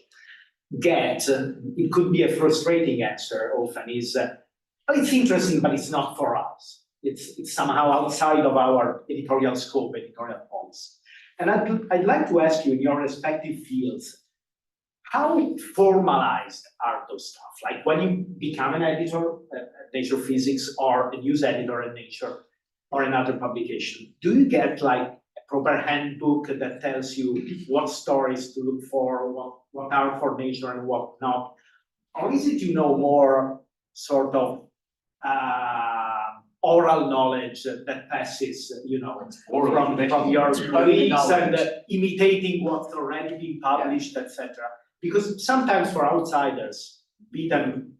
get, it could be a frustrating answer often is, oh, it's interesting, but it's not for us. It's somehow outside of our editorial scope, editorial policy. And I'd like to ask you, in your respective fields, how formalized are those stuff? Like when you become an editor at Nature Physics or a news editor at Nature or another publication, do you get like a proper handbook that tells you what stories to look for, what are for Nature and what not? Or is it, more sort of oral knowledge that passes, from your colleagues and imitating what's already been published, etc. Because sometimes for outsiders, be them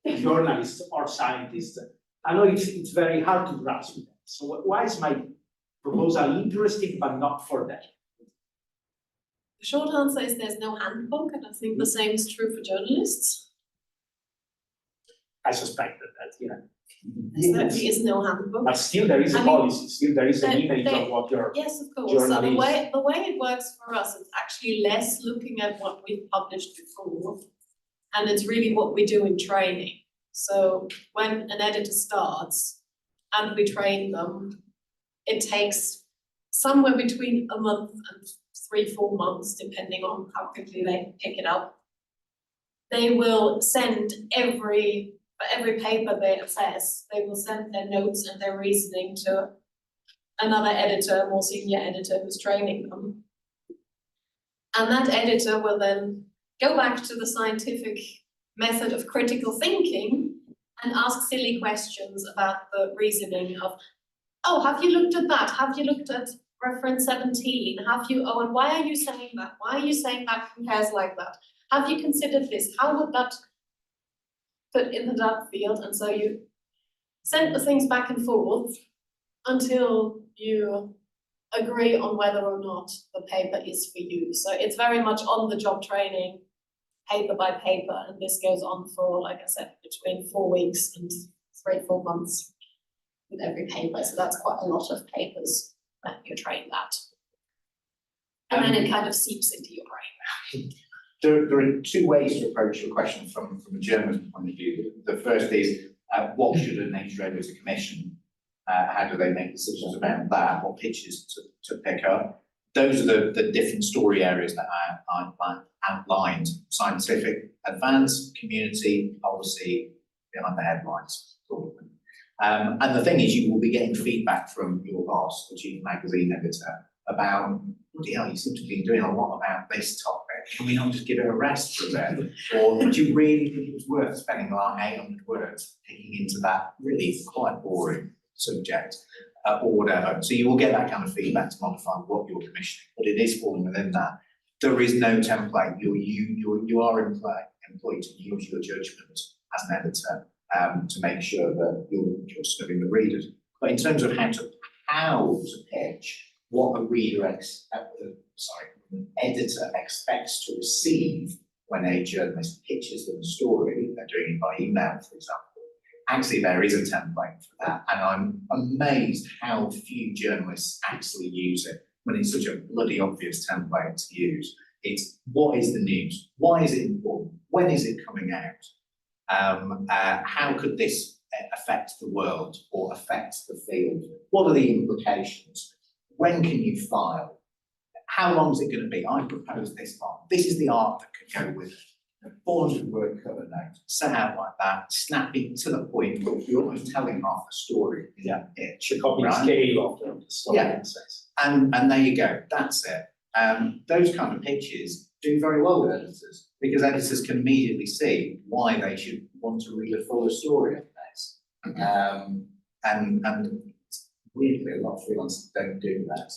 journalists or scientists, I know it's very hard to grasp them. So why is my proposal interesting but not for them? The short answer is there's no handbook, and I think the same is true for journalists. I suspected that, There certainly is no handbook. But still there is a policy, still there is an image of what your yes, of course. journal So the is. way it works for us is actually less looking at what we've published before, and it's really what we do in training. So when an editor starts and we train them, it takes somewhere between a month and 3-4 months, depending on how quickly they pick it up. They will send for every paper they assess, they will send their notes and their reasoning to another editor, more senior editor who's training them. And that editor will then go back to the scientific method of critical thinking and ask silly questions about the reasoning of, oh, have you looked at that? Have you looked at reference 17? And why are you saying that? Why are you saying that compares like that? Have you considered this? How would that fit in the depth field? And so you send the things back and forth until you agree on whether or not the paper is for you. So it's very much on the job training, paper by paper, and this goes on for, like I said, between 4 weeks and 3-4 months with every paper. So that's quite a lot of papers that you're trained at. And then it kind of seeps into your brain. There are two ways to approach your question from a journalist point of view. The first is, what should a Nature editor commission? How do they make decisions about that? What pitches to pick up? Those are the different story areas that I outlined: scientific, advanced, community, policy, behind the headlines. And the thing is, you will be getting feedback from your boss, the chief magazine editor, about, bloody hell, you seem to be doing a lot about this topic. Can we not just give it a rest for a bit? Or would you really think it was worth spending like 800 words digging into that really quite boring subject, or whatever? So you will get that kind of feedback to modify what you're commissioning, but it is falling within that. There is no template. You are employed to use your judgment as an editor to make sure that you're serving the readers. But in terms of how to pitch, what an editor expects to receive when a journalist pitches them a story, they're doing it by email, for example. Actually, there is a template for that, and I'm amazed how few journalists actually use it when it's such a bloody obvious template to use. It's, what is the news? Why is it important? When is it coming out? How could this affect the world or affect the field? What are the implications? When can you file? How long is it going to be? I propose this long. This is the art that could go with it. 400-word cover note, set out like that, snappy to the point, you're almost telling half the story in an itch. The copy right? scale of the story. Yeah. And there you go, that's it. Those kind of pitches do very well with editors, because editors can immediately see why they should want to read a fuller story of this. And weirdly, a lot of freelancers don't do that.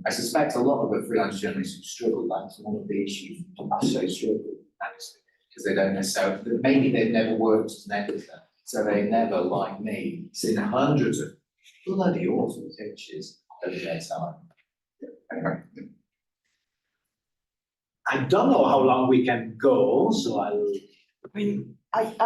I suspect a lot of the freelance journalists who struggle, that's one of the issues I so struggle, because they don't necessarily, maybe they've never worked as an editor, so they never, like me, seen hundreds of bloody awful pitches over their time. Anyway. I don't know how long we can go, so I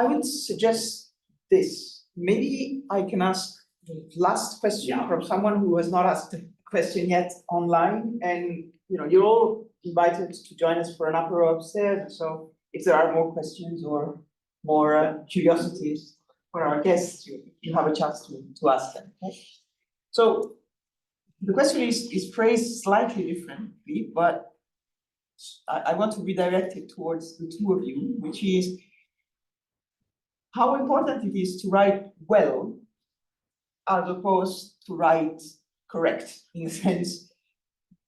would suggest this. Maybe I can ask the last question from someone who has not asked a question yet online, and you're all invited to join us for an apéro upstairs. So if there are more questions or more curiosities for our guests, you have a chance to ask them. Okay? So the question is phrased slightly differently, but I want to redirect it towards the two of you, which is how important it is to write well as opposed to write correct, in a sense.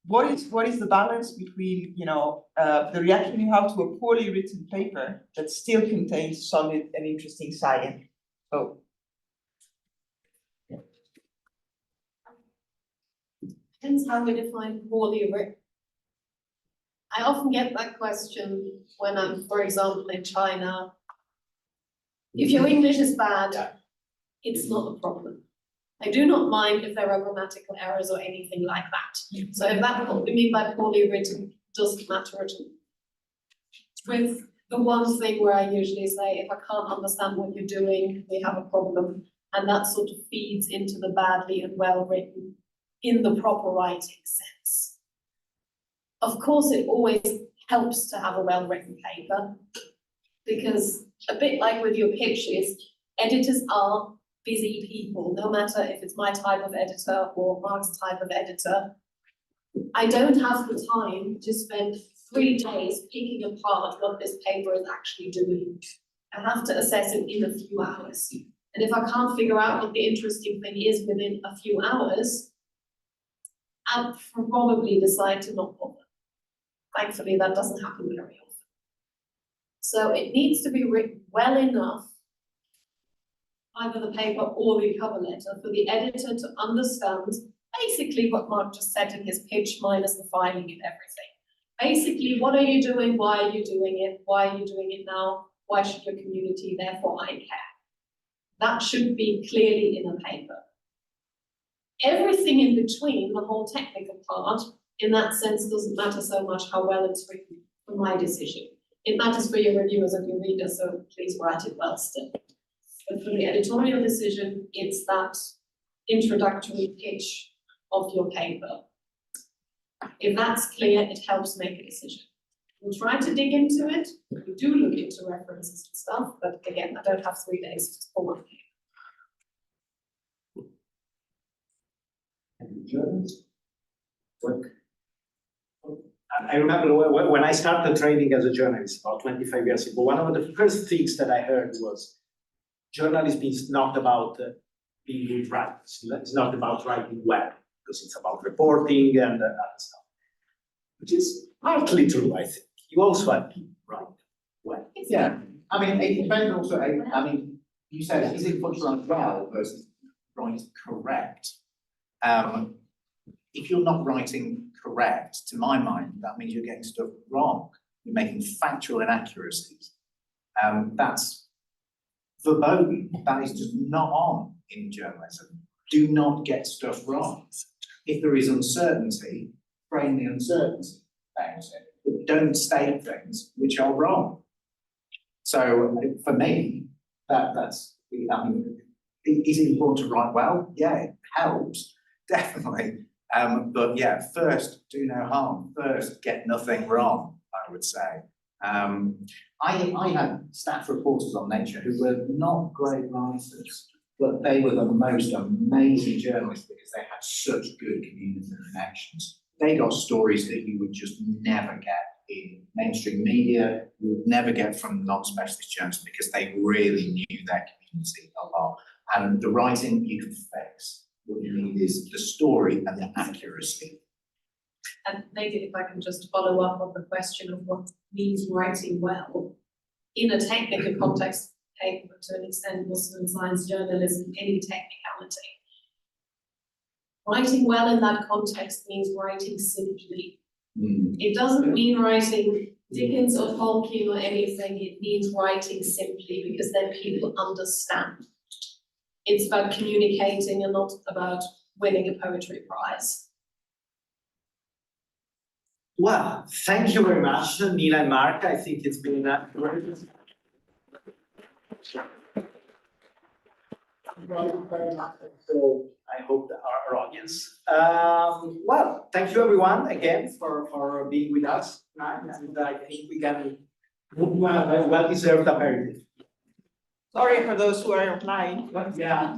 What is the balance between the reaction you have to a poorly written paper that still contains solid and interesting science? So depends how we define poorly written. I often get that question when I'm, for example, in China. If your English is bad, it's not a problem. I do not mind if there are grammatical errors or anything like that. So if that's what we mean by poorly written, doesn't matter at all. With the one thing where I usually say, if I can't understand what you're doing, we have a problem. And that sort of feeds into the badly and well written in the proper writing sense. Of course, it always helps to have a well-written paper, because a bit like with your pitches, editors are busy people, no matter if it's my type of editor or Mark's type of editor. I don't have the time to spend 3 days picking apart what this paper is actually doing. I have to assess it in a few hours. And if I can't figure out what the interesting thing is within a few hours, I'll probably decide to not bother. Thankfully, that doesn't happen very often. So it needs to be written well enough, either the paper or the cover letter, for the editor to understand basically what Mark just said in his pitch, minus the filing and everything. Basically, what are you doing? Why are you doing it? Why are you doing it now? Why should your community, therefore I care? That should be clearly in a paper. Everything in between, the whole technical part, in that sense, doesn't matter so much how well it's written for my decision. It matters for your reviewers and your readers, so please write it well still. But for the editorial decision, it's that introductory pitch of your paper. If that's clear, it helps make a decision. We'll try to dig into it. We do look into references and stuff, but again, I don't have 3 days for one paper. I remember when I started training as a journalist about 25 years ago, one of the first things that I heard was journalism is not about being good writers. It's not about writing well, because it's about reporting and other stuff, which is partly true, I think. You also have to write well. Yeah, I mean, it depends also, I mean, you said, is it important to write well versus write correct? If you're not writing correct, to my mind, that means you're getting stuff wrong. You're making factual inaccuracies. That's verboten. That is just not on in journalism. Do not get stuff wrong. If there is uncertainty, frame the uncertainty about it, but don't state things which are wrong. So for me, that's, I mean, is it important to write well? Yeah, it helps, definitely. But yeah, first, do no harm. First, get nothing wrong, I would say. I had staff reporters on Nature who were not great writers, but they were the most amazing journalists because they had such good community connections. They got stories that you would just never get in mainstream media, you would never get from non-specialist journalists because they really knew their community a lot. And the writing you can fix. What you need is the story and the accuracy. And maybe if I can just follow up on the question of what means writing well. In a technical context, paper to an extent, also in science journalism, any technicality. Writing well in that context means writing simply. It doesn't mean writing Dickens or Tolkien or anything, it means writing simply because then people understand. It's about communicating and not about winning a poetry prize. Well, thank you very much, Nina and Mark. I think it's been great. So I hope that our audience. Well, thank you everyone again for being with us tonight. And I think we can move to a well-deserved aperitif. Sorry for those who are applying, but Yeah.